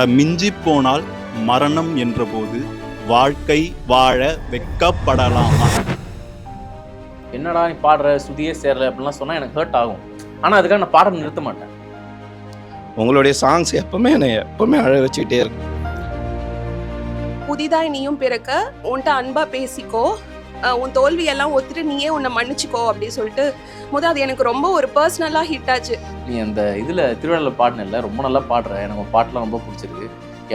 அட மிஞ்சி போனால் மரணம் என்றபோது வாழ்க்கை வாழ வெட்கப்படலாமா? என்னடா நீ பாடுற சுதியே சேரல அப்படிலாம் சொன்னா எனக்கு ஹர்ட் ஆகும். ஆனா அதுக்காக நான் பாட நிறுத்த மாட்டேன். உங்களுடைய சாங்ஸ் எப்பவுமே அழ வச்சுக்கிட்டே இருக்கும். புதிதாய் நீயும் பிறக்க உன்கிட்ட அன்பா பேசிக்கோ, உன் தோல்வியெல்லாம் ஒத்துட்டு நீயே உன்னை மன்னிச்சுக்கோ அப்படின்னு சொல்லிட்டு அது எனக்கு ரொம்ப ஒரு பர்சனலா ஹிட் ஆச்சு. நீ அந்த இதுல திருவிழாவில் பாடினில்ல, ரொம்ப நல்லா பாடுற, எனக்கு உன் பாட்டுலாம் ரொம்ப பிடிச்சிருக்கு.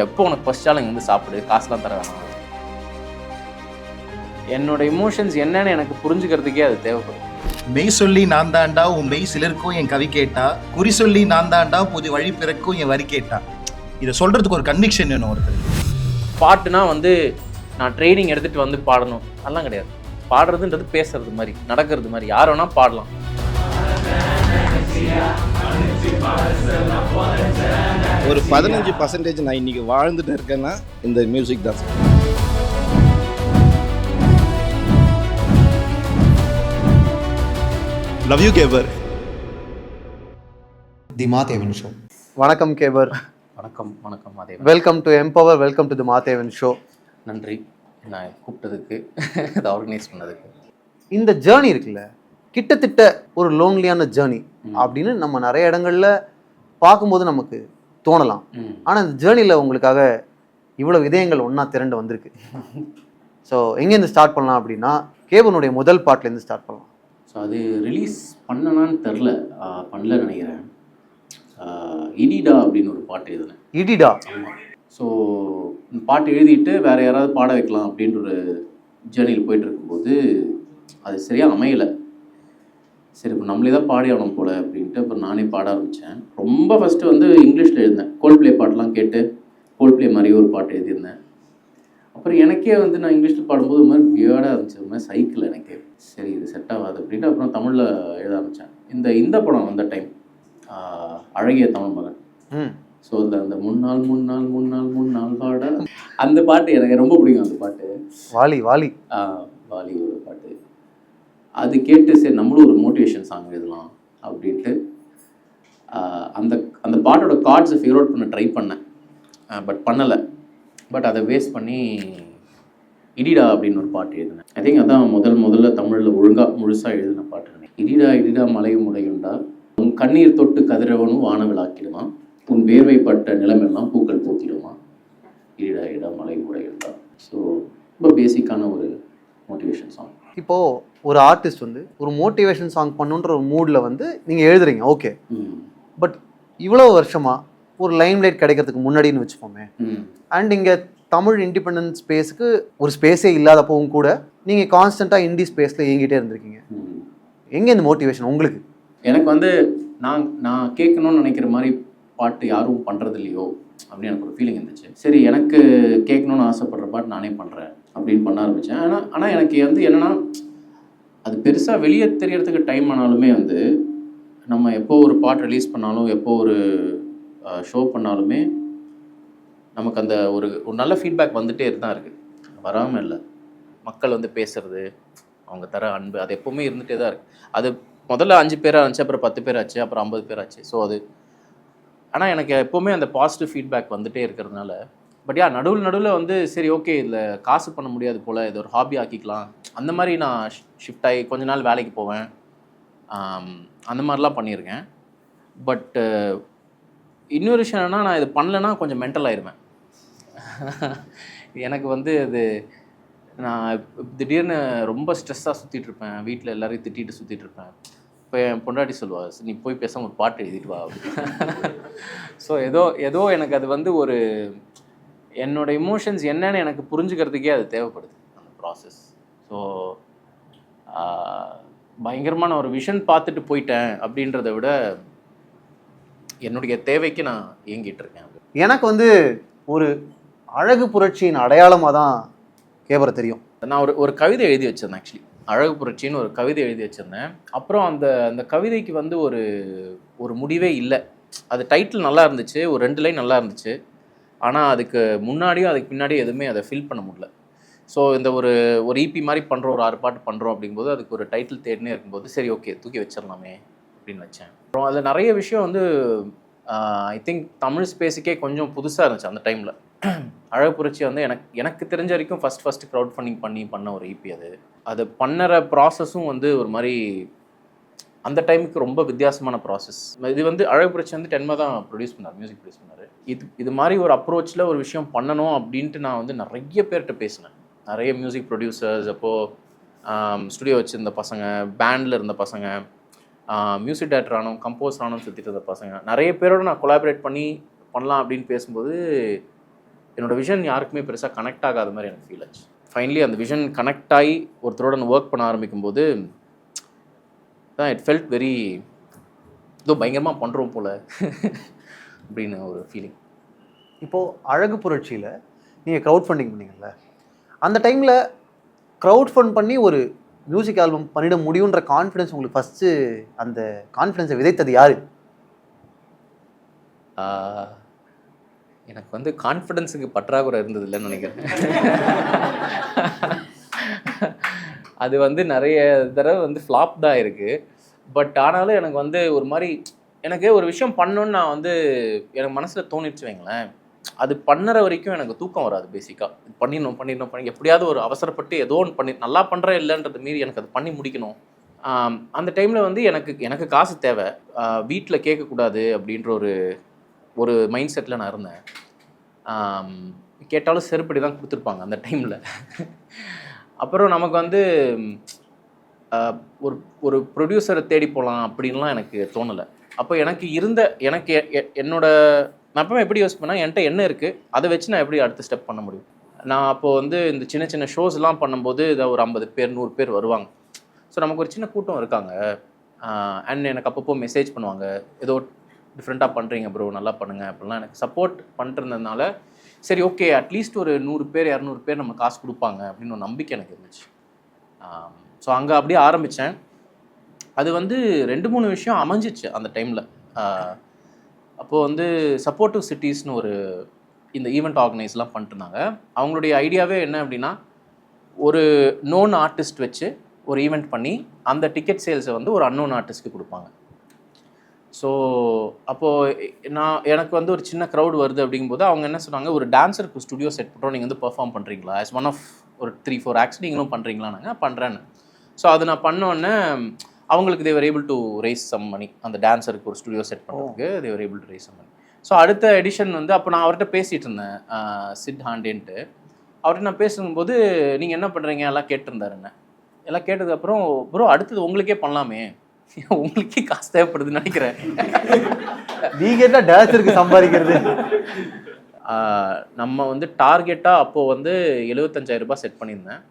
எப்போ உனக்கு ஃபர்ஸ்ட் சேலஞ்ச் வந்து சாப்பிடு, காசுலாம் தர வேணாம். என்னோட இமோஷன்ஸ் என்னன்னு எனக்கு புரிஞ்சுக்கிறதுக்கே அது தேவைப்படும். மெய் சொல்லி நான் தாண்டா உன் மெய் சிலருக்கும் என் கவி கேட்டா, குறி சொல்லி நான் தாண்டா புது வழி பிறக்கும் என் வரி கேட்டா. இதை சொல்றதுக்கு ஒரு கன்விக்ஷன் வேணும் ஒருத்தர். பாட்டுனா வந்து நான் ட்ரைனிங் எடுத்துட்டு வந்து பாடணும் அதெல்லாம் கிடையாது. பாடுறதுன்றது பேசுறது மாதிரி, நடக்கிறது மாதிரி, யார் வேணா பாடலாம். ஒரு 15% நான் இன்னைக்கு வாழ்ந்துட்டு இருக்கேன்னா இந்த மியூசிக் தான். Love you கேபர். The Mahadevan show. வணக்கம் கேபர். வணக்கம் வணக்கம் அதே. Welcome to empower, welcome to the Mahadevan show. நன்றி நான் கூப்பிட்டதுக்கு, இதை ஆர்கனைஸ் பண்ணதுக்கு. இந்த ஜேர்னி இருக்குல்ல, கிட்டத்தட்ட ஒரு லோன்லியான ஜேர்னி அப்படின்னு நம்ம நிறைய இடங்கள்ல பார்க்கும்போது நமக்கு தோணலாம். ஆனால் இந்த ஜேர்னியில் உங்களுக்காக இவ்வளவு இதயங்கள் ஒன்றா திரண்டு வந்திருக்கு. ஸோ எங்கேருந்து ஸ்டார்ட் பண்ணலாம் அப்படின்னா, கேபனுடைய முதல் பாட்டிலேருந்து ஸ்டார்ட் பண்ணலாம். ஸோ அது ரிலீஸ் பண்ணனான்னு தெரில, பண்ணல நினைக்கிறேன். இடிடா அப்படின்னு ஒரு பாட்டு எழுதினேன். இடிடா. ஸோ இந்த பாட்டு எழுதிட்டு வேறு யாராவது பாட வைக்கலாம் அப்படின்ற ஒரு ஜேர்னியில் போயிட்டு இருக்கும்போது அது சரியாக அமையலை. சரி இப்போ நம்மளே தான் பாடி ஆகணும் போல் அப்படின்ட்டு அப்புறம் நானே பாட ஆரம்பித்தேன். ரொம்ப ஃபஸ்ட்டு வந்து இங்கிலீஷில் எழுதினேன். கோல்ட்ப்ளே பாட்டெலாம் கேட்டு கோல்ட்ப்ளே மாதிரியே ஒரு பாட்டு எழுதியிருந்தேன். அப்புறம் எனக்கே வந்து நான் இங்கிலீஷில் பாடும்போது ஒரு மாதிரி வியர்டாக இருந்துச்சு, ஒரு மாதிரி சைக்கிள் எனக்கே. சரி இது செட் ஆகாது அப்படின்ட்டு அப்புறம் தமிழில் எழுத ஆரம்பித்தேன். இந்த படம் வந்த டைம் அழகிய தமிழ் மகன். ஸோ அதில் அந்த முன்னாள் முன்னாள் முன்னாள் முன்னாள் பாட அந்த பாட்டு எனக்கு ரொம்ப பிடிக்கும். அந்த பாட்டு வாலி வாலி வாலி ஒரு பாட்டு. அது கேட்டு சரி நம்மளும் ஒரு மோட்டிவேஷன் சாங் எழுதலாம் அப்படின்ட்டு அந்த அந்த பாட்டோட கார்ட்ஸை ஃபிகர் அவுட் பண்ண ட்ரை பண்ணேன். பட் பண்ணலை. பட் அதை வேஸ்ட் பண்ணி இடிடா அப்படின்னு ஒரு பாட்டு எழுதினேன். ஐ திங்க் அதான் முதல்ல தமிழில் முழுசாக எழுதின பாட்டு. இடிடா இடிடா மலையும் முறையுண்டா, உன் கண்ணீர் தொட்டு கதிரவனும் வானவிலாக்கிடுமா, உன் வேர்வைப்பட்ட நிலமெல்லாம் பூக்கள் பூத்திடுமா, இடிடா இடிடா மலை முறையுண்டா. ஸோ ரொம்ப பேசிக்கான ஒரு மோட்டிவேஷன் சாங். இப்போது ஒரு ஆர்டிஸ்ட் வந்து ஒரு மோட்டிவேஷன் சாங் பண்ணுன்ற ஒரு மூடில் வந்து நீங்கள் எழுதுறீங்க, ஓகே. பட் இவ்வளோ வருஷமாக ஒரு லைம் லைட் கிடைக்கிறதுக்கு முன்னாடின்னு வச்சுப்போமே, அண்ட் இங்கே தமிழ் இண்டிபெண்டன்ஸ் ஸ்பேஸுக்கு ஒரு ஸ்பேஸே இல்லாதப்பவும் கூட நீங்கள் கான்ஸ்டண்ட்டாக இண்டி ஸ்பேஸில் இயங்கிட்டே இருந்திருக்கீங்க. எங்கே இந்த மோட்டிவேஷன் உங்களுக்கு? எனக்கு வந்து நான் கேட்கணும்னு நினைக்கிற மாதிரி பாட்டு யாரும் பண்ணுறது இல்லையோ அப்படின்னு எனக்கு ஒரு ஃபீலிங் இருந்துச்சு. சரி எனக்கு கேட்கணுன்னு ஆசைப்படுற பாட்டு நானே பண்ணுறேன் அப்படின்னு பண்ண ஆரம்பித்தேன். ஆனால் எனக்கு வந்து என்னென்னா, அது பெருசாக வெளியே தெரியறதுக்கு டைம் ஆனாலுமே வந்து நம்ம எப்போ ஒரு பாட்டு ரிலீஸ் பண்ணாலும், எப்போ ஒரு ஷோ பண்ணாலுமே நமக்கு அந்த ஒரு நல்ல ஃபீட்பேக் வந்துகிட்டே தான் இருக்குது, வராமல் இல்லை. மக்கள் வந்து பேசுகிறது, அவங்க தர அன்பு, அது எப்போவுமே இருந்துகிட்டே தான் இருக்குது. அது முதல்ல 5 பேராக இருந்துச்சு, அப்புறம் 10 பேர் ஆச்சு, அப்புறம் 50 பேர் ஆச்சு. ஸோ அது ஆனால் எனக்கு எப்போவுமே அந்த பாசிட்டிவ் ஃபீட்பேக் வந்துகிட்டே இருக்கிறதுனால. பட் நடுவில் வந்து சரி ஓகே இதில் காசு பண்ண முடியாது போல், இது ஒரு ஹாபி ஆக்கிக்கலாம், அந்த மாதிரி நான் ஷிஃப்ட் ஆகி கொஞ்ச நாள் வேலைக்கு போவேன், அந்த மாதிரிலாம் பண்ணியிருக்கேன். பட் இன்னொரு விஷயம் என்னென்னா, நான் இது பண்ணலைன்னா கொஞ்சம் மென்டல் ஆயிடுவேன். எனக்கு வந்து அது நான் திடீர்னு ரொம்ப ஸ்ட்ரெஸ்ஸாக சுற்றிட்டு இருப்பேன், வீட்டில் எல்லாரையும் திட்டிகிட்டு சுற்றிட்டு இருப்பேன். இப்போ என் பொண்டாட்டி சொல்லுவாள், நீ போய் பேசாமல் ஒரு பாட்டு எழுதிட்டு வா அப்படின்னு. ஸோ ஏதோ எனக்கு அது வந்து ஒரு என்னோடய இமோஷன்ஸ் என்னன்னு எனக்கு புரிஞ்சுக்கிறதுக்கே அது தேவைப்படுது அந்த ப்ராசஸ். ஸோ பயங்கரமான ஒரு விஷன் பார்த்துட்டு போயிட்டேன் அப்படின்றத விட என்னுடைய தேவைக்கு நான் இயங்கிட்டு இருக்கேன். எனக்கு வந்து ஒரு அழகு புரட்சியின் அடையாளமாக தான் கேபரை தெரியும். நான் ஒரு கவிதை எழுதி வச்சிருந்தேன். ஆக்சுவலி அழகு புரட்சின்னு ஒரு கவிதை எழுதி வச்சுருந்தேன். அப்புறம் அந்த கவிதைக்கு வந்து ஒரு முடிவே இல்லை. அது டைட்டில் நல்லா இருந்துச்சு, ஒரு 2 லைன் நல்லா இருந்துச்சு. ஆனால் அதுக்கு முன்னாடியும் அதுக்கு பின்னாடியும் எதுவுமே அதை ஃபில் பண்ண முடியல. ஸோ இந்த ஒரு ஈபி மாதிரி பண்ணுறோம், ஒரு 6 பாட்டு பண்ணுறோம் அப்படிங்கும்போது அதுக்கு ஒரு டைட்டில் தேடினே இருக்கும்போது சரி ஓகே தூக்கி வச்சிடலாமே அப்படின்னு வச்சேன். அப்புறம் அதில் நிறைய விஷயம் வந்து ஐ திங்க் தமிழ் ஸ்பேஸுக்கே கொஞ்சம் புதுசாக இருந்துச்சு அந்த டைமில். அழகுப்புரட்சி வந்து எனக்கு தெரிஞ்ச வரைக்கும் ஃபஸ்ட்டு க்ரௌட் ஃபண்டிங் பண்ண ஒரு EP அது பண்ணுற ப்ராசஸும் வந்து ஒரு மாதிரி அந்த டைமுக்கு ரொம்ப வித்தியாசமான ப்ராசஸ். இது வந்து அழகுப்புரட்சி வந்து டென்மா தான் ப்ரொடியூஸ் பண்ணார், மியூசிக் ப்ரொடியூஸ் பண்ணார். இது மாதிரி ஒரு அப்ரோச்சில் ஒரு விஷயம் பண்ணணும் அப்படின்ட்டு நான் வந்து நிறைய பேர்கிட்ட பேசினேன். நிறைய மியூசிக் ப்ரொடியூசர்ஸ், அப்போது ஸ்டுடியோ வச்சுருந்த பசங்க, பேண்டில் இருந்த பசங்க, மியூசிக் டைரக்டர் ஆனோம், கம்போசர் ஆனோம், சுற்றிட்டு இருந்த பசங்க, நிறைய பேரோட நான் கொலாபரேட் பண்ணலாம் அப்படின்னு பேசும்போது என்னோடய விஷன் யாருக்குமே பெருசாக கனெக்ட் ஆகாத மாதிரி எனக்கு ஃபீல் ஆச்சு. ஃபைனலி அந்த விஷன் கனெக்ட் ஆகி ஒருத்தரோட நான் ஒர்க் பண்ண ஆரம்பிக்கும்போது தான் இட் ஃபெல்ட் வெரி ஏதோ பயங்கரமாக பண்ணுறோம் போல் அப்படின்னு ஒரு ஃபீலிங். இப்போது அழகு புரட்சியில் நீங்கள் க்ரௌட் ஃபண்டிங் பண்ணீங்கல்ல, அந்த டைமில் க்ரௌட் ஃபண்ட் பண்ணி ஒரு மியூசிக் ஆல்பம் பண்ணிட முடியுன்ற கான்ஃபிடன்ஸ் உங்களுக்கு ஃபஸ்ட்டு அந்த கான்ஃபிடன்ஸை விதைத்தது யார்? எனக்கு வந்து கான்ஃபிடென்ஸுக்கு பற்றாக்குறை இருந்தது இல்லைன்னு நினைக்கிறேன். அது வந்து நிறைய தடவை வந்து ஃப்ளாப் தான் இருக்குது. பட் ஆனாலும் எனக்கு வந்து ஒரு மாதிரி எனக்கு ஒரு விஷயம் பண்ணணுன்னு நான் வந்து எனக்கு மனசில் தோணிடுச்சு வைங்களேன், அது பண்ணுற வரைக்கும் எனக்கு தூக்கம் வராது. பேசிக்காக பண்ணிடணும் எப்படியாவது ஒரு அவசரப்பட்டு ஏதோ ஒன்று பண்ணி நல்லா பண்ணுறேன் இல்லைன்றது மீறி எனக்கு அது பண்ணி முடிக்கணும். அந்த டைமில் வந்து எனக்கு காசு தேவை, வீட்டில் கேட்கக்கூடாது அப்படின்ற ஒரு மைண்ட் செட்டில் நான் இருந்தேன். கேட்டாலும் செருப்படி தான் கொடுத்துருப்பாங்க அந்த டைமில். அப்புறம் நமக்கு வந்து ஒரு ப்ரொடியூசரை தேடி போகலாம் அப்படின்லாம் எனக்கு தோணலை. அப்போ எனக்கு என்னோட நான் எப்பவுமே எப்படி யோசிப்பேன்னா, என்கிட்ட என்ன இருக்குது அதை வச்சு நான் எப்படி அடுத்த ஸ்டெப் பண்ண முடியும். நான் அப்போது வந்து இந்த சின்ன சின்ன ஷோஸ்லாம் பண்ணும்போது இதை ஒரு 50 பேர் 100 பேர் வருவாங்க. ஸோ நமக்கு ஒரு சின்ன கூட்டம் இருக்காங்க. அண்ட் எனக்கு அப்பப்போ மெசேஜ் பண்ணுவாங்க, ஏதோ டிஃப்ரெண்ட்டாக பண்ணுறீங்க ப்ரோ, நல்லா பண்ணுங்கள் அப்படிலாம் எனக்கு சப்போர்ட் பண்ணிருந்ததுனால சரி ஓகே அட்லீஸ்ட் ஒரு 100 பேர் 200 பேர் நம்ம காசு கொடுப்பாங்க அப்படின்னு ஒரு நம்பிக்கை எனக்கு இருந்துச்சு. ஸோ அங்கே அப்படியே ஆரம்பித்தேன். அது வந்து 2-3 விஷயம் அமைஞ்சிச்சு அந்த டைமில். அப்போது வந்து சப்போர்ட்டிவ் சிட்டிஸ்னு இந்த ஈவெண்ட் ஆர்கனைஸ்லாம் பண்ணிட்டுருந்தாங்க. அவங்களுடைய ஐடியாவே என்ன அப்படின்னா, ஒரு நோன் ஆர்டிஸ்ட் வச்சு ஒரு ஈவெண்ட் பண்ணி அந்த டிக்கெட் சேல்ஸை வந்து ஒரு அன்னோன் ஆர்டிஸ்ட்க்கு கொடுப்பாங்க. ஸோ அப்போது எனக்கு வந்து ஒரு சின்ன க்ரௌட் வருது அப்படிங்கும்போது அவங்க என்ன சொன்னாங்க, ஒரு டான்ஸருக்கு ஸ்டுடியோ செட் பண்ணுறோம், நீங்கள் வந்து பெர்ஃபார்ம் பண்ணுறீங்களா, ஆஸ் ஒன் ஆஃப் ஒரு 3-4 ஆக்ட்ஸ் நீங்களும் பண்ணுறீங்களான்னாங்க. பண்ணுறேன்னு. ஸோ அது நான் பண்ணோன்னே அவங்களுக்கு they were able to raise some money. அந்த டான்ஸருக்கு ஒரு ஸ்டுடியோ செட் பண்ணுறதுக்கு they were able to raise some money. So அடுத்த எடிஷன் வந்து அப்போ நான் அவர்கிட்ட பேசிகிட்டு இருந்தேன், சிட் ஹாண்டேன்ட்டு. அவர்கிட்ட நான் பேசும்போது நீங்கள் என்ன பண்ணுறீங்க எல்லாம் கேட்டிருந்தாரு. என்ன எல்லாம் கேட்டதுக்கப்புறம் ப்ரோ அடுத்தது உங்களுக்கே பண்ணலாமே, உங்களுக்கே காசு தேவைப்படுதுன்னு நினைக்கிறேன். நீங்க டான்ஸருக்கு சம்பாதிக்கிறது. நம்ம வந்து டார்கெட்டாக அப்போது வந்து 75,000 ரூபாய் செட் பண்ணியிருந்தேன்.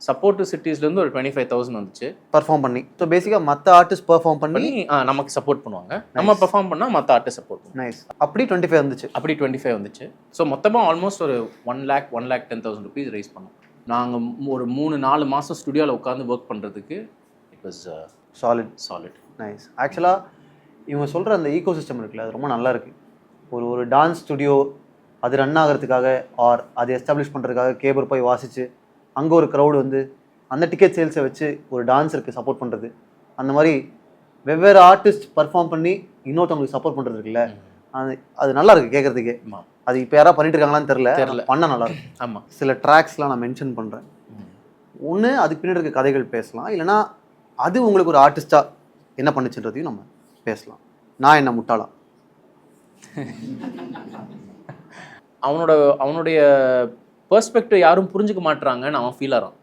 சப்போர்ட்டிவ் சிட்டிஸ்லேருந்து ஒரு 25,000 வந்துச்சு பர்ஃபார்ம் பண்ணி. ஸோ பேசிக்காக மற்ற ஆர்டிஸ்ட் பர்ஃபார்ம் பண்ணி நமக்கு சப்போர்ட் பண்ணுவாங்க, நம்ம பெர்ஃபார்ம் பண்ணால் மற்ற ஆர்டிஸ்ட் சப்போர்ட் பண்ணுவோம். நைஸ். அப்படி 25 வந்துச்சு. அப்படி 25 வந்துச்சு. ஸோ மொத்தமாக ஆல்மோஸ்ட் ஒரு 1,10,000 rupees ரைஸ் பண்ணோம். நாங்கள் ஒரு 3-4 மாதம் ஸ்டுடியோவில் உட்காந்து ஒர்க் பண்ணுறதுக்கு இட் வாஸ் சாலிட். நைஸ். ஆக்சுவலாக இவங்க சொல்கிற அந்த ஈகோ சிஸ்டம் இருக்குல்ல, அது ரொம்ப நல்லா இருக்குது. ஒரு டான்ஸ் ஸ்டுடியோ அது ரன் ஆகிறதுக்காக ஆர் அதை எஸ்டாப்ளிஷ் பண்ணுறதுக்காக கேபர் போய் வாசித்து அங்கே ஒரு க்ரௌடு வந்து அந்த டிக்கெட் சேல்ஸை வச்சு ஒரு டான்ஸருக்கு சப்போர்ட் பண்ணுறது, அந்த மாதிரி வெவ்வேறு ஆர்டிஸ்ட் பர்ஃபார்ம் பண்ணி இன்னொருத்தவங்களுக்கு சப்போர்ட் பண்ணுறது இருக்குல்ல, அது நல்லா இருக்குது கேட்குறதுக்கே. அது இப்போ யாராவது பண்ணிட்டு இருக்காங்களான்னு தெரியல, பண்ண நல்லாயிருக்கு. ஆமாம். சில ட்ராக்ஸ்லாம் நான் மென்ஷன் பண்ணுறேன். ஒன்று அதுக்கு பின்னாடி இருக்க கதைகள் பேசலாம், இல்லைனா அது உங்களுக்கு ஒரு ஆர்டிஸ்டாக என்ன பண்ணுச்சுன்றதையும் நம்ம பேசலாம். நான் என்ன முட்டாளா? அவனுடைய பெர்ஸ்பெக்டிவ் யாரும் புரிஞ்சுக்க மாட்டுறாங்கன்னு அவன் ஃபீல் ஆகிறான்.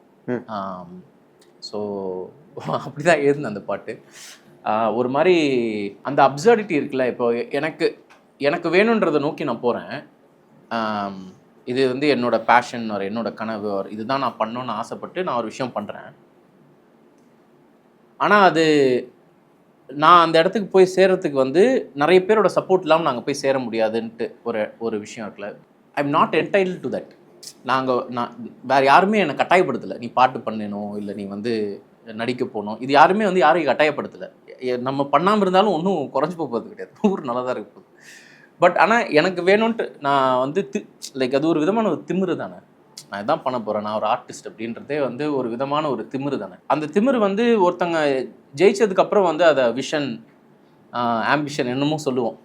ஸோ அப்படி தான் எழுதுனேன் அந்த பாட்டு. ஒரு மாதிரி அந்த அப்சர்டிட்டி இருக்குல்ல, இப்போ எனக்கு வேணுன்றதை நோக்கி நான் போகிறேன். இது வந்து என்னோட பேஷன் ஒரு என்னோட கனவு ஒரு இதுதான் நான் பண்ணணுன்னு ஆசைப்பட்டு நான் ஒரு விஷயம் பண்ணுறேன். ஆனால் அது நான் அந்த இடத்துக்கு போய் சேர்கிறதுக்கு வந்து நிறைய பேரோட சப்போர்ட் இல்லாமல் நாங்கள் போய் சேர முடியாதுன்ட்டு ஒரு விஷயம் இருக்குல்ல. I am not entitle to that. நான் வேறு யாருமே என்னை கட்டாயப்படுத்தலை, நீ பாட்டு பண்ணணும் இல்லை நீ வந்து நடிக்க போகணும், இது யாருமே வந்து யாரையும் கட்டாயப்படுத்தலை. நம்ம பண்ணாமல் இருந்தாலும் ஒன்றும் குறைஞ்சி போகிறது கிடையாது, ஊர் நல்லா தான் இருக்க போகுது. பட் ஆனால் எனக்கு வேணும்ன்ட்டு நான் வந்து லைக் அது ஒரு விதமான ஒரு திமிரு தானே, நான் இதான் பண்ண போகிறேன், நான் ஒரு ஆர்டிஸ்ட் அப்படின்றதே வந்து ஒரு விதமான ஒரு திமிரு தானே. அந்த திமிரு வந்து ஒருத்தங்க ஜெயிச்சதுக்கப்புறம் வந்து அதை விஷன் ஆம்பிஷன் என்னமோ சொல்லுவோம்,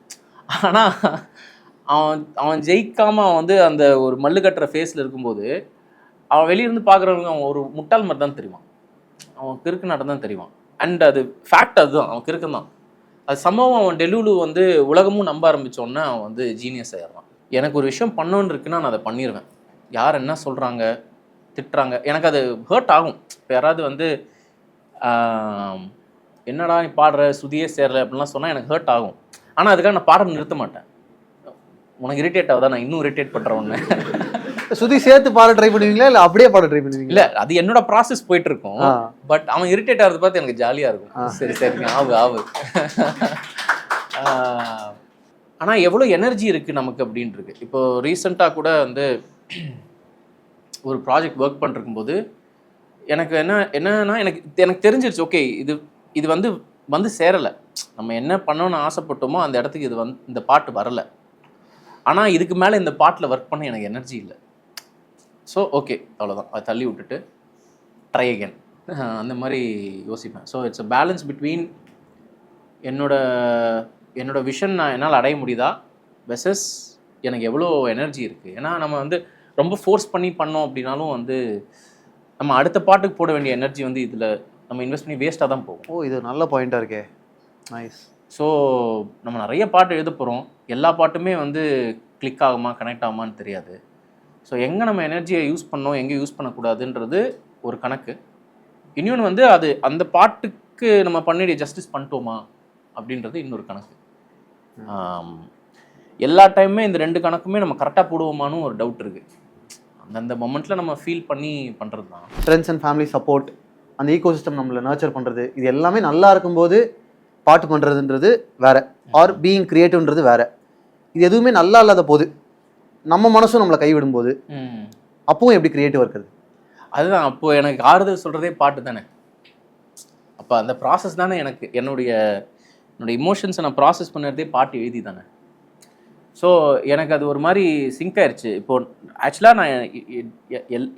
ஆனால் அவன் ஜெயிக்காமல் அவன் வந்து அந்த ஒரு மல்லு கட்டுற ஃபேஸில் இருக்கும்போது அவன் வெளியிருந்து பார்க்குறவங்க அவன் ஒரு முட்டாள் மாதிரி தான் தெரியுவான், அவன் கிறுக்கு நாட்டம் தான் தெரியுவான். அண்ட் அது ஃபேக்ட், அதுதான், அவன் கிறுக்கு தான். அது சம்பவம் அவன் டெலுலு வந்து உலகமும் நம்ப ஆரம்பித்தோன்னே அவன் வந்து ஜீனியஸ் ஆயிடுறான். எனக்கு ஒரு விஷயம் பண்ணணுன்னு இருக்குன்னா நான் அதை பண்ணிடுவேன். யார் என்ன சொல்கிறாங்க திட்டுறாங்க எனக்கு அது ஹர்ட் ஆகும். இப்போ யாராவது வந்து என்னடா நீ பாடுற சுதியே சேரல அப்படின்லாம் சொன்னால் எனக்கு ஹர்ட் ஆகும். ஆனால் அதுக்காக நான் பாட நிறுத்த மாட்டேன். உனக்கு இரிட்டேட் ஆகுதா, நான் இன்னும் இரிட்டேட் பண்ணுறேன் ஒன்று. சுதி சேர்த்து பாட ட்ரை பண்ணுவீங்களா இல்லை அப்படியே பாட ட்ரை பண்ணுவீங்களா? இல்லை, அது என்னோட ப்ராசஸ் போயிட்டு இருக்கும். பட் அவன் இரிட்டேட் ஆகிறது பார்த்து எனக்கு ஜாலியாக இருக்கும். சரி சரிங்க ஆவு ஆனால் எவ்வளோ எனர்ஜி இருக்குது நமக்கு அப்படின்ட்டு இருக்கு. இப்போ ரீசெண்டாக கூட வந்து ஒரு ப்ராஜெக்ட் ஒர்க் பண்ணிருக்கும்போது எனக்கு என்னன்னா எனக்கு தெரிஞ்சிருச்சு, ஓகே இது வந்து சேரலை, நம்ம என்ன பண்ணணும்னு ஆசைப்பட்டோமோ அந்த இடத்துக்கு இது வந்து இந்த பாட்டு வரலை. ஆனால் இதுக்கு மேலே இந்த பாட்டில் ஒர்க் பண்ண எனக்கு எனர்ஜி இல்லை. ஸோ ஓகே அவ்வளோதான், அதை தள்ளி விட்டுட்டு ட்ரை அகேன் அந்த மாதிரி யோசிப்பேன். So it's a balance between என்னோட விஷன் நான் என்னால் அடைய முடியுதா வெர்சஸ் எனக்கு எவ்வளோ எனர்ஜி இருக்குது. ஏன்னா நம்ம வந்து ரொம்ப ஃபோர்ஸ் பண்ணோம் அப்படின்னாலும் வந்து நம்ம அடுத்த பாட்டுக்கு போட வேண்டிய எனர்ஜி வந்து இதில் நம்ம இன்வெஸ்ட் பண்ணி வேஸ்ட்டாக தான் போகும். ஓ, இது நல்ல பாயிண்டாக இருக்கே, நைஸ். ஸோ நம்ம நிறைய பாட்டு எழுத போகிறோம், எல்லா பாட்டுமே வந்து கிளிக் ஆகுமா கனெக்ட் ஆகுமான்னு தெரியாது. ஸோ எங்கே நம்ம எனர்ஜியை யூஸ் பண்ணோம் எங்கே யூஸ் பண்ணக்கூடாதுன்றது ஒரு கணக்கு. இன்னொன்று வந்து அது அந்த பாட்டுக்கு நம்ம பண்ணிய ஜஸ்டிஸ் பண்ணிட்டோமா அப்படின்றது இன்னொரு கணக்கு. எல்லா டைமுமே இந்த ரெண்டு கணக்குமே நம்ம கரெக்டாக போடுவோமான்னு ஒரு டவுட் இருக்குது. அந்தந்த மொமெண்ட்டில் நம்ம ஃபீல் பண்ணி பண்ணுறது தான். ஃப்ரெண்ட்ஸ் அண்ட் ஃபேமிலி சப்போர்ட், அந்த ஈகோசிஸ்டம் நம்மளை நர்ச்சர் பண்ணுறது, இது எல்லாமே நல்லா இருக்கும்போது பாட்டு பண்ணுறதுன்றது வேறு, ஆர் பீயிங் க்ரியேட்டிவ்ன்றது வேறு. இது எதுவுமே நல்லா இல்லாத போது நம்ம மனசும் நம்மளை கைவிடும்போது அப்பவும் எப்படி க்ரியேட்டிவ் இருக்கிறது? அதுதான், அப்போது எனக்கு ஆறுதல் சொல்கிறதே பாட்டு தானே. அப்போ அந்த ப்ராசஸ் தானே எனக்கு என்னுடைய இமோஷன்ஸை நான் ப்ராசஸ் பண்ணுறதே பாட்டு எழுதி தானே. ஸோ எனக்கு அது ஒரு மாதிரி சிங்க் ஆயிடுச்சு. இப்போது ஆக்சுவலாக நான்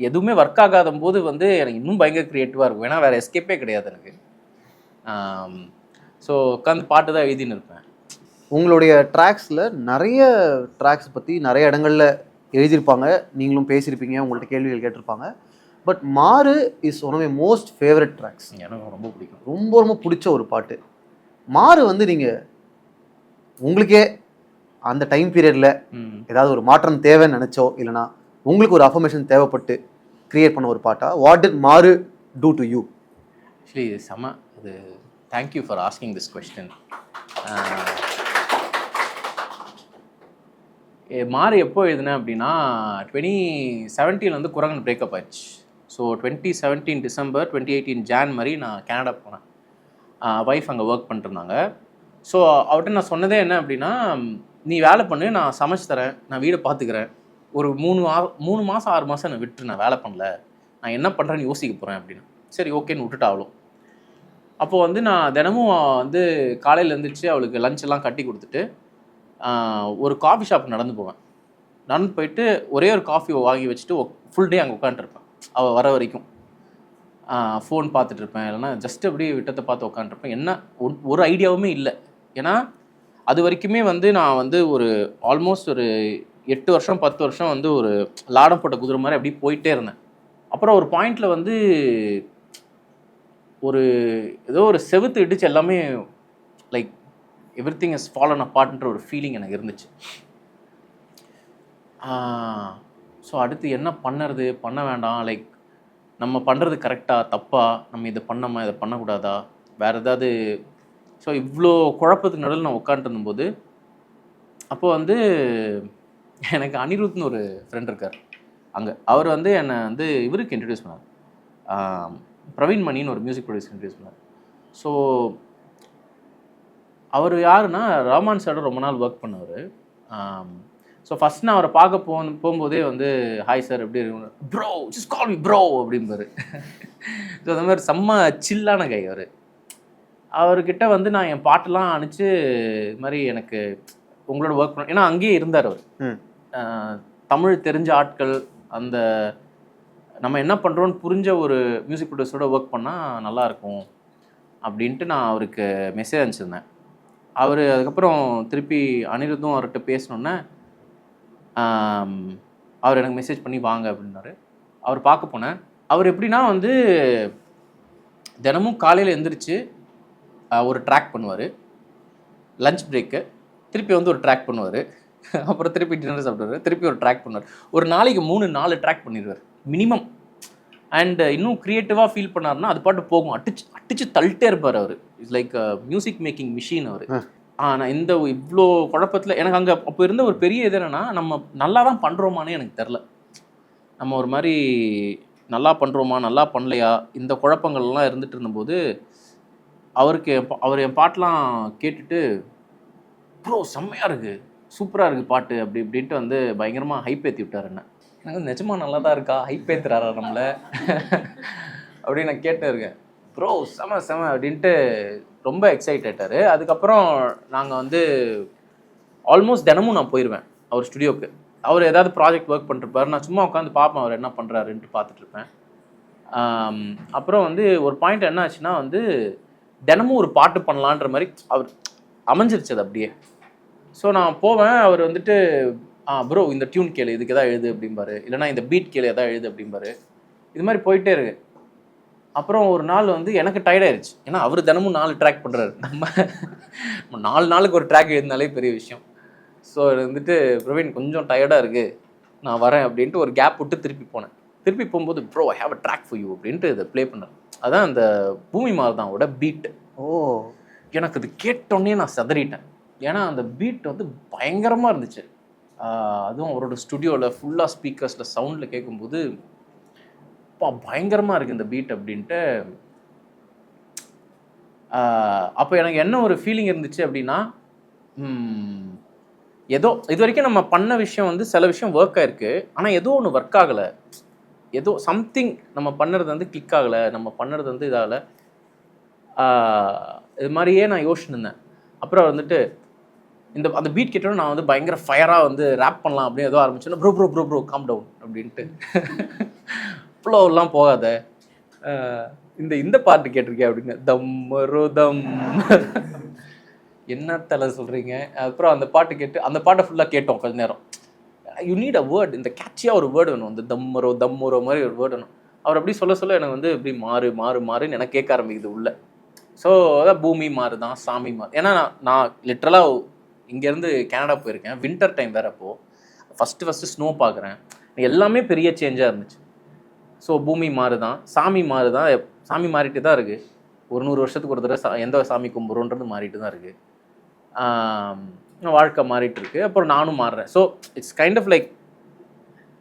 எதுவுமே ஒர்க் ஆகாத போது வந்து எனக்கு இன்னும் பயங்கர க்ரியேட்டிவாக இருக்கும். ஏன்னா வேறு எஸ்கேப்பே கிடையாது எனக்கு. ஸோ உட்காந்து பாட்டு தான் எழுதின்னு இருப்பேன். உங்களுடைய ட்ராக்ஸில் நிறைய ட்ராக்ஸ் பற்றி நிறைய இடங்களில் எழுதியிருப்பாங்க, நீங்களும் பேசியிருப்பீங்க, உங்கள்கிட்ட கேள்விகள் கேட்டிருப்பாங்க. But Maaru is one of my most favourite tracks. எனக்கு ரொம்ப பிடிக்கும், ரொம்ப ரொம்ப பிடிச்ச ஒரு பாட்டு மாறு. வந்து நீங்கள் உங்களுக்கே அந்த டைம் பீரியடில் ஏதாவது ஒரு மாற்றம் தேவைன்னு நினச்சோ, இல்லைனா உங்களுக்கு ஒரு அஃபர்மேஷன் தேவைப்பட்டு க்ரியேட் பண்ண ஒரு பாட்டா? வாட் டிட் மாறு டூ டு யூ? ஆக்சுவலி செம அது, thank you for asking this question. மாறு எப்போ எழுதுனேன் அப்படின்னா 2017 வந்து குரங்கன் பிரேக்கப் ஆயிடுச்சு. ஸோ 2017 டிசம்பர் 2018 ஜான்வரி நான் கனடா போனேன். ஒய்ஃப் அங்கே ஒர்க் பண்ணிட்டுருந்தாங்க. ஸோ அவர்கிட்ட நான் சொன்னதே என்ன அப்படின்னா, நீ வேலை பண்ணு, நான் சமைச்சு தரேன், நான் வீடை பார்த்துக்கிறேன், ஒரு 3 மாதம் 6 மாதம் என்னை விட்டு, நான் வேலை பண்ணல, நான் என்ன பண்ணுறேன்னு யோசிக்க போகிறேன் அப்படின்னு. சரி ஓகேன்னு விட்டுட்டு அவளும். அப்போது வந்து நான் தினமும் வந்து காலையில் எழுந்திரிச்சு அவளுக்கு லஞ்ச் எல்லாம் கட்டி கொடுத்துட்டு ஒரு காஃபி ஷாப் நடந்து போவேன். நடந்து போயிட்டு ஒரே ஒரு காஃபி வாங்கி வச்சுட்டு ஃபுல் டே அங்கே உட்காந்துருப்பேன். அவள் வர வரைக்கும் ஃபோன் பார்த்துட்டு இருப்பேன், இல்லைன்னா ஜஸ்ட் அப்படியே விட்டத்தை பார்த்து உட்காந்துருப்பேன். என்ன ஒரு ஐடியாவுமே இல்லை. ஏன்னா அது வரைக்குமே வந்து நான் வந்து ஒரு ஆல்மோஸ்ட் ஒரு 8 வருஷம் 10 வருஷம் வந்து ஒரு லாடம் போட்ட குதிரை மாதிரி அப்படி போயிட்டே இருந்தேன். அப்புறம் ஒரு பாயிண்டில் வந்து ஏதோ ஒரு செவுத்து இடிச்சு எல்லாமே லைக் எவ்ரிதிங் இஸ் ஃபாலன் அப்பார்ட்ன்ற ஒரு ஃபீலிங் எனக்கு இருந்துச்சு. ஸோ அடுத்து என்ன பண்ணுறது, பண்ண வேண்டாம், லைக் நம்ம பண்ணுறது கரெக்டாக தப்பா, நம்ம இதை பண்ணாமல் இதை பண்ணக்கூடாதா, வேறு ஏதாவது. ஸோ இவ்வளோ குழப்பத்துக்கு நடுவில் நான் உட்காந்துருந்தபோது அப்போது வந்து எனக்கு அனிருத்னு ஒரு ஃப்ரெண்ட் இருக்கார் அங்கே. அவர் வந்து என்னை வந்து இவருக்கு இன்ட்ரடியூஸ் பண்ணார், பிரவீன் மணின்னு ஒரு மியூசிக் ப்ரொடியூசர் இன்ட்ரடியூஸ் பண்ணார். ஸோ அவர் யாருன்னா ரஹ்மான் சாரோட ரொம்ப நாள் ஒர்க் பண்ணவர். ஸோ ஃபஸ்ட் நான் அவரை பார்க்க போகும்போதே வந்து ஹாய் சார் எப்படி இருக்கு, bro just call me bro அப்படிம்பாரு. ஸோ அந்த மாதிரி செம்ம சில்லான கை அவர். அவர்கிட்ட வந்து நான் என் பாட்டெல்லாம் அனுப்பிச்சு இது மாதிரி எனக்கு உங்களோட ஒர்க் பண்ண, ஏன்னா அங்கேயே இருந்தார் அவர். தமிழ் தெரிஞ்ச ஆட்கள், அந்த நம்ம என்ன பண்ணுறோன்னு புரிஞ்ச ஒரு மியூசிக் ப்ரொடியூசரோட ஒர்க் பண்ணால் நல்லாயிருக்கும் அப்படின்ட்டு நான் அவருக்கு மெசேஜ் அனுப்பிச்சிருந்தேன். அவர் அதுக்கப்புறம் திருப்பி அனிருத்தும் அவர்கிட்ட பேசினோன்னே அவர் எனக்கு மெசேஜ் பண்ணி வாங்க அப்படின்னாரு. அவர் பார்க்க போனேன். அவர் எப்படின்னா வந்து தினமும் காலையில் எழுந்திரிச்சு ஒரு ட்ராக் பண்ணுவார், லஞ்ச் பிரேக்கு திருப்பி வந்து ஒரு ட்ராக் பண்ணுவார், அப்புறம் திருப்பி டின்னர் சாப்பிடுவார், திருப்பி ஒரு ட்ராக் பண்ணுவார். ஒரு நாளைக்கு 3-4 ட்ராக் பண்ணிடுவார் மினிமம். அண்ட் இன்னும் க்ரியேட்டிவாக ஃபீல் பண்ணாருன்னா அது பாட்டு போகும், அடிச்சு தள்ளிட்டே இருப்பார் அவர். It's like music making machine அவர். ஆனால் இந்த இவ்வளோ குழப்பத்தில் எனக்கு அங்கே அப்போ இருந்த ஒரு பெரிய இது என்னென்னா, நம்ம நல்லா தான் பண்ணுறோமானே எனக்கு தெரில. நம்ம ஒரு மாதிரி நல்லா பண்ணுறோமா நல்லா பண்ணலையா இந்த குழப்பங்கள்லாம் இருந்துகிட்டு இருந்தபோது அவர் என் பாட்டெலாம் கேட்டுட்டு ப்ரோ செம்மையாக இருக்குது, சூப்பராக இருக்குது பாட்டு அப்படி இப்படின்ட்டு வந்து பயங்கரமாக ஹைப் ஏற்றி விட்டார். என்ன எனக்கு நிஜமாக நல்லா தான் இருக்கா, ஹைப் ஏற்றுறாரா நம்மளை அப்படின்னு நான் கேட்டு இருக்கேன். ப்ரோ செம அப்படின்ட்டு ரொம்ப எக்ஸைட் ஆகிட்டார். அதுக்கப்புறம் நாங்கள் வந்து ஆல்மோஸ்ட் தினமும் நான் போயிடுவேன் அவர் ஸ்டுடியோவுக்கு. அவர் ஏதாவது ப்ராஜெக்ட் ஒர்க் பண்ணிருப்பார், நான் சும்மா உட்காந்து பார்ப்பேன் அவர் என்ன பண்ணுறாருன்ட்டு பார்த்துட்ருப்பேன். அப்புறம் வந்து ஒரு பாயிண்ட் என்ன ஆச்சுன்னா வந்து தினமும் ஒரு பாட்டு பண்ணலான்ற மாதிரி அவர் அமைஞ்சிருச்சு அது அப்படியே. ஸோ நான் போவேன், அவர் வந்துட்டு ப்ரோ இந்த டியூன் கேளு, இதுக்கு எதாவது எழுது அப்படிம்பாரு, இல்லைனா இந்த பீட் கேளு எதாவது எழுது அப்படிம்பாரு. இது மாதிரி போயிட்டே இருக்கு. அப்புறம் ஒரு நாள் வந்து எனக்கு டயர்டாயிருச்சு, ஏன்னா அவர் தினமும் 4 ட்ராக் பண்ணுறாரு, நம்ம 4 நாளுக்கு ஒரு ட்ராக் எழுதினாலே பெரிய விஷயம். ஸோ வந்துட்டு பிரவீன் கொஞ்சம் டயர்டாக இருக்குது நான் வரேன் அப்படின்ட்டு ஒரு கேப் விட்டு திருப்பி போனேன். திருப்பி போகும்போது bro I have a track for you அப்படின்ட்டு இதை ப்ளே பண்ணேன். அதான் அந்த பூமி மாறுதானோட பீட்டு. எனக்கு அது கேட்டோன்னே நான் சதறிட்டேன். ஏன்னா அந்த பீட் வந்து பயங்கரமாக இருந்துச்சு. அதுவும் அவரோட ஸ்டுடியோவில் ஃபுல்லாக ஸ்பீக்கர்ஸில் சவுண்டில் கேட்கும்போது பயங்கரமாக இருக்குது இந்த பீட் அப்படின்ட்டு. அப்போ எனக்கு என்ன ஒரு ஃபீலிங் இருந்துச்சு அப்படின்னா, ஏதோ இது வரைக்கும் நம்ம பண்ண விஷயம் வந்து சில விஷயம் ஒர்க் ஆகிருக்கு, ஆனால் ஏதோ ஒன்று ஒர்க் ஆகலை, ஏதோ சம்திங் நம்ம பண்ணுறது வந்து கிளிக் ஆகலை, நம்ம பண்ணுறது வந்து இதாகலை. இது மாதிரியே நான் யோசிச்சுருந்தேன். அப்புறம் வந்துட்டு அந்த பீட் கேட்டோன்னு நான் வந்து பயங்கர ஃபயராக வந்து ரேப் பண்ணலாம் அப்படின்னு ஏதோ ஆரம்பிச்சோன்னா bro bro bro bro calm down அப்படின்ட்டு ஃப்ளோவெல்லாம் போகாத, இந்த பாட்டு கேட்டிருக்கேன் அப்படின்னு தம்மரோ தம் என்ன தலை சொல்கிறீங்க. அப்புறம் அந்த பாட்டு கேட்டு அந்த பாட்டை ஃபுல்லாக கேட்டோம் கொஞ்ச நேரம். யூ நீட் அ வேர்டு, இந்த கேட்சியாக ஒரு வேர்டு வேணும், இந்த தம்மரோ மாதிரி ஒரு வேர்டு வேணும். அவர் அப்படி சொல்ல எனக்கு வந்து இப்படி மாறுன்னு எனக்கு கேட்க ஆரம்பிக்குது உள்ள. ஸோ அதான் பூமி மாறுதான், சாமி மாறு. ஏன்னா நான் லிட்ரலாக இங்கேருந்து கனடா போயிருக்கேன், வின்டர் டைம் வேறு. அப்போது ஃபஸ்ட்டு ஸ்னோ பார்க்குறேன், எல்லாமே பெரிய சேஞ்சாக இருந்துச்சு. ஸோ பூமி மாறுதான், சாமி மாறுதான், சாமி மாறிட்டு தான் இருக்குது. ஒரு 100 வருஷத்துக்கு ஒரு தடவை எந்த சாமி கும்பிட்றோன்றது மாறிட்டு தான் இருக்குது. வாழ்க்கை மாறிட்டு இருக்கு. அப்புறம் நானும் மாறுறேன். So it's kind of like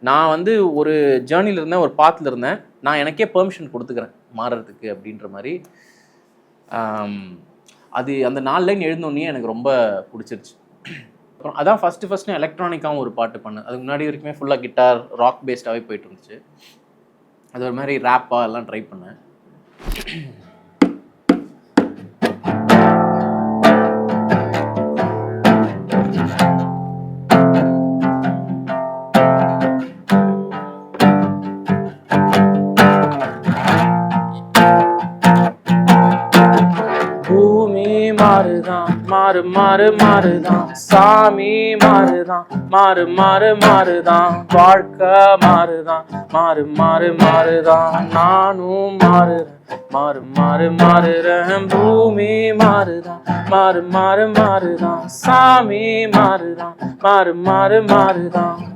நான் வந்து ஒரு ஜேர்னியில் இருந்தேன், ஒரு பாத்தில் இருந்தேன், நான் எனக்கே பெர்மிஷன் கொடுத்துக்கிறேன் மாறுறதுக்கு அப்படின்ற மாதிரி. அது அந்த 4 லைன் எழுந்தோடனே எனக்கு ரொம்ப பிடிச்சிருச்சு. அப்புறம் அதான் ஃபஸ்ட்டு நான் எலக்ட்ரானிக்காகவும் ஒரு பாட்டு பண்ணேன். அதுக்கு முன்னாடி வரைக்குமே ஃபுல்லாக கிட்டார் ராக் பேஸ்டாகவே போயிட்டு இருந்துச்சு. அது ஒரு மாதிரி ரேப்பாக எல்லாம் ட்ரை பண்ணேன். மாறுதான், சாமி மாறுதான், வாழ்க்கை மாறுதான், நானும் மாறுறேன். பூமி மாறுதான், சாமி மாறுதான்,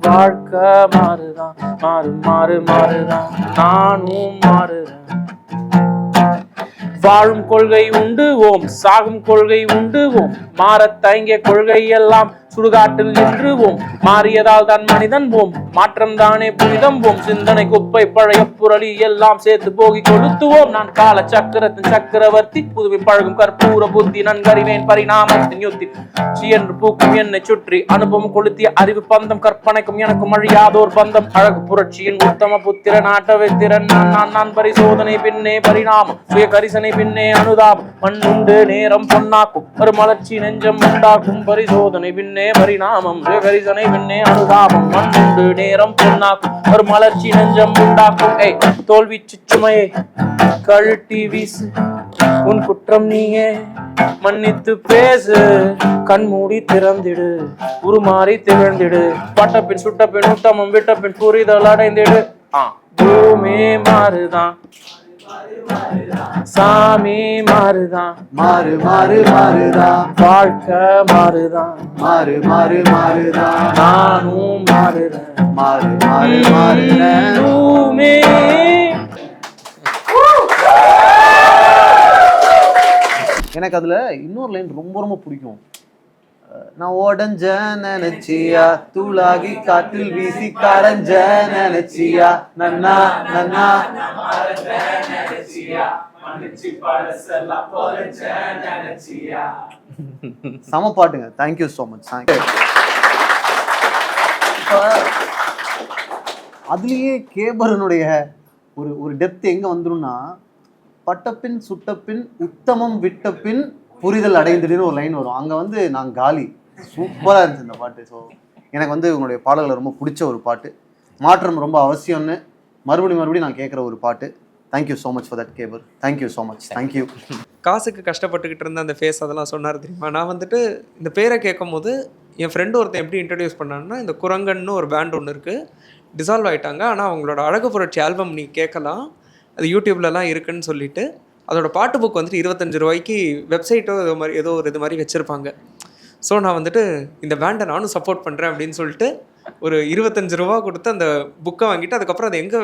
வாழ்க்கை மாறுதான், நானும் மாறுறேன். வாழும் கொள்கை உண்டு ஓம், சாகும் கொள்கை உண்டு ஓம், மாறத் தயங்கிய கொள்கை எல்லாம் சுடுகாட்டில் நின்றுவோம். மாறியதால் தான் மனிதன் போம், மாற்றம் தானே புனிதம் போம். சிந்தனை குப்பை பழைய புரளி எல்லாம் சேர்த்து போகி கொளுத்துவோம். நான் கால சக்கரத்தின் சக்கரவர்த்தி, புதுவை பழகும் கற்பூர புத்தி, நன்கறிவேன் பரிணாமத்தின் யுத்தி. என்று பூக்கும் என்னை சுற்றி அனுபவம் கொளுத்திய அறிவு பந்தம், கற்பனைக்கும் எனக்கும் அழியாதோர் பந்தம். அழகு புரட்சியின் உத்தம புத்திரன், ஆட்டவை திறன் நான் பரிசோதனை பின்னே பரிணாமம், சுய கரிசனை பின்னே அனுதாபம். மண்ணுண்டு நேரம் பொன்னாக்கும், ஒரு மலர்ச்சி நெஞ்சம் உண்டாக்கும். பரிசோதனை பின்னே பரிணாமம், கரிசனை பின்னே அனுதாபம். மண்ணுண்டு நேரம் பொன்னாக்கும், ஒரு மலர்ச்சி நெஞ்சம் உண்டாக்கும். தோல்வி சுமையை கழட்டி வீசு, உன் குற்றம் நீயே மன்னித்து பேசு, கண் மூடி திறந்திடு, உருமாறி திகழ்ந்திடு, பட்ட பின் சுட்ட பின் உத்தமம் விட்ட பின் புரிதல் அடைந்திடு. பூமி மாறுதான், சாமி மாறுதான், மாறு மாறு மாறுதான், வாழ்க்கை மாறுதான், மாறு மாறு மாறுதான், நானும் மாறுறேன், மாறு மாறு மாறுறேன். பூமி. எனக்கு அதுல இன்னொரு லைன் ரொம்ப ரொம்ப பிடிக்கும். நான் உடஞ்ச நினைச்சியா, தூளாகி காற்றில் வீசி கரைஞ்ச நினைச்சியா, நன்னா நன்னா சம பாட்டுங்க. Thank you so much. அதுலயே கேபரனுடைய ஒரு ஒரு டெப்த் எங்க வந்துரும்னா, பட்டப்பின் சுட்டப்பின் உத்தமம் விட்டப்பின் புரிதல் அடைந்துடுன்னு ஒரு லைன் வரும். அங்கே வந்து நான் காலி. சூப்பராக இருந்துச்சு இந்த பாட்டு. ஸோ எனக்கு வந்து உங்களுடைய பாடல்கள் ரொம்ப பிடிச்ச ஒரு பாட்டு. மாற்றம் ரொம்ப அவசியம்னு மறுபடியும் நான் கேட்குற ஒரு பாட்டு. Thank you so much for that கேபர். Thank you so much. Thank you. காசுக்கு கஷ்டப்பட்டுக்கிட்டு இருந்த அந்த ஃபேஸ் அதெல்லாம் சொன்னார் தெரியுமா. நான் வந்துட்டு இந்த பேரை கேட்கும் போது என் ஃப்ரெண்டு ஒருத்தன் எப்படி இன்ட்ரடியூஸ் பண்ணான்னா, இந்த குரங்கன்னு ஒரு பேண்ட் ஒன்று இருக்குது, டிசால்வ் ஆகிட்டாங்க, ஆனால் அவங்களோட அழகு புரட்சி ஆல்பம் நீ கேட்கலாம், அது யூடியூப்லலாம் இருக்குன்னு சொல்லிட்டு, அதோட பாட்டு புக் வந்துட்டு 25 ரூபாய்க்கு வெப்சைட்டோ ஏதோ ஒரு இது மாதிரி வச்சுருப்பாங்க. ஸோ நான் வந்துட்டு இந்த பேண்டை நானும் சப்போர்ட் பண்ணுறேன் அப்படின்னு சொல்லிட்டு ஒரு 25 ரூபா கொடுத்து அந்த புக்கை வாங்கிட்டு, அதுக்கப்புறம் அது எங்கே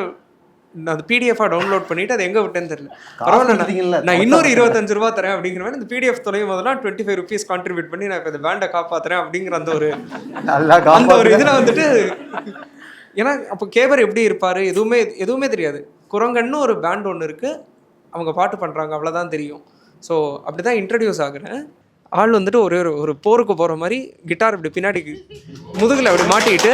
நான் அந்த பிடிஎஃபாக டவுன்லோட் பண்ணிவிட்டு அது எங்கே விட்டேன்னு தெரியல. பரவாயில்ல, நான் இன்னொரு 25 ரூபா தரேன் அப்படிங்கிற மாதிரி இந்த பிடிஎஃப் தொலையும் போதெல்லாம் 25 rupees கான்ட்ரிபியூட் பண்ணி நான் இப்போ இந்த பேண்டை காப்பாற்றுறேன் அப்படிங்கிற அந்த ஒரு இதில் வந்துட்டு, ஏன்னா அப்போ கேபர் எப்படி இருப்பார் எதுவுமே தெரியாது. குரங்கன்னு ஒரு பேண்ட் ஒன்று இருக்குது, அவங்க பாட்டு பண்ணுறாங்க, அவ்வளோதான் தெரியும். ஸோ அப்படி தான் இன்ட்ரடியூஸ் ஆகுறேன். ஆள் வந்துட்டு ஒரு போருக்கு போகிற மாதிரி கிட்டார் இப்படி பின்னாடி முதுகில் அப்படி மாட்டிக்கிட்டு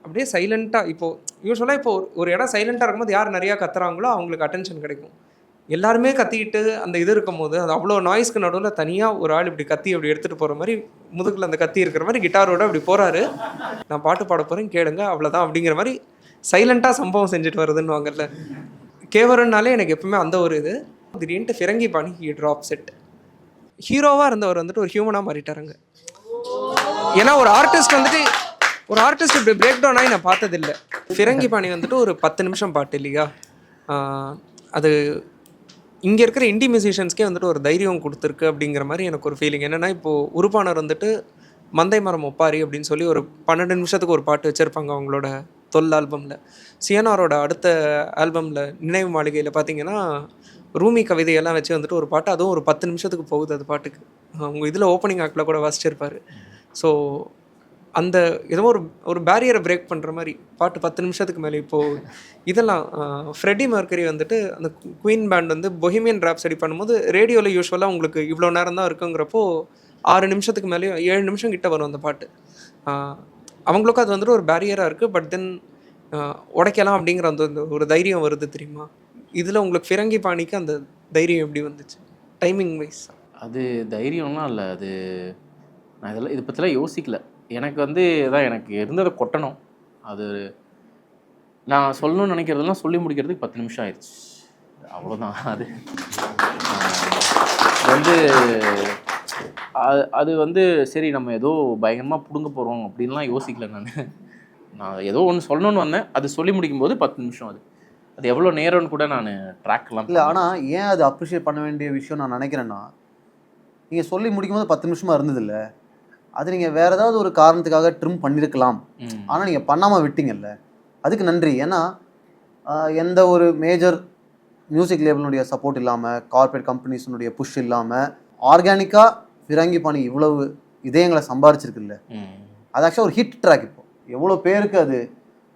அப்படியே சைலண்ட்டாக, இப்போது யூஸ்வலாக இப்போ ஒரு இடம் சைலண்ட்டாக இருக்கும்போது யார் நிறையா கத்துறாங்களோ அவங்களுக்கு அட்டென்ஷன் கிடைக்கும். எல்லாருமே கத்திக்கிட்டு அந்த இது இருக்கும் போது அது அவ்வளோ நாய்ஸ்க்கு நடுவில் தனியாக ஒரு ஆள் இப்படி கத்தி அப்படி எடுத்துகிட்டு போகிற மாதிரி முதுகில் அந்த கத்தி இருக்கிற மாதிரி கிட்டாரோட அப்படி போகிறாரு. நான் பாட்டு பாட போகிறேன் கேளுங்க அவ்வளோதான் அப்படிங்கிற மாதிரி சைலண்ட்டாக சம்பவம் செஞ்சுட்டு வருதுன்னு வாங்கல்ல. கேவரன்னாலே எனக்கு எப்பவுமே அந்த ஒரு இது. திடீர்னு ஃபிரங்கி பாணி ட்ராப் செட் ஹீரோவாக இருந்தவர் வந்துட்டு ஒரு ஹியூமனாக மாறிட்டாருங்க. ஏன்னா ஒரு ஆர்டிஸ்ட் இப்படி பிரேக் டவுன் ஆகி நான் பார்த்ததில்லை. ஃபிரங்கி பாணி வந்துட்டு ஒரு 10 நிமிஷம் பாட்டு இல்லையா, அது இங்கே இருக்கிற இண்டி மியூசிஷியன்ஸ்க்கே வந்துட்டு ஒரு தைரியம் கொடுத்துருக்கு அப்படிங்கிற மாதிரி எனக்கு ஒரு ஃபீலிங். என்னென்னா இப்போது உருப்பானர் வந்துட்டு மந்தை மரம் ஒப்பாரி அப்படின்னு சொல்லி ஒரு 12 நிமிஷத்துக்கு ஒரு பாட்டு வச்சுருப்பாங்க அவங்களோட தொல் ஆல்பமில். சிஎன்ஆரோட அடுத்த ஆல்பமில் நினைவு மாளிகையில் பார்த்தீங்கன்னா ரூமி கவிதையெல்லாம் வச்சு வந்துட்டு ஒரு பாட்டு, அதுவும் ஒரு 10 நிமிஷத்துக்கு போகுது அது பாட்டுக்கு. அவங்க இதில் ஓப்பனிங் ஆக்டில் கூட வாசிச்சிருப்பார். ஸோ அந்த ஏதோ ஒரு பேரியரை பிரேக் பண்ணுற மாதிரி பாட்டு 10 நிமிஷத்துக்கு மேலே. இப்போது இதெல்லாம் ஃப்ரெட்டி மர்க்கரி வந்துட்டு அந்த குயின் பேண்ட் வந்து பொஹிமியன் ராப்சடி பண்ணும்போது ரேடியோவில் யூஸ்வலாக உங்களுக்கு இவ்வளோ நேரம் தான் இருக்குங்கிறப்போ 6 நிமிஷத்துக்கு மேலேயும் 7 நிமிஷம் கிட்ட வரும் அந்த பாட்டு. அவங்களுக்கும் அது வந்துட்டு ஒரு பேரியராக இருக்குது. பட் தென் உடைக்கலாம் அப்படிங்கிற அந்த ஒரு தைரியம் வருது தெரியுமா. இதில் உங்களுக்கு ஃபிரங்கி பாணிக்கு அந்த தைரியம் எப்படி வந்துச்சு டைமிங் வைஸ்? அது தைரியம்லாம் இல்லை, அது நான் இதை பற்றிலாம் யோசிக்கல. எனக்கு வந்து எனக்கு இருந்ததை கொட்டணும். அது நான் சொல்லணும்னு நினைக்கிறதெல்லாம் சொல்லி முடிக்கிறதுக்கு 10 நிமிஷம் ஆயிடுச்சு, அவ்வளோதான். அது வந்து சரி நம்ம ஏதோ பயங்கரமாக பிடுங்க போகிறோம் அப்படின்லாம் யோசிக்கல. நான் ஏதோ ஒன்று சொல்லணும்னு வந்தேன், அது சொல்லி முடிக்கும்போது 10 நிமிஷம். அது எவ்வளோ நேரம்னு கூட நான் ட்ராக்லாம் இல்லை. ஆனால் ஏன் அது அப்ரிஷியேட் பண்ண வேண்டிய விஷயம் நான் நினைக்கிறேன்னா, நீங்கள் சொல்லி முடிக்கும்போது 10 நிமிஷமாக இருந்ததில்ல, அது நீங்கள் வேறு ஏதாவது ஒரு காரணத்துக்காக ட்ரிம் பண்ணியிருக்கலாம். ஆனால் நீங்கள் பண்ணாமல் விட்டீங்கல்ல, அதுக்கு நன்றி. ஏன்னா எந்த ஒரு மேஜர் மியூசிக் லேபிளுடைய சப்போர்ட் இல்லாமல், கார்பரேட் கம்பெனிஸினுடைய புஷ் இல்லாமல், ஆர்கானிக்காக ஃபிரங்கி பாணி இவ்வளவு இதயங்களை சம்பாரிச்சிருக்குல்ல, அது ஆக்சுவலாக ஒரு ஹிட் ட்ராக். இப்போ எவ்வளோ பேருக்கு அது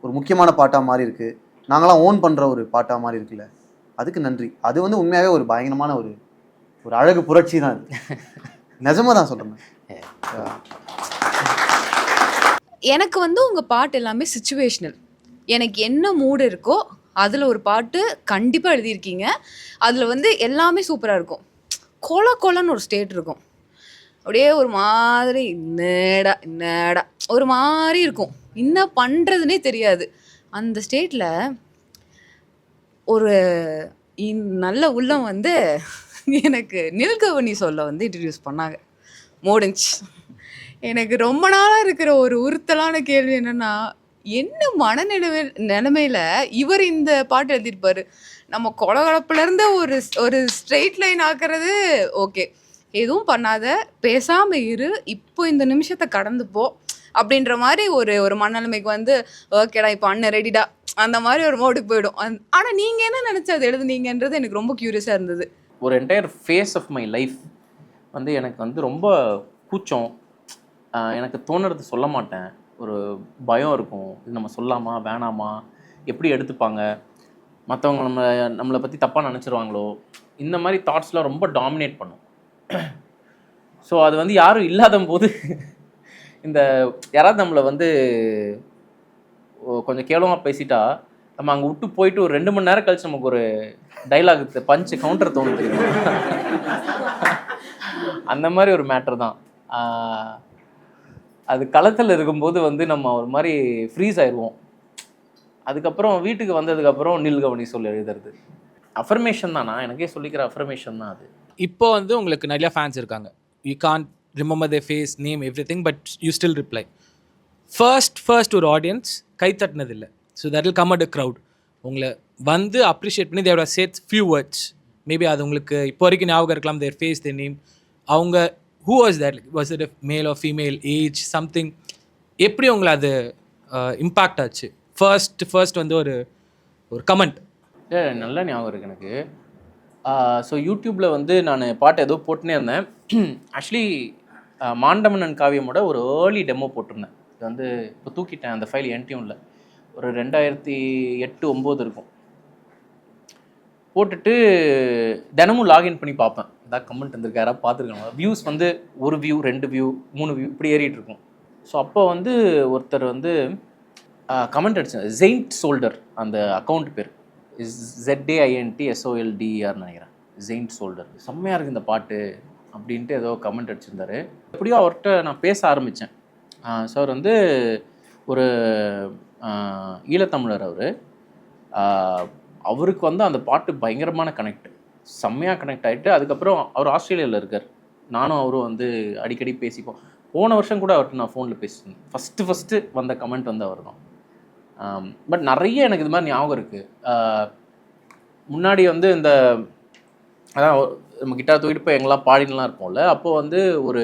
ஒரு முக்கியமான பாட்டாக மாறி இருக்குது, நாங்களாம் ஓன் பண்ணுற ஒரு பாட்டாக மாதிரி இருக்குல்ல, அதுக்கு நன்றி. அது வந்து உண்மையாகவே ஒரு பயங்கரமான ஒரு அழகு புரட்சி தான் இது. நிஜமாக தான் சொல்கிறேன். எனக்கு வந்து உங்கள் பாட்டு எல்லாமே சிச்சுவேஷ்னல். எனக்கு என்ன மூடு இருக்கோ அதில் ஒரு பாட்டு கண்டிப்பாக எழுதியிருக்கீங்க. அதில் வந்து எல்லாமே சூப்பராக இருக்கும். கொலன்னு ஒரு ஸ்டேட் இருக்கும், அப்படியே ஒரு மாதிரி நேடா ஒரு மாதிரி இருக்கும், என்ன பண்ணுறதுனே தெரியாது. அந்த ஸ்டேட்டில் ஒரு நல்ல உள்ளம் வந்து எனக்கு நில்கவனி சொல்ல வந்து இன்ட்ரடியூஸ் பண்ணாங்க. முடிஞ்சுச்சு. எனக்கு ரொம்ப நாளாக இருக்கிற ஒரு உறுத்தலான கேள்வி என்னன்னா, என்ன நிலைமையில இவர் இந்த பாட்டு எழுதியிருப்பாரு. நம்ம கொலகலப்புல இருந்த ஒரு ஸ்ட்ரெயிட் லைன் ஆக்குறது ஓகே, எதுவும் பண்ணாத, பேசாம இரு, இப்போ இந்த நிமிஷத்தை கடந்து போ அப்படின்ற மாதிரி ஒரு மனநிலைமைக்கு வந்து ஓகேடா இப்போ அண்ணன் ரெடிடா அந்த மாதிரி ஒரு மோடுக்கு போயிடும். ஆனால் நீங்கள் என்ன நினச்சி அதை எழுதுனீங்கன்றது எனக்கு ரொம்ப க்யூரியஸாக இருந்தது. ஒரு entire phase of my life வந்து எனக்கு வந்து ரொம்ப கூச்சம், எனக்கு தோணுறது சொல்ல மாட்டேன், ஒரு பயம் இருக்கும், இது நம்ம சொல்லாமா வேணாமா, எப்படி எடுத்துப்பாங்க, மற்றவங்க நம்மளை பற்றி தப்பாக நினச்சிருவாங்களோ, இந்த மாதிரி தாட்ஸ்லாம் ரொம்ப டாமினேட் பண்ணும். ஸோ அது வந்து யாரும் இல்லாத போது இந்த யாராவது நம்மளை வந்து கொஞ்சம் கேவலமாக பேசிட்டா நம்ம அங்கே விட்டு போயிட்டு ஒரு 2 மணி நேரம் கழிச்சு நமக்கு ஒரு டைலாக் பஞ்சு கவுண்டர் தோணு தெரியும். அந்த மாதிரி ஒரு மேட்டர் தான். அது களத்தில் இருக்கும்போது வந்து நம்ம ஒரு மாதிரி ஃப்ரீஸ் ஆயிடுவோம். அதுக்கப்புறம் வீட்டுக்கு வந்ததுக்கப்புறம் நில்கவனி சொல்லி எழுதுறது அஃபர்மேஷன் தான். நான் எனக்கே சொல்லிக்கிற அஃபர்மேஷன் தான் அது. இப்போ வந்து உங்களுக்கு நிறைய ஃபேன்ஸ் இருக்காங்க. You can't remember their face, name, everything, but you still reply. First ஒரு ஆடியன்ஸ் கை தட்டினதில்லை. So that will come at a crowd. உங்களை வந்து அப்ரிஷியேட் பண்ணி they've said few words. Maybe அது உங்களுக்கு இப்போ வரைக்கும் ஞாபகம் இருக்கலாம். தேர் ஃபேஸ், தேர் நேம், அவங்க who was that, was it male or female, age, something, எப்படி உங்களை அது இம்பேக்ட் ஆச்சு? ஃபர்ஸ்ட் வந்து ஒரு கமெண்ட். நல்ல ஞாபகம் இருக்குது எனக்கு. ஸோ யூடியூப்பில் வந்து நான் பாட்டு ஏதோ போட்டுனே இருந்தேன். ஆக்சுவலி மாண்டமன்னன் காவியமோட ஒரு ஏர்லி டெமோ போட்டிருந்தேன். இது வந்து இப்போ தூக்கிட்டேன், அந்த ஃபைல் என்கிட்டயும் இல்லை. ஒரு 2008-09 இருக்கும். போட்டுட்டு தினமும் லாகின் பண்ணி பார்ப்பேன், ஏதாவது கமெண்ட் வந்திருக்கு, யாராவது பார்த்துருக்காங்க. வியூஸ் வந்து 1 வியூ, 2 வியூ, 3 வியூ இப்படி ஏறிட்டு இருக்கும். ஸோ அப்போ வந்து ஒருத்தர் வந்து கமெண்ட் அடிச்சேன், ஜெயிண்ட் சோல்டர் அந்த அக்கௌண்ட் பேர், ZAINTSOLDER நினைக்கிறேன், ஜெயிண்ட் சோல்டர். செம்மையாக இருக்குது இந்த பாட்டு அப்படின்ட்டு ஏதோ கமெண்ட் அடிச்சிருந்தாரு. எப்படியோ அவர்கிட்ட நான் பேச ஆரம்பித்தேன். ஸோ அவர் வந்து ஒரு ஈழத்தமிழர். அவருக்கு வந்து அந்த பாட்டு பயங்கரமான கனெக்ட், செம்மையாக கனெக்ட் ஆகிட்டு அதுக்கப்புறம் அவர் ஆஸ்திரேலியாவில் இருக்கார். நானும் அவரும் வந்து அடிக்கடி பேசிப்போம். போன வருஷம் கூட அவர்கிட்ட நான் ஃபோனில் பேசியிருந்தேன். ஃபஸ்ட்டு வந்த கமெண்ட் வந்து அவர் தான். பட் நிறைய எனக்கு இது மாதிரி ஞாபகம் இருக்குது. முன்னாடி வந்து இந்த அதான் நம்ம கிட்டார் தூக்கிட்டு போய் எங்கெல்லாம் பாடினலாம் இருப்போம்ல, அப்போது வந்து ஒரு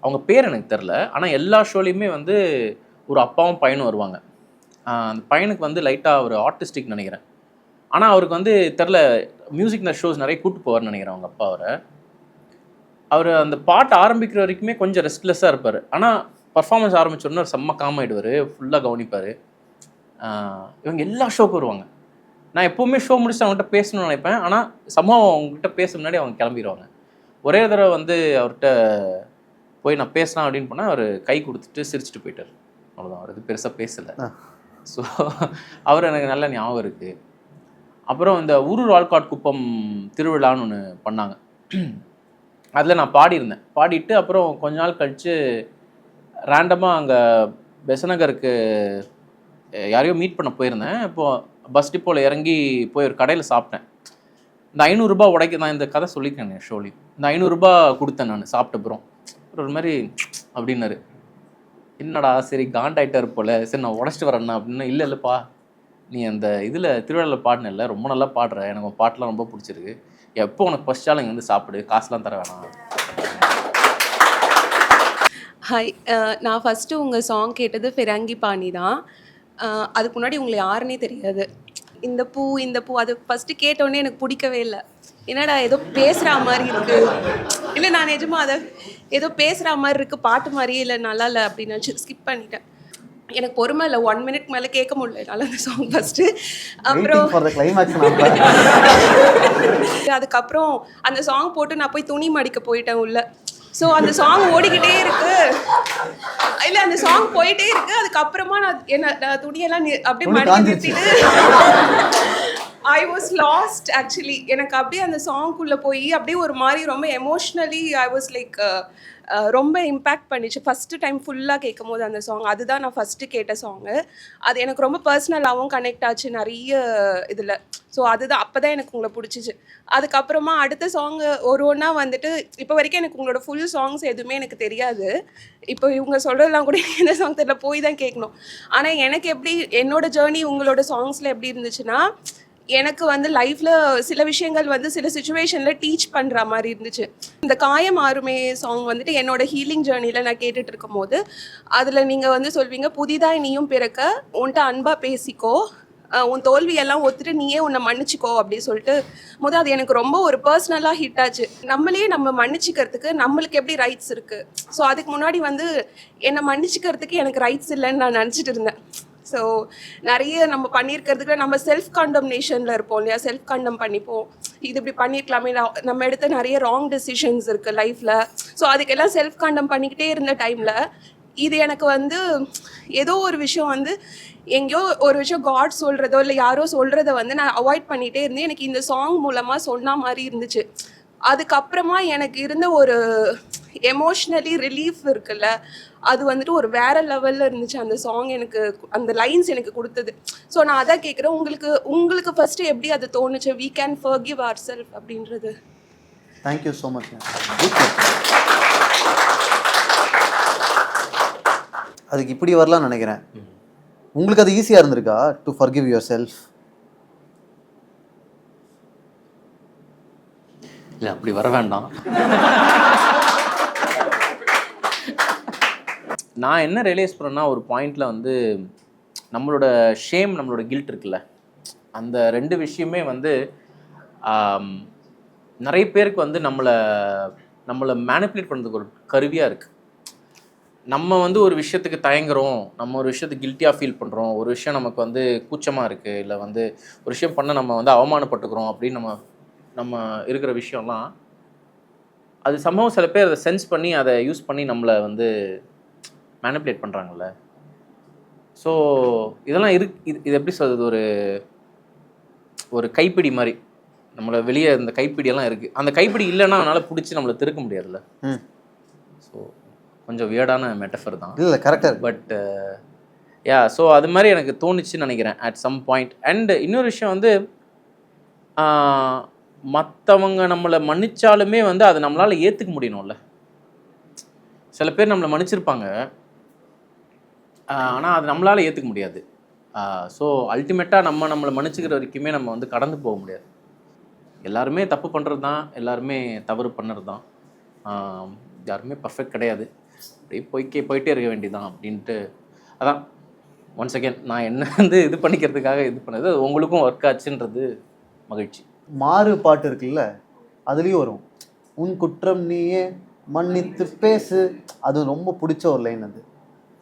அவங்க பேர் எனக்கு தெரில, ஆனால் எல்லா ஷோலையுமே வந்து ஒரு அப்பாவும் பையனும் வருவாங்க. அந்த பையனுக்கு வந்து லைட்டாக ஒரு ஆர்டிஸ்டிக் நினைக்கிறேன், ஆனால் அவருக்கு வந்து தெரில, மியூசிக் ஷோஸ் நிறைய கூப்பிட்டு போவார்னு நினைக்கிறேன் அவங்க அப்பா அவரை. அவர் அந்த பாட்டு ஆரம்பிக்கிற வரைக்குமே கொஞ்சம் ரெஸ்ட்லெஸ்ஸாக இருப்பார், ஆனால் பர்ஃபார்மன்ஸ் ஆரம்பிச்சோடனே ஒரு செம்ம காம் ஆகிடுவார், ஃபுல்லாக கவனிப்பார். இவங்க எல்லா ஷோக்கு வருவாங்க. நான் எப்போவுமே ஷோ முடிச்சு அவங்ககிட்ட பேசணும்னு நினைப்பேன், ஆனால் சம்பவம் அவங்ககிட்ட பேச முன்னாடி அவங்க கிளம்பிடுவாங்க. ஒரே தடவை வந்து அவர்கிட்ட போய் நான் பேசலாம் அப்படின்னு போனால் அவர் கை கொடுத்துட்டு சிரிச்சுட்டு போயிட்டார், அவ்வளோதான். அவர் இது பெருசாக பேசலை. ஸோ அவர் எனக்கு நல்ல ஞாபகம் இருக்குது. அப்புறம் இந்த ஊரூர் ஆள்காட் குப்பம் திருவிழான்னு ஒன்று பண்ணாங்க, அதில் நான் பாடியிருந்தேன். பாடிட்டு அப்புறம் கொஞ்ச நாள் கழித்து ரேண்டமாக அங்கே பெசநகருக்கு யாரையோ மீட் பண்ண போயிருந்தேன். இப்போது பஸ் டிப்போவில் இறங்கி போய் ஒரு கடையில் சாப்பிட்டேன். இந்த 500 ரூபா உடைக்க, நான் இந்த கதை சொல்லியிருக்கேன் ஷோலி, இந்த 500 ரூபா கொடுத்தேன் நான் சாப்பிட்டப்புறம். ஒரு மாதிரி அப்படின்னாரு, என்னடா சரி காண்டாயிட்டார் போல், சரி நான் உடச்சிட்டு வரேண்ணா அப்படின்னா, இல்லைப்பா நீ அந்த இதில் திருவிழாவில் பாடினில்ல, ரொம்ப நல்லா பாடுற, எனக்கு உன் பாட்டெலாம் ரொம்ப பிடிச்சிருக்கு, எப்போ உனக்கு பசிச்சாலும் இங்கே வந்து சாப்பிடு, காசுலாம் தர வேணாம். ஹாய், நான் ஃபஸ்ட்டு உங்கள் சாங் கேட்டது ஃபிராங்கி பாணி தான். அதுக்கு முன்னாடி உங்களை யாருன்னே தெரியாது. இந்த பூ அது ஃபஸ்ட்டு கேட்டோடனே எனக்கு பிடிக்கவே இல்லை. என்னடா ஏதோ பேசுகிற மாதிரி இருக்குது, இல்லை நான் நிஜமாக அதை ஏதோ பேசுகிற மாதிரி இருக்குது, பாட்டு மாதிரியே இல்லை, நல்லா இல்லை அப்படின்னு நினச்சி ஸ்கிப் பண்ணிட்டேன். எனக்கு பொறுமை இல்லை, 1 மினிட் மேலே கேட்க முடியல என்னால் அந்த சாங் ஃபஸ்ட்டு. அப்புறம் அதுக்கப்புறம் அந்த சாங் போட்டு நான் போய் துணி மடிக்க போயிட்டேன் உள்ள. ஸோ அந்த சாங் ஓடிக்கிட்டே இருக்கு, இல்லை அந்த சாங் போயிட்டே இருக்கு. அதுக்கப்புறமா நான் துணியெல்லாம் அப்படியே மடிக்க நிறுத்திட்டு ஐ வாஸ் லாஸ்ட் ஆக்சுவலி. எனக்கு அப்படியே அந்த சாங்குள்ளே போய் அப்படியே ஒரு மாதிரி ரொம்ப எமோஷ்னலி ஐ வாஸ் லைக் ரொம்ப இம்பேக்ட் பண்ணிச்சு. ஃபஸ்ட்டு டைம் ஃபுல்லாக கேட்கும் போது அந்த சாங், அதுதான் நான் ஃபஸ்ட்டு கேட்ட சாங்கு. அது எனக்கு ரொம்ப பர்சனலாகவும் கனெக்ட் ஆச்சு நிறைய இதில். ஸோ அதுதான் அப்போ தான் எனக்கு உங்களை பிடிச்சிச்சு. அதுக்கப்புறமா அடுத்த சாங் ஒரு ஒன்றா வந்துட்டு இப்போ வரைக்கும் எனக்கு உங்களோட ஃபுல் சாங்ஸ் எதுவுமே எனக்கு தெரியாது. இப்போ இவங்க சொல்கிறதெல்லாம் கூட எனக்கு எந்த சாங் தெரியல, போய் தான் கேட்கணும். ஆனால் எனக்கு எப்படி என்னோட ஜேர்னி உங்களோட சாங்ஸில் எப்படி இருந்துச்சுன்னா, எனக்கு வந்து லைஃப்பில் சில விஷயங்கள் வந்து சில சுச்சுவேஷனில் டீச் பண்ணுற மாதிரி இருந்துச்சு. இந்த காயம் ஆறுமே சாங் வந்துட்டு என்னோட ஹீலிங் ஜேர்னியில் நான் கேட்டுட்டு இருக்கும் போது அதில் நீங்கள் வந்து சொல்வீங்க, புதிதாய் நீயும் பிறக்க உன்கிட்ட அன்பாக பேசிக்கோ, உன் தோல்வியெல்லாம் ஒத்துட்டு நீயே உன்னை மன்னிச்சிக்கோ அப்படின்னு சொல்லிட்டு அது எனக்கு ரொம்ப ஒரு பர்சனலாக ஹிட் ஆச்சு. நம்மளே நம்ம மன்னிச்சிக்கிறதுக்கு நம்மளுக்கு எப்படி ரைட்ஸ் இருக்குது. ஸோ அதுக்கு முன்னாடி வந்து என்னை மன்னிச்சிக்கிறதுக்கு எனக்கு ரைட்ஸ் இல்லைன்னு நான் நினச்சிட்டு இருந்தேன். ஸோ நிறைய நம்ம பண்ணியிருக்கிறதுக்கு நம்ம செல்ஃப் கண்டம்னேஷனில் இருப்போம் இல்லையா, செல்ஃப் கண்டம் பண்ணிப்போம், இது இப்படி பண்ணியிருக்கலாமே, நம்ம எடுத்த நிறைய ராங் டெசிஷன்ஸ் இருக்குது லைஃப்பில். ஸோ அதுக்கெல்லாம் செல்ஃப் கண்டம் பண்ணிக்கிட்டே இருந்த டைமில் இது எனக்கு வந்து ஏதோ ஒரு விஷயம் வந்து எங்கேயோ ஒரு விஷயம் காட் சொல்கிறதோ இல்லை யாரோ சொல்கிறத வந்து நான் அவாய்ட் பண்ணிகிட்டே இருந்தேன். எனக்கு இந்த சாங் மூலமாக சொன்ன மாதிரி இருந்துச்சு. அதுக்கப்புறமா எனக்கு இருந்த ஒரு எமோஷ்னலி ரிலீஃப் இருக்குல்ல, அது வந்துட்டு ஒரு வேற லெவலில் இருந்துச்சு. அந்த சாங் எனக்கு அந்த லைன்ஸ் எனக்கு கொடுத்தது. ஸோ நான் அதான் கேட்குறேன், உங்களுக்கு ஃபர்ஸ்ட் எப்படி அது தோணுச்சு, we can forgive ourselves அப்படின்றது? Thank you so much. அதுக்கு இப்படி வரலாம்னு நினைக்கிறேன். உங்களுக்கு அது ஈஸியாக இருந்திருக்கா டு ஃபர்கிவ் யுவர் செல்ஃப்? இல்லை, அப்படி வர வேண்டாம். நான் என்ன ரியலைஸ் பண்ணேன்னா, ஒரு பாயிண்டில் வந்து நம்மளோட ஷேம், நம்மளோட கில்ட் இருக்குல்ல, அந்த ரெண்டு விஷயமே வந்து நிறைய பேருக்கு வந்து நம்மளை மேனிப்புலேட் பண்ணுறதுக்கு ஒரு கருவியாக இருக்குது. நம்ம வந்து ஒரு விஷயத்துக்கு தயங்குறோம், நம்ம ஒரு விஷயத்துக்கு கில்ட்டியாக ஃபீல் பண்ணுறோம், ஒரு விஷயம் நமக்கு வந்து கூச்சமாக இருக்குது, இல்லை வந்து ஒரு விஷயம் பண்ண நம்ம வந்து அவமானப்பட்டுக்கிறோம் அப்படின்னு நம்ம இருக்கிற விஷயம்லாம், அது சம்பவம் சில பேர் அதை சென்ஸ் பண்ணி அதை யூஸ் பண்ணி நம்மளை வந்து மேனிப்புலேட் பண்ணுறாங்கல்ல. ஸோ இதெல்லாம் இது எப்படி சொல்கிறது, ஒரு கைப்பிடி மாதிரி நம்மளை வெளியே இந்த கைப்பிடியெல்லாம் இருக்குது. அந்த கைப்பிடி இல்லைன்னா அவனால் பிடிச்சி நம்மளை திருக்க முடியாதுல்ல. ஸோ கொஞ்சம் வியர்டான மெட்டஃபர் தான். இல்லை, கரெக்டாக. பட் ஸோ அது மாதிரி எனக்கு தோணுச்சுன்னு நினைக்கிறேன் அட் சம் பாயிண்ட். அண்ட் இன்னொரு விஷயம் வந்து, மற்றவங்க நம்மளை மன்னிச்சாலுமே வந்து அதை நம்மளால் ஏற்றுக்க முடியணும்ல. சில பேர் நம்மளை மன்னிச்சிருப்பாங்க, ஆனால் அது நம்மளால் ஏற்றுக்க முடியாது. ஸோ அல்டிமேட்டாக நம்மளை மன்னிச்சுக்கிற வரைக்குமே நம்ம வந்து கடந்து போக முடியாது. எல்லாருமே தப்பு பண்ணுறது தான், எல்லாருமே தவறு பண்ணுறது தான், யாருமே பர்ஃபெக்ட் கிடையாது. அப்படியே போயிட்டே இருக்க வேண்டியதான் அப்படின்ட்டு. அதான் ஒன்ஸ் அகேன் நான் என்ன வந்து இது பண்ணிக்கிறதுக்காக இது பண்ணது, உங்களுக்கும் ஒர்க் ஆச்சுன்றது மகிழ்ச்சி. மாறு பாட்டு இருக்குல்ல, அதுலேயும் வரும், உன் குற்றம் நீயே மன்னித்து பேசு. அது ரொம்ப பிடிச்ச ஒரு லைன் அது.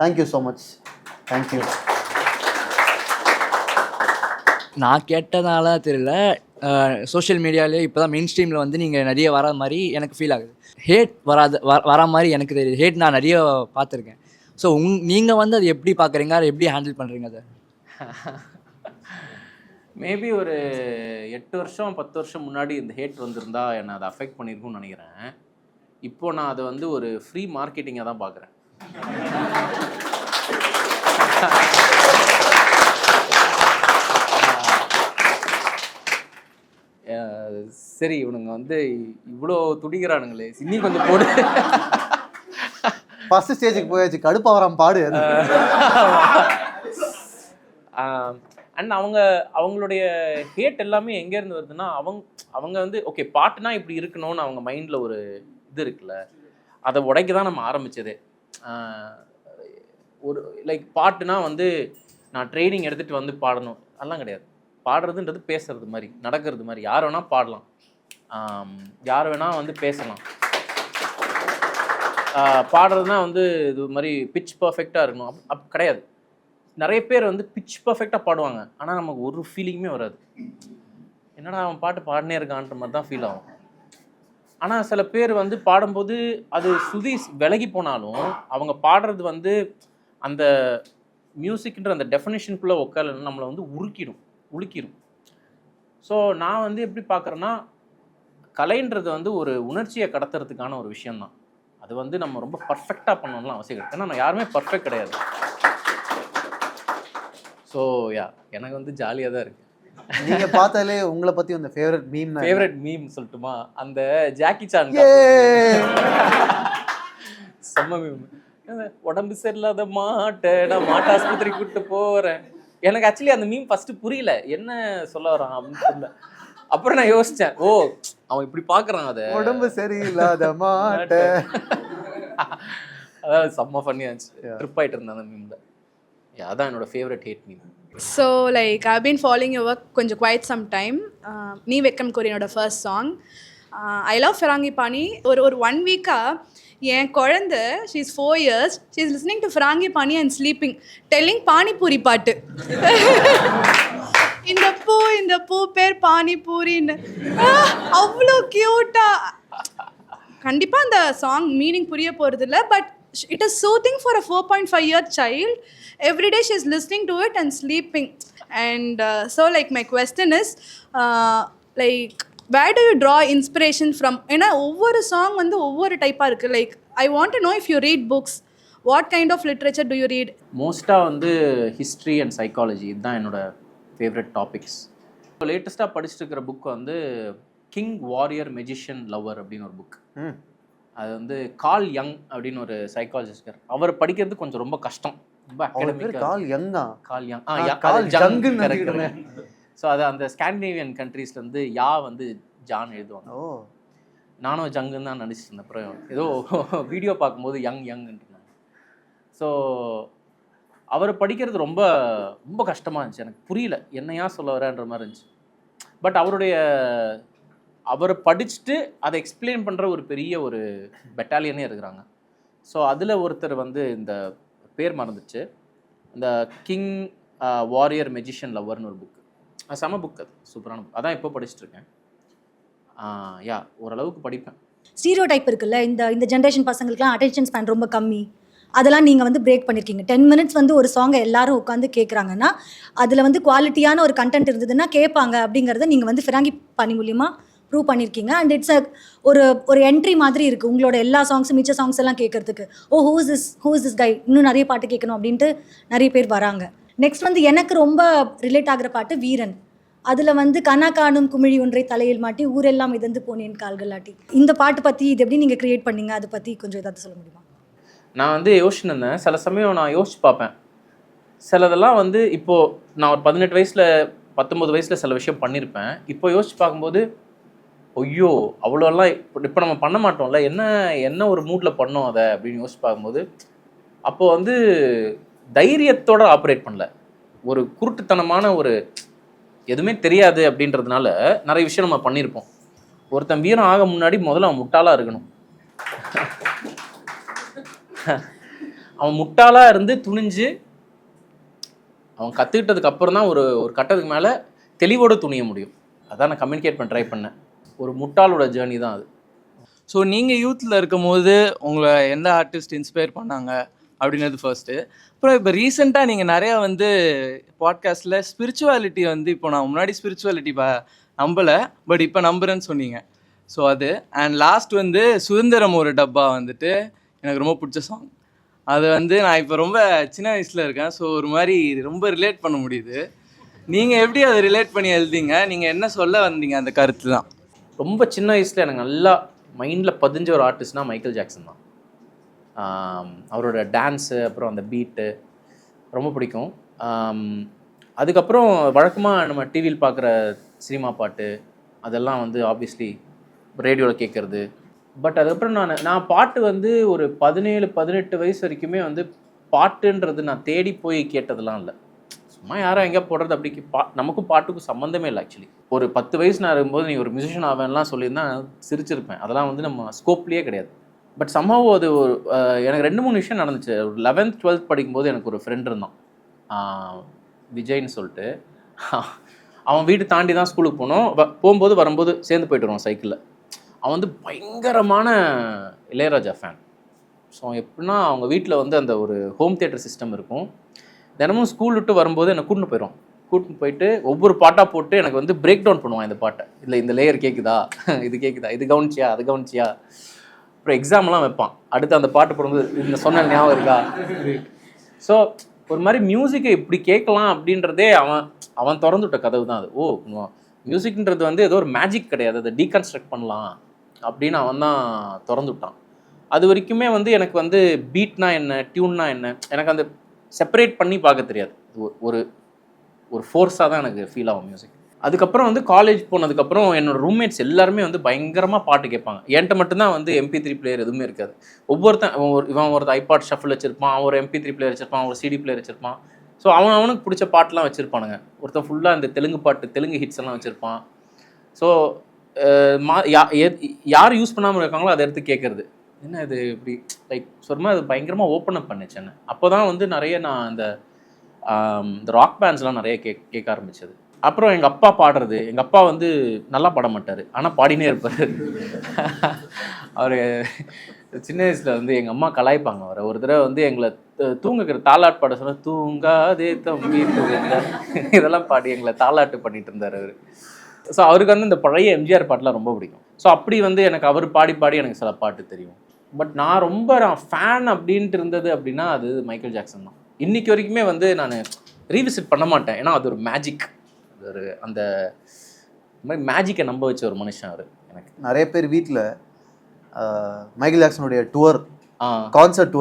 Thank you so much. தேங்க்யூ. நான் கேட்டதால தெரியல, சோஷியல் மீடியாலே இப்போ தான் மெயின் ஸ்ட்ரீமில் வந்து நீங்கள் நிறைய வர மாதிரி எனக்கு ஃபீல் ஆகுது. ஹேட் வரா மாதிரி எனக்கு தெரியுது. ஹேட் நான் நிறைய பார்த்துருக்கேன். ஸோ நீங்கள் வந்து அது எப்படி பார்க்குறீங்க, அதை எப்படி ஹேண்டில் பண்ணுறீங்க அதை? மேபி ஒரு 8 வருஷம் 10 வருஷம் முன்னாடி இந்த ஹேட் வந்திருந்தா என்னை அதை அஃபெக்ட் பண்ணியிருக்கும்னு நினைக்கிறேன். இப்போ நான் அதை வந்து ஒரு ஃப்ரீ மார்க்கெட்டிங்காக தான் பார்க்குறேன். சரி, இவனுங்க வந்து இவ்வளோ துடிக்கிறானுங்களே, இன்னும் கொஞ்சம் போடு. ஃபர்ஸ்ட் ஸ்டேஜுக்கு போயாச்சு, கடுப்பாக வரான் பாடு. அண்ட் அவங்களுடைய ஹேட் எல்லாமே எங்கேருந்து வருதுன்னா, அவங்க வந்து ஓகே பாட்டுனா இப்படி இருக்கணும்னு அவங்க மைண்டில் ஒரு இது இருக்குல்ல, அதை உடைக்க தான் நம்ம ஆரம்பித்ததே. ஒரு லைக் பாட்டுனா வந்து நான் ட்ரைனிங் எடுத்துகிட்டு வந்து பாடணும் அதெல்லாம் கிடையாது. பாடுறதுன்றது பேசுறது மாதிரி, நடக்கிறது மாதிரி. யார் வேணால் பாடலாம், யார் வேணால் வந்து பேசலாம். பாடுறதுனா வந்து இது மாதிரி பிச் பர்ஃபெக்டாக இருக்கணும் அப் கிடையாது. நிறைய பேர் வந்து பிச் பர்ஃபெக்டாக பாடுவாங்க, ஆனால் நமக்கு ஒரு ஃபீலிங்குமே வராது. என்னடா அவன் பாட்டு பாடினே இருக்கான்ற மாதிரி தான் ஃபீல் ஆகும். ஆனால் சில பேர் வந்து பாடும்போது அது சுதி விலகி போனாலும் அவங்க பாடுறது வந்து அந்த மியூசிக்ன்ற அந்த டெஃபினேஷனுக்குள்ளே உட்காரலன்னு நம்மளை வந்து உலுக்கிடும். ஸோ நான் வந்து எப்படி பார்க்குறேன்னா, கலைன்றது வந்து ஒரு உணர்ச்சியை கடத்துறதுக்கான ஒரு விஷயந்தான். அது வந்து நம்ம ரொம்ப பர்ஃபெக்டாக பண்ணணும்லாம் அவசியம் கிடையாது. ஏன்னா நான் யாருமே பர்ஃபெக்ட் கிடையாது. ஸோ எனக்கு வந்து ஜாலியாக தான் இருக்குது. நீங்க பார்த்தாலே உங்களை பத்தி அந்த ஃபேவரட் மீம் ஃபேவரட் மீம் சொல்லட்டுமா? அந்த ஜாக்கி சான் செம்ம மீம். உடம்பு சரியில்லாத மாட்டை நான் மாட்டு ஆஸ்பத்திரி கூப்பிட்டு போறேன். எனக்கு ஆக்சுவலி அந்த மீம் ஃபர்ஸ்ட் புரியல, என்ன சொல்ல வரான் அப்படின்னு தெரியல. அப்புறம் நான் யோசிச்சேன், ஓ அவன் இப்படி பாக்குறான், அதை உடம்பு சரியில்லாத மாட்டை. அதாவது செம்ம ஃபன்னியாச்சு, ட்ரிப் ஆயிட்டு இருந்தேன் அந்த மீம்ல. அதான் என்னோட favourite hate meme. So like I've been following your work கொஞ்சம் quite some time. நீ வெக்கம் கோரியனோட first song I love Frangipani. ஒரு 1 வீக்கா என் குழந்தை, she is 4 years, she is listening to Frangipani and sleeping, telling panipuri பாட்டு. இந்த பூ பேர் பானிபூரின்னு அவ்வளோ க்யூட்டா. கண்டிப்பாக அந்த சாங் மீனிங் புரிய போகிறது இல்லை, but it is soothing for a 4.5-year child. Every day she is listening to it and sleeping. And so like my question is like where do you draw inspiration from? ஏன்னா ஒவ்வொரு song வந்து ஒவ்வொரு டைப்பாக இருக்குது. Like I want to know if you read books, what kind of literature do you read? மோஸ்ட்டாக வந்து history and psychology இதுதான் என்னோட ஃபேவரட் டாபிக்ஸ். லேட்டஸ்ட்டாக படிச்சுட்டு இருக்கிற புக் வந்து கிங் வாரியர் மெஜிஷியன் லவ்வர் அப்படின்னு ஒரு புக். அது வந்து கால் யங் அப்படின்னு ஒரு சைக்காலஜிஸ்ட், அவர் படிக்கிறது கொஞ்சம் ரொம்ப கஷ்டம், ரொம்ப அகாடமிக். கால் யங்கா? கால் யங், கால் ஜங்குன்னு நினைக்கிறேன். ஸோ அது அந்த ஸ்காண்டினேவியன் கண்ட்ரீஸ்லேருந்து யா வந்து ஜான் எழுதுவாங்க. நானும் ஜங்குன்னு தான் நினச்சிட்டு இருந்தேன். அப்புறம் ஏதோ வீடியோ பார்க்கும்போது யங்ன்றாங்க. ஸோ அவர் படிக்கிறது ரொம்ப ரொம்ப கஷ்டமாக இருந்துச்சு, எனக்கு புரியல என்னையா சொல்ல வரேன்ற மாதிரி இருந்துச்சு. பட் அவர் படிச்சுட்டு அதை எக்ஸ்பிளைன் பண்ணுற ஒரு பெரிய ஒரு பெட்டாலியனே இருக்கிறாங்க. ஸோ அதில் ஒருத்தர் வந்து இந்த பேர் மறந்துச்சு, இந்த கிங் வாரியர் மெஜிஷியன் லவ்வர்னு ஒரு புக்கு. அது செம புக், அது சூப்பரான புக். அதான் இப்போ படிச்சுட்டு இருக்கேன். ஓரளவுக்கு படிப்பேன். ஸ்டீரியோ டைப் இருக்குல்ல, இந்த ஜென்ரேஷன் பசங்களுக்குலாம் அட்டென்ஷன் ஸ்பேன் ரொம்ப கம்மி, அதெல்லாம் நீங்கள் வந்து பிரேக் பண்ணியிருக்கீங்க. 10 minutes வந்து ஒரு சாங்கை எல்லாரும் உட்காந்து கேட்குறாங்கன்னா அதில் வந்து குவாலிட்டியான ஒரு கண்டென்ட் இருந்ததுன்னா கேட்பாங்க அப்படிங்கிறத நீங்கள் வந்து ஃபிராங்கிபாணி மூலியமாக ப்ரூவ் பண்ணியிருக்கீங்க. அண்ட் இட்ஸ் ஒரு என்ட்ரி மாதிரி இருக்குது உங்களோட எல்லா சாங்ஸும், மிச்ச சாங்ஸ் எல்லாம் கேட்கறதுக்கு. ஓ ஹூ இஸ் திஸ் கை, இன்னும் நிறைய பாட்டு கேட்கணும் அப்படின்ட்டு நிறைய பேர் வராங்க. நெக்ஸ்ட் வந்து எனக்கு ரொம்ப ரிலேட் ஆகிற பாட்டு வீரன். அதில் வந்து கனா காணும் குமிழி ஒன்றை தலையில் மாட்டி ஊரெல்லாம் மிதந்து போனேன் கால்களாட்டி. இந்த பாட்டு பற்றி இது எப்படி நீங்கள் க்ரியேட் பண்ணீங்க, அதை பற்றி கொஞ்சம் ஏதாவது சொல்ல முடியுமா? நான் வந்து யோசிச்சுருந்தேன், சில சமயம் நான் யோசிச்சு பார்ப்பேன். சிலதெல்லாம் வந்து இப்போது நான் ஒரு 18 வயசில் 19 வயசில் சில விஷயம் பண்ணியிருப்பேன். இப்போ யோசிச்சு பார்க்கும்போது ஐயோ அவ்வளோலாம் இப்போ நம்ம பண்ண மாட்டோம்ல, என்ன ஒரு மூடில் பண்ணோம் அதை அப்படின்னு யோசிச்சு பார்க்கும்போது அப்போது வந்து தைரியத்தோடு ஆப்ரேட் பண்ணல, ஒரு குருட்டுத்தனமான ஒரு எதுவுமே தெரியாது அப்படின்றதுனால நிறைய விஷயம் நம்ம பண்ணியிருப்போம். ஒருத்தன் வீரம் ஆக முன்னாடி முதல்ல அவன் முட்டாளாக இருக்கணும். அவன் முட்டாளாக இருந்து துணிஞ்சு அவன் கற்றுக்கிட்டதுக்கு அப்புறம் தான் ஒரு கட்டத்துக்கு மேலே தெளிவோடு துணிய முடியும். அதான் நான் கம்யூனிகேட் பண்ண ட்ரை பண்ணேன். ஒரு முட்டாளோட ஜேர்னி தான் அது. ஸோ நீங்கள் யூத்தில் இருக்கும் போது உங்களை எந்த ஆர்டிஸ்ட் இன்ஸ்பயர் பண்ணாங்க அப்படின்றது ஃபர்ஸ்ட்டு. அப்புறம் இப்போ ரீசெண்டாக நீங்கள் நிறையா வந்து பாட்காஸ்ட்டில் ஸ்பிரிச்சுவாலிட்டி வந்து, இப்போ நான் முன்னாடி ஸ்பிரிச்சுவாலிட்டி நம்பலை, பட் இப்போ நம்புறேன்னு சொன்னீங்க. ஸோ அது அண்ட் லாஸ்ட் வந்து சுதந்திரம் ஒரு டப்பா வந்துட்டு எனக்கு ரொம்ப பிடிச்ச சாங். அது வந்து நான் இப்போ ரொம்ப சின்ன வயசில் இருக்கேன், ஸோ ஒரு மாதிரி ரொம்ப ரிலேட் பண்ண முடியுது. நீங்கள் எப்படி அதை ரிலேட் பண்ணி எழுதிங்க, நீங்கள் என்ன சொல்ல வந்தீங்க அந்த கருத்து தான். ரொம்ப சின்ன வயசில் எனக்கு நல்லா மைண்டில் பதிஞ்ச ஒரு ஆர்டிஸ்ட்னால் மைக்கேல் ஜாக்சன் தான். அவரோட டான்ஸு அப்புறம் அந்த பீட்டு ரொம்ப பிடிக்கும். அதுக்கப்புறம் வழக்கமாக நம்ம டிவியில் பார்க்குற சினிமா பாட்டு அதெல்லாம் வந்து ஆப்வியஸ்லி ரேடியோவில் கேட்குறது. பட் அதுக்கப்புறம் நான் பாட்டு வந்து ஒரு 17-18 வயசு வரைக்குமே வந்து பாட்டுன்றது நான் தேடி போய் கேட்டதெல்லாம் இல்லை. சும்மா யாரும் எங்கே போடுறது அப்படி நமக்கும் பாட்டுக்கும் சம்மந்தமே இல்லை. ஆக்சுவலி ஒரு 10 வயசு நான் இருக்கும்போது நீ ஒரு மியூசிஷியன் ஆவேன்லாம் சொல்லியிருந்தா சிரிச்சிருப்பேன். அதெல்லாம் வந்து நம்ம ஸ்கோப்லேயே கிடையாது. பட் சம்ஹவ் அது ஒரு எனக்கு 2-3 விஷயம் நடந்துச்சு. ஒரு 11th 12th படிக்கும்போது எனக்கு ஒரு ஃப்ரெண்ட் இருந்தான், விஜய்ன்னு சொல்லிட்டு. அவன் வீடு தாண்டி தான் ஸ்கூலுக்கு போனோம். போகும்போது வரும்போது சேர்ந்து போயிட்டு வருவான் சைக்கிளில். அவன் வந்து பயங்கரமான இளையராஜா ஃபேன். ஸோ எப்படின்னா அவங்க வீட்டில் வந்து அந்த ஒரு ஹோம் தியேட்டர் சிஸ்டம் இருக்கும். தினமும் ஸ்கூல் விட்டு வரும்போது என்னை கூட்டின்னு போயிட்டு ஒவ்வொரு பாட்டாக போட்டு எனக்கு வந்து பிரேக் டவுன் பண்ணுவான். இந்த பாட்டை இல்லை, இந்த லேயர் கேட்குதா, இது கேட்குதா, இது கவனிச்சியா, அது கவனிச்சியா. அப்புறம் எக்ஸாம்லாம் வைப்பான். அடுத்து அந்த பாட்டு போடும்போது இந்த சொன்ன ஞாபகம் இருக்கா. ஸோ ஒரு மாதிரி மியூசிக்கை இப்படி கேட்கலாம் அப்படின்றதே அவன் திறந்து விட்ட கதவு தான் அது. மியூசிக்ன்றது வந்து ஏதோ ஒரு மேஜிக் கிடையாது, அதை டீகன்ஸ்ட்ரக்ட் பண்ணலாம் அப்படின்னு அவன் தான் திறந்து விட்டான். அது வரைக்குமே வந்து எனக்கு வந்து பீட்னா என்ன, டியூன்னா என்ன, எனக்கு அந்த செப்பரேட் பண்ணி பார்க்க தெரியாது. ஒரு ஒரு ஃபோர்ஸாக தான் எனக்கு ஃபீல் ஆகும் மியூசிக். அதுக்கப்புறம் வந்து காலேஜ் போனதுக்கப்புறம் என்னோடய ரூம்மேட்ஸ் எல்லாருமே வந்து பயங்கரமாக பாட்டு கேட்பாங்க. என்கிட்ட மட்டும்தான் வந்து MP3 பிளேயர் எதுவுமே இருக்காது. இவன் ஒரு ஐபாட் ஷஃபில் வச்சுருப்பான், ஒரு MP3 பிளேயர் வச்சுருப்பான், ஒரு CD பிளேயர் வச்சுருப்பான். ஸோ அவனுக்கு பிடிச்ச பாட்டெலாம் வச்சுருப்பானுங்க. ஒருத்தன் ஃபுல்லாக இந்த தெலுங்கு பாட்டு, தெலுங்கு ஹிட்ஸ் எல்லாம் வச்சுருப்பான். ஸோ யார் யூஸ் பண்ணாமல் இருக்காங்களோ அதை எடுத்து கேட்குறது. என்ன இது இப்படி லைக் சொல்லுமா, அது பயங்கரமாக ஓப்பன் அப் பண்ணிச்சு என்ன. அப்போ தான் வந்து நிறைய நான் இந்த ராக் பேண்ட்ஸ்லாம் நிறைய கேட்க ஆரம்பிச்சது. அப்புறம் எங்கள் அப்பா பாடுறது, எங்கள் அப்பா வந்து நல்லா பாட மாட்டார், ஆனால் பாடினே இருப்பார். அவர் சின்ன வயசில் வந்து எங்கள் அம்மா கலாய்ப்பாங்க அவரை. ஒரு தடவை வந்து எங்களை தூங்குக்கிற தாலாட்டு பாட சொன்னால், தூங்காதே தம்பி தூங்க, இதெல்லாம் பாடி எங்களை தாலாட்டு பண்ணிட்டு இருந்தார் அவர். ஸோ அவருக்கு வந்து இந்த பழைய எம்ஜிஆர் பாட்டெலாம் ரொம்ப பிடிக்கும். ஸோ அப்படி வந்து எனக்கு அவர் பாடி எனக்கு சில பாட்டு தெரியும். பட் நான் ஃபேன் அப்படின்ட்டு இருந்தது அப்படின்னா அது மைக்கேல் ஜாக்சன் தான். இன்றைக்கி வரைக்குமே வந்து நான் ரீவிசிட் பண்ண மாட்டேன், ஏன்னா அது ஒரு மேஜிக். ஒரு அந்த மாதிரி மேஜிக்கை நம்ப வச்ச ஒரு மனுஷன் அவர். எனக்கு நிறைய பேர் வீட்டில் மைக்கேல் ஜாக்சனுடைய டூர், கான்சர்ட்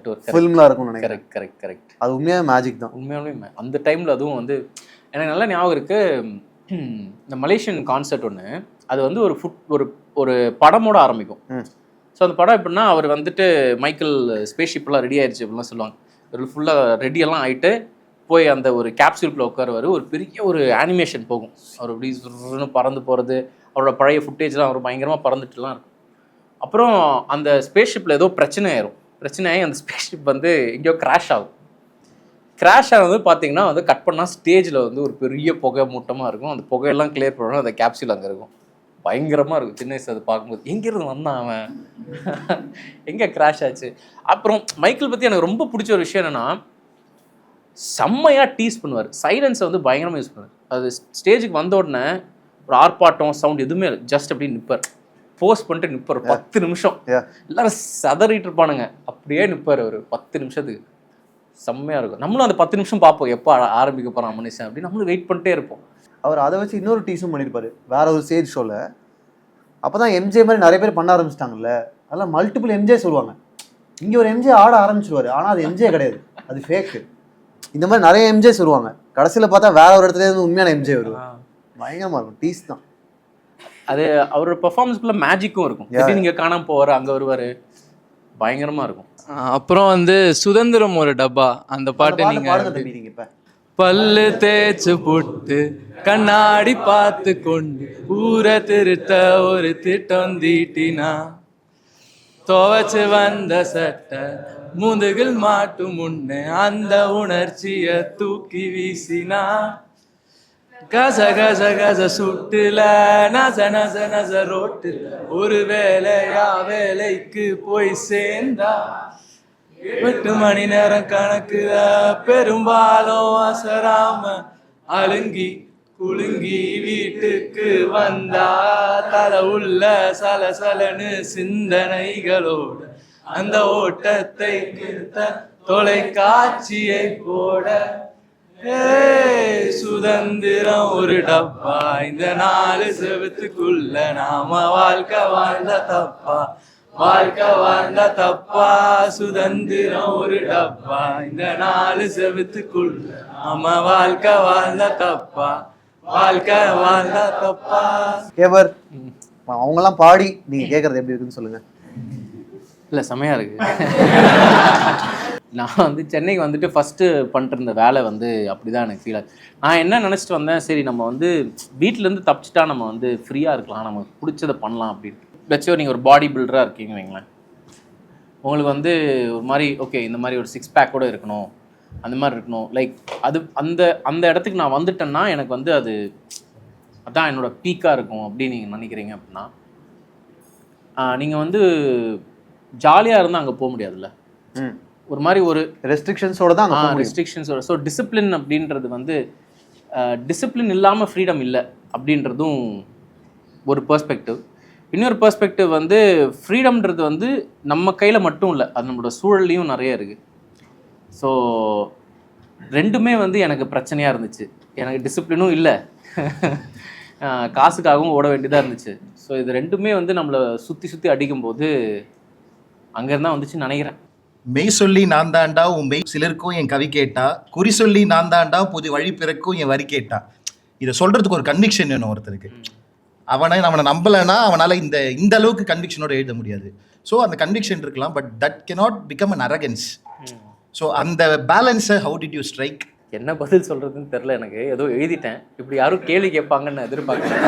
டூர் ஃபிலிம்லாம் இருக்கும்னு நினைக்கிறேன். கரெக்ட். அது உண்மையாக மேஜிக் தான். உண்மையாலுமே அந்த டைமில் அதுவும் வந்து எனக்கு நல்லா ஞாபகம் இருக்குது. இந்த மலேசியன் கான்சர்ட் ஒன்று, அது வந்து ஒரு படமோட ஆரம்பிக்கும். ஸோ அந்த படம் எப்படின்னா, அவர் வந்துட்டு மைக்கேல் ஸ்பேஸ்ஷிப்லாம் ரெடி ஆயிடுச்சு அப்படிலாம் சொல்லுவாங்க. ஒரு ஃபுல்லாக ரெடியெல்லாம் ஆகிட்டு போய் அந்த ஒரு கேப்சூல்குள்ளே உட்காருவார். ஒரு பெரிய ஒரு அனிமேஷன் போகும். அவர் அப்படி பறந்து போகிறது, அவரோட பழைய ஃபுட்டேஜ்லாம் அவர் பயங்கரமாக பறந்துட்டுலாம் இருக்கும். அப்புறம் அந்த ஸ்பேஸ்ஷிப்பில் ஏதோ பிரச்சனையாகி அந்த ஸ்பேஸ்ஷிப் வந்து எங்கேயோ கிராஷ் ஆகும். கிராஷ் ஆனது பார்த்தீங்கன்னா வந்து கட் பண்ணால் ஸ்டேஜில் வந்து ஒரு பெரிய புகை மூட்டமாக இருக்கும். அந்த புகையெல்லாம் கிளியர் பண்ணணும், அந்த கேப்சூல் அங்கே இருக்கும். பயங்கரமாக இருக்கும். சின்ன வயசு அதை பார்க்கும்போது எங்கேருந்து வந்தான் அவன், எங்கே கிராஷ் ஆச்சு. அப்புறம் மைக்கேல் பற்றி எனக்கு ரொம்ப பிடிச்ச ஒரு விஷயம் என்னென்னா, செம்மையாக டீஸ் பண்ணுவார். சைலன்ஸை வந்து பயங்கரமாக யூஸ் பண்ணுவார். அது ஸ்டேஜுக்கு வந்த உடனே ஒரு ஆர்ப்பாட்டம் சவுண்ட் எதுவுமே இல்லை, ஜஸ்ட் அப்படி நிற்பார், போஸ்ட் பண்ணிட்டு நிற்பார் 10 நிமிஷம். எல்லாரும் சதறிட்டு இருப்பானுங்க, அப்படியே நிற்பார் அவர் 10 நிமிஷத்துக்கு. செம்மையாக இருக்கும். நம்மளும் அந்த 10 நிமிஷம் பார்ப்போம், எப்போ ஆரம்பிக்க போகிறான் மனுஷன் அப்படின்னு நம்மளும் வெயிட் பண்ணிட்டே இருப்போம். அவர் அதை வச்சு இன்னொரு டீஸும் பண்ணியிருப்பார் வேற ஒரு ஸ்டேஜ் ஷோவில். அப்போ தான் எம்ஜே மாதிரி நிறைய பேர் பண்ண ஆரம்பிச்சிட்டாங்கல்ல, அதெல்லாம் மல்டிபிள் எம்ஜே சொல்லுவாங்க. இங்கே ஒரு எம்ஜே ஆட ஆரம்பிச்சிருவார், ஆனால் அது எம்ஜே கிடையாது, அது ஃபேக்கு. இந்த மாதிரி நிறைய எம்ஜே சொல்லுவாங்க, கடைசியில் பார்த்தா வேற ஒரு இடத்துல இருந்து உண்மையான எம்ஜே வருவாங்க. பயங்கரமாக இருக்கும், டீஸ் தான் அது. அவரோட பெர்ஃபார்மன்ஸ்குள்ளே மேஜிக்கும் இருக்கும். எப்படி நீங்கள் காணாமல் போவார், அங்கே வருவார், பயங்கரமாக இருக்கும். அப்புறம் வந்து சுதந்திரம் ஒரு டப்பா, அந்த பாட்டு நீங்கள் இப்போ பல்லு தேய்ச்சு புட்டு கண்ணாடி பார்த்து கொண்டு ஊரை திருத்த ஒரு திட்டம் தீட்டினா, துவச்சு வந்த சட்டை முதுகில் மாட்டும் முன்னே அந்த உணர்ச்சிய தூக்கி வீசினா, கச கச கச சுட்டுல நச நச நச ரோட்டுல ஒரு வேலைக்கு போய் சேர்ந்தா 8 மணி நேரம் கணக்குல பெரும்பாலும் அசராம அலுங்கி குலுங்கி வீட்டுக்கு வந்தா, தலை உள்ள சலசலன்னு சிந்தனைகளோட அந்த ஓட்டத்தை நிறுத்த தொலைக்காட்சியை போட, சுதந்திரம் ஒரு டப்பா, இந்த 4 செவத்துக்குள்ள நாம வாழ்க்கை வாழ்ந்த தப்பா, வாழ்க்கை வாழ்ந்த தப்பா, சுதந்திரம் ஒரு டப்பா, இந்த 4 செவத்துக்குள்ள நாம வாழ்க்கை வாழ்ந்த தப்பா, வாழ்க்கை வாழ்ந்த தப்பா. கேவர் அவங்கெல்லாம் பாடி நீங்கள் கேட்குறது எப்படி இருக்குன்னு சொல்லுங்கள். இல்லை, செமையாக இருக்குது. நான் வந்து சென்னைக்கு வந்துட்டு ஃபஸ்ட்டு பண்ணிட்டு இருந்த வேலை வந்து அப்படி தான் எனக்கு ஃபீல் ஆகுது. நான் என்ன நினச்சிட்டு வந்தேன், சரி நம்ம வந்து வீட்டிலேருந்து தப்பிச்சிட்டா நம்ம வந்து ஃப்ரீயாக இருக்கலாம், நமக்கு பிடிச்சதை பண்ணலாம் அப்படின்னு. வச்சோ நீங்கள் ஒரு பாடி பில்டராக இருக்கீங்க வைங்களேன், உங்களுக்கு வந்து ஒரு மாதிரி ஓகே இந்த மாதிரி ஒரு 6 பேக்கோடு இருக்கணும், அந்த மாதிரி இருக்கணும். லைக் அது அந்த இடத்துக்கு நான் வந்துட்டேன்னா எனக்கு வந்து அதான் என்னோடய பீக்காக இருக்கும் அப்படின்னு நீங்கள் நினைக்கிறீங்க அப்படின்னா, நீங்கள் வந்து ஜாலியாக இருந்தால் அங்கே போக முடியாதுல்ல. ஒரு மாதிரி ஒரு ரெஸ்ட்ரிக்ஷன்ஸோட தான் ரெஸ்ட்ரிக்ஷன்ஸோட. ஸோ டிசிப்ளின் அப்படின்றது வந்து டிசிப்ளின் இல்லாமல் ஃப்ரீடம் இல்லை அப்படின்றதும் ஒரு பெர்ஸ்பெக்டிவ். இன்னொரு பெர்ஸ்பெக்டிவ் வந்து ஃப்ரீடம்ன்றது வந்து நம்ம கையில் மட்டும் இல்லை, அது நம்மளோட சூழல்லையும் நிறைய இருக்குது. ஸோ ரெண்டுமே வந்து எனக்கு பிரச்சனையாக இருந்துச்சு. எனக்கு டிசிப்ளினும் இல்லை, காசுக்காகவும் ஓட வேண்டியதாக இருந்துச்சு. ஸோ இது ரெண்டுமே வந்து நம்மளை சுற்றி அடிக்கும்போது அங்கேருந்தான் வந்துச்சு நினைக்கிறேன். மெய் சொல்லி நான் தாண்டா உன் மெய் சிலருக்கும் என் கவி கேட்டா, குறி சொல்லி நான் தாண்டா புது வழி பிறக்கும் என் வரி கேட்டா. இதை சொல்றதுக்கு ஒரு கன்விக்ஷன் வேணும் ஒருத்தருக்கு. அவனை நம்பலைன்னா அவனால் இந்த அளவுக்கு கன்விக்ஷனோட எழுத முடியாது. ஸோ அந்த கன்விக்ஷன் இருக்கலாம், but that cannot become an arrogance. So அந்த பேலன்ஸை ஹவு டிட் யூ ஸ்ட்ரைக்? என்ன பதில் சொல்கிறதுன்னு தெரில எனக்கு. ஏதோ எழுதிட்டேன், இப்படி யாரும் கேள்வி கேட்பாங்கன்னு எதிர்பார்க்குறேன்.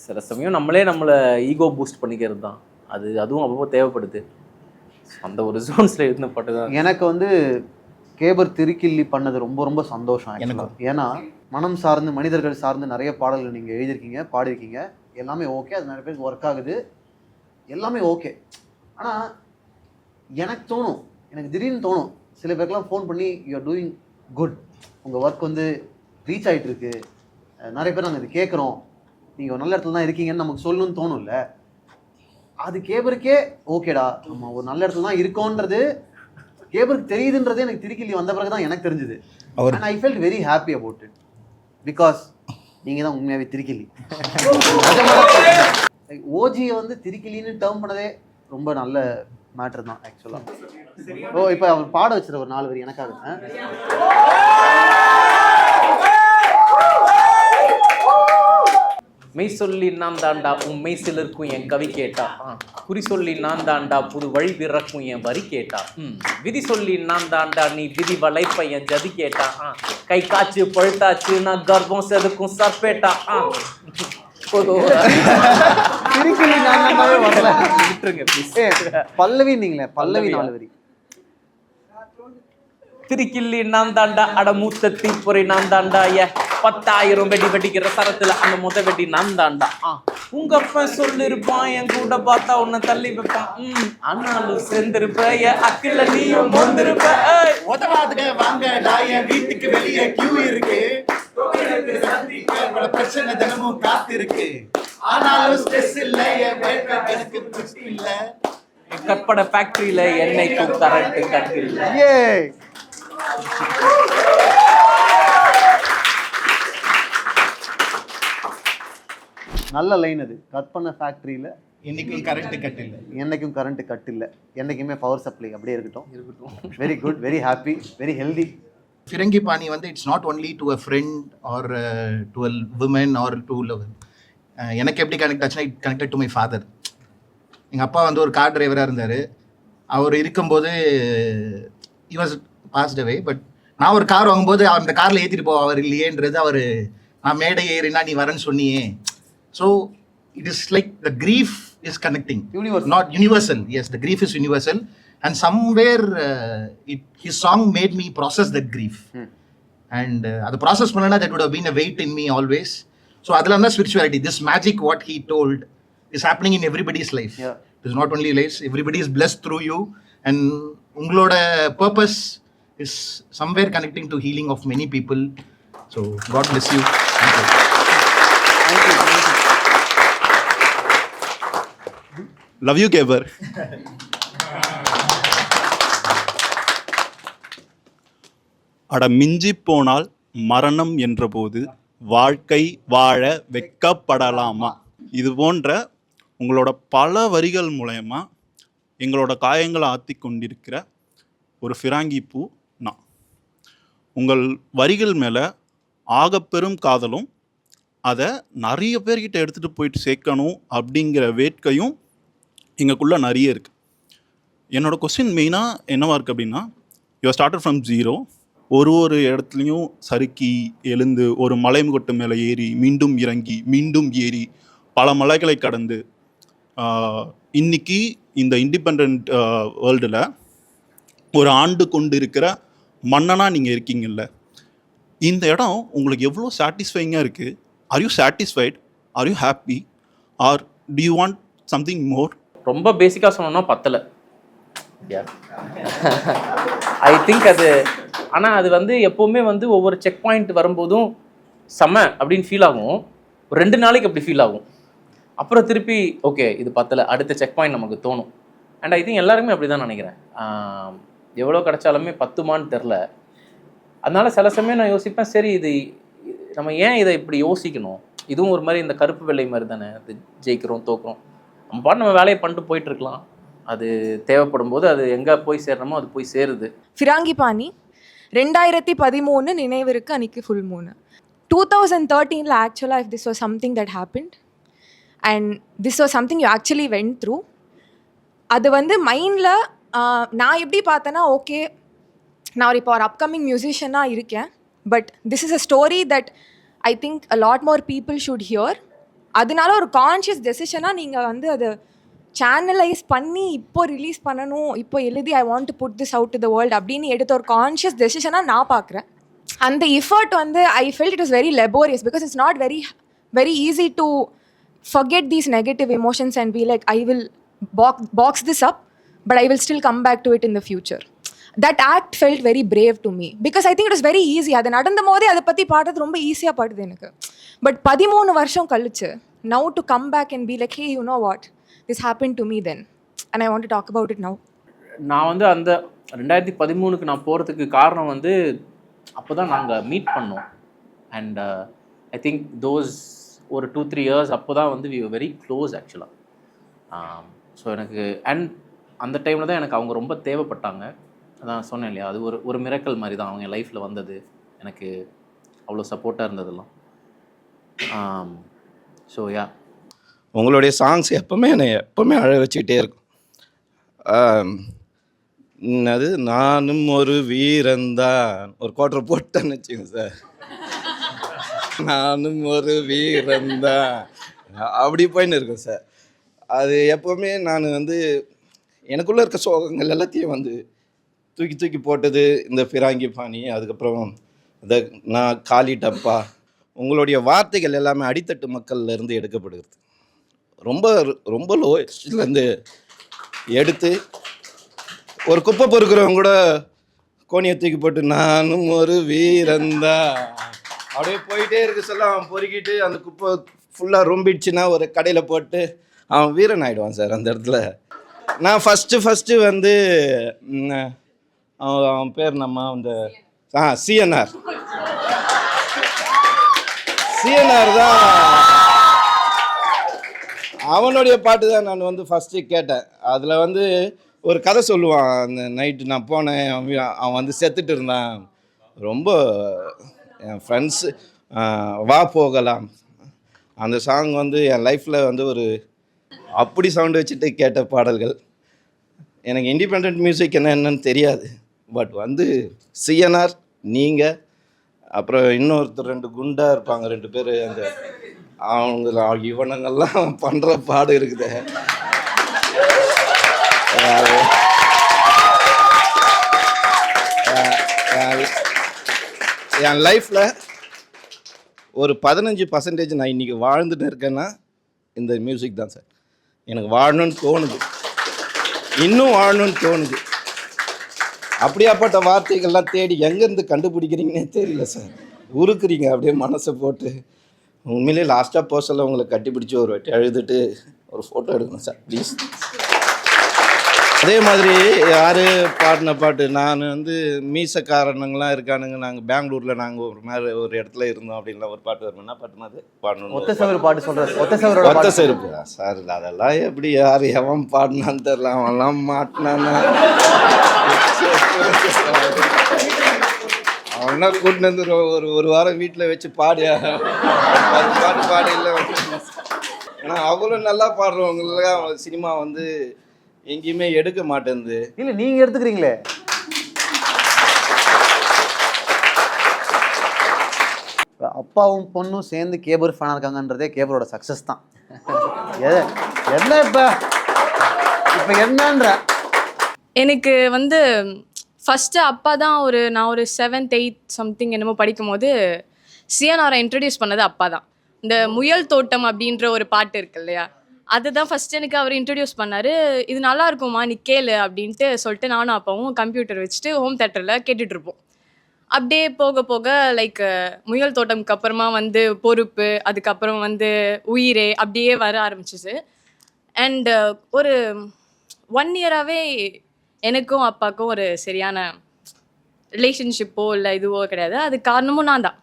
சில சமயம் நம்மளை ஈகோ பூஸ்ட் பண்ணிக்கிறது தான் அதுவும் அப்பப்போ தேவைப்படுது. அந்த ஒரு ஜோன்ஸில் எழுதின பாட்டு தான். எனக்கு வந்து கேபர் திருக்கிள்ளி பண்ணது ரொம்ப ரொம்ப சந்தோஷம் எனக்கு. ஏன்னா மனம் சார்ந்து மனிதர்கள் சார்ந்து நிறைய பாடல்கள் நீங்கள் எழுதியிருக்கீங்க, பாடியிருக்கீங்க, எல்லாமே ஓகே. அது நிறைய பேருக்கு ஒர்க் ஆகுது, எல்லாமே ஓகே. ஆனால் எனக்கு திடீர்னு தோணும், சில பேருக்குலாம் ஃபோன் பண்ணி யூ ஆர் டூயிங் குட், உங்கள் ஒர்க் வந்து ரீச் ஆகிட்டு இருக்கு, நிறைய பேர் நாங்கள் இது கேட்குறோம், நீங்கள் நல்ல இடத்துல தான் இருக்கீங்கன்னு நமக்கு சொல்லணும்னு தோணும்ல. அது கேபருக்கே ஓகேடா, நம்ம ஒரு நல்ல இடத்துல தான் இருக்கோன்றது கேபருக்கு தெரியுதுன்றது எனக்கு திருக்கிள்ளி வந்த பிறகு தான் எனக்கு தெரிஞ்சுது. And I felt very happy about it, because நீங்கள் தான் உண்மையாகவே திருக்கிள்ளி. ஓஜியை வந்து திருக்கிள்ளின்னு டேர்ம் பண்ணதே ரொம்ப நல்ல மேட்டர் தான் ஆக்சுவலாக. ஓ, இப்போ அவர் பாட வச்சுற ஒரு 4 வரி எனக்காக. மெய் சொல்லி நான் தாண்டா உன் மெய் சிலருக்கும் என் கவி கேட்டா, குறி சொல்லி நான் தாண்டா புது வழி பிறக்கும் என் வரி கேட்டா, விதி சொல்லி நான் தாண்டா நீ விதி வளைப்ப என் ஜதி கேட்டா, கை காய்ச்சி பழுத்தாச்சு நான் கர்ப்பம் செதுக்கும் சர்பேட்டா. பல்லவி நீங்களே, பல்லவி 4 வரி. திருக்கிள்ளி நான் தாண்டா அட மூத்த தீப்பொறை நான் தாண்டா, 10,000 வெடி வெடிக்கிற சரத்துல அந்த வெடி நான் தாண்டா. உங்க அப்ப சொல்லிருப்பான் என் கூட பார்த்தா உன்னை தள்ளி வைப்பான், ஆனாலும் சேர்ந்திருப்ப என் அக்கில நீயும் மோந்திருப்ப. வாங்கடா என் வீட்டுக்கு வெளியே கியூ இருக்கு, பிரச்சனை தினமும் காத்திருக்கு, ஆனாலும் ஸ்ட்ரெஸ் இல்ல, எனக்கு பிரச்சனை இல்ல, கற்பட ஃபேக்டரியில என்னைக்கும் கரண்ட் கட் இல்ல. நல்ல லைன் அது. கற்பனை ஃபேக்டரியில் என்னைக்கும் கரண்ட் கட் இல்லை, என்னைக்கும் கரண்ட் கட் இல்லை, என்னைக்குமே பவர் சப்ளை அப்படியே இருக்கட்டும். Very good, very happy, very healthy. Frangipani வந்து it's not only to a friend or to a women or to love. எனக்கு எப்படி கனெக்ட் ஆச்சுன்னா, it connected to my father. எங்கள் அப்பா வந்து ஒரு கார் டிரைவராக இருந்தார். அவர் இருக்கும்போது he was passed away, but நான் ஒரு கார் வாங்கும்போது அந்த காரில் ஏற்றிட்டு போவ அவர் இல்லையேன்றது, அவர் நான் மேடை ஏறினா நீ வரேன்னு சொன்னியே. So it is like the grief is connecting, not universal. Yes, the grief is universal. And somewhere his song made me process that grief. And the process பண்ணனா that would have been a weight in me always. So adala na spirituality, this magic what he told is happening in everybody's life. Yeah. It is not only lives, everybody is blessed through you, and ungaloda purpose is somewhere connecting to healing of many people. So God bless you. Thank you. Love you, Gaber. அட மிஞ்சி போனால் மரணம் என்றபோது வாழ்க்கை வாழ வெக்கப்படலாமா? இது போன்ற உங்களோட பல வரிகள் மூலயமா எங்களோட காயங்களை ஆற்றி கொண்டிருக்கிற ஒரு ஃபிராங்கி பூ நான். உங்கள் வரிகள் மேலே ஆகப்பெரும் காதலும் அதை நிறைய பேர்கிட்ட எடுத்துகிட்டு போயிட்டு சேர்க்கணும் அப்படிங்கிற வேட்கையும் எங்களுக்குள்ளே நிறைய இருக்குது. என்னோடய கொஸ்டின் மெயினாக என்னவாக இருக்குது அப்படின்னா, யூ ஸ்டார்டட் ஃப்ரம் ஜீரோ. ஒரு இடத்துலையும் சறுக்கி எழுந்து ஒரு மலைமுகட்டு மேலே ஏறி மீண்டும் இறங்கி மீண்டும் ஏறி பல மலைகளை கடந்து இன்னைக்கு இந்த இண்டிபெண்ட் வேர்ல்டில் ஒரு ஆண்டு கொண்டு இருக்கிற மன்னனாக நீங்கள் இருக்கீங்கல்ல, இந்த இடம் உங்களுக்கு எவ்வளோ சாட்டிஸ்ஃபைங்காக இருக்குது? Are you satisfied? Are you happy? Are do you want something more? ரொம்ப பேசிக்காக சொன்னோன்னா பத்தலை. ஐ திங்க் அது, ஆனால் அது வந்து எப்போவுமே வந்து ஒவ்வொரு செக் பாயிண்ட் வரும்போதும் செம்ம அப்படின்னு ஃபீல் ஆகும். 2 நாளைக்கு அப்படி ஃபீல் ஆகும். அப்புறம் திருப்பி ஓகே இது பத்தலை, அடுத்த செக் பாயிண்ட் நமக்கு தோணும். அண்ட் ஐ திங்க் எல்லாருமே அப்படி தான் நினைக்கிறேன். எவ்வளோ கிடைச்சாலுமே பத்துமான்னு தெரில. அதனால சில சமயம் நான் யோசிப்பேன், சரி இது நம்ம ஏன் இதை இப்படி யோசிக்கணும்? இதுவும் ஒரு மாதிரி இந்த கருப்பு வெள்ளை மாதிரி தானே, அது ஜெயிக்கிறோம் தோக்குறோம், நம்ம பாட்டு நம்ம வேலையை பண்ணிட்டு போயிட்டுருக்கலாம். அது தேவைப்படும் போது அது எங்கே போய் சேரணுமோ அது போய் சேருது. ஃபிராங்கி பாணி 2013 நினைவிற்கு அன்னைக்கு ஃபுல் மூணு. 2013 ஆக்சுவலாக if this was something that happened and this was something you actually vent through, அது வந்து மைண்டில் நான் எப்படி பார்த்தேன்னா, ஓகே நான் இப்போ ஒரு அப்கமிங் மியூசிஷியனாக இருக்கேன், but this is a story that I think a lot more people should here. அதனால ஒரு கான்ஷியஸ் டெசிஷனாக நீங்கள் வந்து அதை சேனலைஸ் பண்ணி இப்போ ரிலீஸ் பண்ணணும், இப்போ எழுதி I want to put this out to the world அப்படின்னு எடுத்த ஒரு கான்ஷியஸ் டெசிஷனாக நான் பார்க்குறேன். அந்த எஃபர்ட் வந்து I felt it was very laborious because it's not very easy to forget these negative emotions and be like, I will box this up, but I will still come back to it in the future. That act felt very brave to me because I think it was very easy. அது நடந்த போதே அதை பற்றி பாடுறது ரொம்ப ஈஸியாக பாடுது எனக்கு. பட் 13 வருஷம் கழிச்சு now to come back and be like, hey, you know what, this happened to me then and I want to talk about it now. நான் வந்து அந்த 2013க்கு நான் போகிறதுக்கு காரணம் வந்து அப்போ தான் நாங்கள் மீட் பண்ணோம். அண்ட் ஐ திங்க் தோஸ் ஒரு 2-3 இயர்ஸ் அப்போ தான் வந்து வி வெரி க்ளோஸ் ஆக்சுவலாக. ஸோ எனக்கு அண்ட் அந்த டைமில் தான் எனக்கு அவங்க ரொம்ப தேவைப்பட்டாங்க. அதான் சொன்னேன் இல்லையா, அது ஒரு மிரக்கல் மாதிரி தான் அவங்க லைஃப்பில் வந்தது, எனக்கு அவ்வளோ சப்போர்ட்டாக இருந்ததெல்லாம். ஸோ யா, உங்களுடைய சாங்ஸ் எப்போவுமே அழ வச்சுக்கிட்டே இருக்கும். அது நானும் ஒரு வீரன்தான் ஒரு குவார்டர் போட்டேன்னு வச்சுங்க சார், நானும் ஒரு வீரன்தான் அப்படி போயின்னு இருக்கும் சார். அது எப்போவுமே நான் வந்து எனக்குள்ளே இருக்க சோகங்கள் எல்லாத்தையும் வந்து தூக்கி போட்டது இந்த ஃபிராங்கி பாணி. அதுக்கப்புறம் இந்த நான் காலி டப்பா, உங்களுடைய வார்த்தைகள் எல்லாமே அடித்தட்டு மக்கள்லேருந்து எடுக்கப்படுகிறது. ரொம்ப ரொம்ப லோஸ்ட்லேருந்து எடுத்து ஒரு குப்பை பொறுக்கிறவங்க கூட கோணியை தூக்கி போட்டு நானும் ஒரு வீரன்தான் அப்படியே போயிட்டே இருக்க சொல்ல அவன் பொறுக்கிட்டு அந்த குப்பை ஃபுல்லாக ரொம்பிடுச்சுன்னா ஒரு கடையில் போட்டு அவன் வீரன் ஆகிடுவான் சார். அந்த இடத்துல நான் ஃபஸ்ட்டு வந்து அவன் பேர் நம்ம அந்த சிஎன்ஆர் தான் அவனுடைய பாட்டு தான் நான் வந்து ஃபஸ்ட்டு கேட்டேன். அதில் வந்து ஒரு கதை சொல்லுவான், அந்த நைட்டு நான் போனேன், அவன் வந்து செத்துட்டு இருந்தான், ரொம்ப என் ஃப்ரெண்ட்ஸு வா போகலாம். அந்த சாங் வந்து என் லைஃப்பில் வந்து ஒரு அப்படி சவுண்டு வச்சுட்டு கேட்ட பாடல்கள். எனக்கு இண்டிபெண்ட் மியூசிக் என்னன்னு தெரியாது, பட் வந்து சிஎன்ஆர் நீங்கள் அப்புறம் இன்னொருத்தர் 2 குண்டா இருப்பாங்க 2 பேர், அந்த அவங்க இவனங்கள்லாம் பண்ணுற பாடு இருக்குது. என் லைஃப்பில் ஒரு 15% நான் இன்றைக்கி வாழ்ந்துட்டு இருக்கேன்னா இந்த மியூசிக் தான் சார். எனக்கு வாழணும்னு தோணுது, இன்னும் வாழணும்னு தோணுது. அப்படியாப்பட்ட வார்த்தைகள்லாம் தேடி எங்கேருந்து கண்டுபிடிக்கிறீங்கன்னே தெரியல சார். உருக்குறீங்க அப்படியே மனசை போட்டு. உண்மையிலே லாஸ்ட்டாக போஸ்டரில் உங்களை கட்டிப்பிடிச்சி ஒரு வாட்டி அழுதுட்டு ஒரு ஃபோட்டோ எடுக்கணும் சார் ப்ளீஸ். அதே மாதிரி யார் பாடின பாட்டு, நான் வந்து மீசக்காரனுங்களாம் இருக்கானுங்க, நாங்கள் பெங்களூரில் நாங்கள் ஒரு இடத்துல இருந்தோம் அப்படின்லாம் ஒரு பாட்டு வரும். என்ன பாட்டுனா அது பாடணும், ஒத்த செவரு பாட்டு சொல்கிறேன். ஒத்த செருப்பு சார், அதெல்லாம் எப்படி யார் எவன் பாடினான்னு தெரில, அவன்லாம் மாட்டினான்னா அவனா கூட்டின்னு வந்து ஒரு வாரம் வீட்டில் வச்சு பாடியா பாடு இல்லை. ஏன்னா அவ்வளோ நல்லா பாடுறவங்களாம் சினிமா வந்து எங்கேயுமே எடுக்க மாட்டேங்குது. இல்லை நீங்கள் எடுத்துக்கிறீங்களே. அப்பாவும் பொண்ணும் சேர்ந்து கேபர் ஃபேனாக இருக்காங்கன்றதே கேபரோட சக்ஸஸ் தான். என்ன இப்போ என்னன்ற எனக்கு வந்து ஃபஸ்ட்டு அப்பா தான் நான் ஒரு 7th 8th சம்திங் என்னமோ படிக்கும் போது சிஎன்ஆரை இன்ட்ரடியூஸ் பண்ணது அப்பா தான். இந்த முயல் தோட்டம் அப்படின்ற ஒரு பாட்டு இருக்கு இல்லையா, அதுதான் ஃபஸ்ட் எனக்கு அவர் இன்ட்ரடியூஸ் பண்ணார். இது நல்லா இருக்குமா நீ கேளு அப்படின்ட்டு சொல்லிட்டு நானும் அப்பாவும் கம்ப்யூட்டர் வச்சுட்டு ஹோம் தேட்டரில் கேட்டுட்ருப்போம். அப்படியே போக போக லைக் முயல் தோட்டம்க்கு அப்புறமா வந்து பொறுப்பு, அதுக்கப்புறம் வந்து உயிரே அப்படியே வர ஆரம்பிச்சிச்சு. அண்ட் ஒரு 1 இயராகவே எனக்கும் அப்பாவுக்கும் ஒரு சரியான ரிலேஷன்ஷிப்போ இல்லை இதுவோ கிடையாது. அது காரணமும் நான் தான்.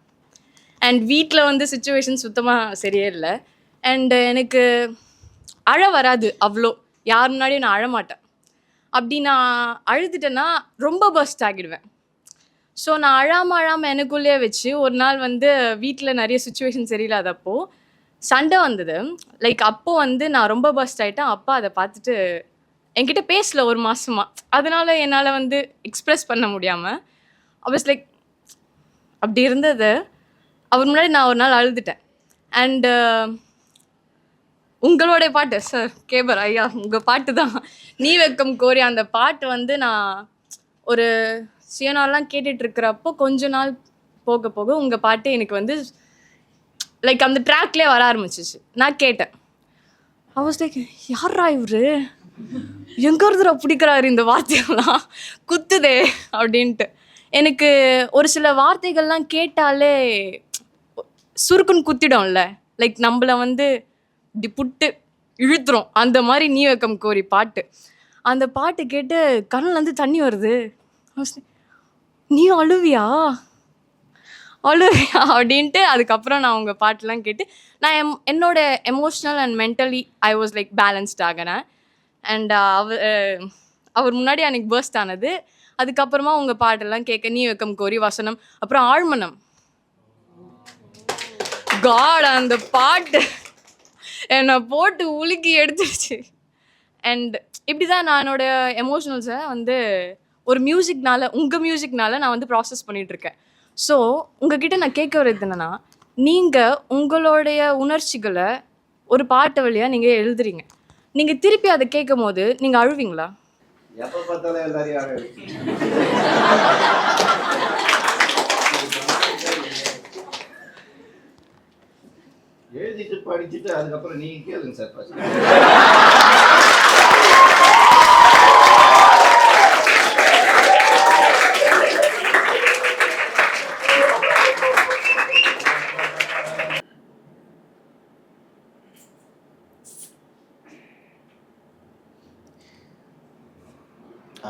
அண்ட் வீட்டில் வந்து சுச்சுவேஷன் சுத்தமாக சரியே இல்லை. அண்டு எனக்கு அழ வராது அவ்வளோ, யார் முன்னாடியும் நான் அழமாட்டேன். அப்படி நான் அழுதுட்டேன்னா ரொம்ப பர்ஸ்ட் ஆகிடுவேன். ஸோ நான் அழாமல் எனக்குள்ளேயே வச்சு ஒரு நாள் வந்து வீட்டில் நிறைய சுச்சுவேஷன் சரியில்லாதப்போ சண்டை வந்தது. லைக் அப்போ வந்து நான் ரொம்ப பர்ஸ்ட் ஆகிட்டேன். அப்பா அதை பார்த்துட்டு என்கிட்ட பேசல ஒரு மாதமாக. அதனால் என்னால் வந்து எக்ஸ்ப்ரெஸ் பண்ண முடியாமல் வாஸ் லைக் அப்படி இருந்தது. அவர் முன்னாடி நான் ஒரு நாள் அழுதுட்டேன். அண்டு உங்களோட பாட்டு சார் கேபர் ஐயா, உங்கள் பாட்டு தான் நீ வெக்கம் கோரி. அந்த பாட்டு வந்து நான் ஒரு சுயநாள்லாம் கேட்டுட்ருக்கிறப்போ கொஞ்ச நாள் போக போக உங்கள் பாட்டு எனக்கு வந்து லைக் அந்த ட்ராக்லேயே வர ஆரம்பிச்சிச்சு. நான் கேட்டேன். ஐ வாஸ் லைக் யாரா இவரு, எங்கே இருந்துடா பிடிக்கிறாரு இந்த வார்த்தைகள்லாம், குத்துதே அப்படின்ட்டு. எனக்கு ஒரு சில வார்த்தைகள்லாம் கேட்டாலே சுருக்குன்னு குத்திடும்ல, லைக் நம்மளை வந்து இப்படி புட்டு இழுத்துரும். அந்த மாதிரி நீ வெக்கம் கோரி பாட்டு. அந்த பாட்டு கேட்டு கண்ணிலேருந்து தண்ணி வருது. நீ அழுவியா அப்படின்ட்டு அதுக்கப்புறம் நான் உங்கள் பாட்டெலாம் கேட்டு நான் என்னோட emotional and mentally I was like balanced ஆகினேன். அண்ட் அவர் முன்னாடி எனக்கு பர்ஸ்ட் ஆனது. அதுக்கப்புறமா உங்கள் பாட்டெல்லாம் கேட்க நீ வெக்கம் கோரி, வசனம், அப்புறம் ஆழ்மனம். காட், அந்த பாட்டு என்னை போட்டு உலுக்கி எடுத்துருச்சு. அண்ட் இப்படி தான் நான் என்னோடய எமோஷனல்ஸை வந்து ஒரு மியூசிக்னால, உங்கள் மியூசிக்னால நான் வந்து ப்ராசஸ் பண்ணிகிட்ருக்கேன். ஸோ உங்ககிட்ட நான் கேட்க வர்றது என்னென்னா, நீங்கள் உங்களுடைய உணர்ச்சிகளை ஒரு பாட்டு வழியாக நீங்கள் எழுதுறீங்க. நீங்கள் திருப்பி அதை கேட்கும் போது நீங்கள் அழுவீங்களா? எப்போ பார்த்தாலும் எல்லாரையும் எழுதிட்டு படிச்சுட்டு அதுக்கப்புறம் நீங்கள் கேளுங்க சார் ஃபர்ஸ்ட்.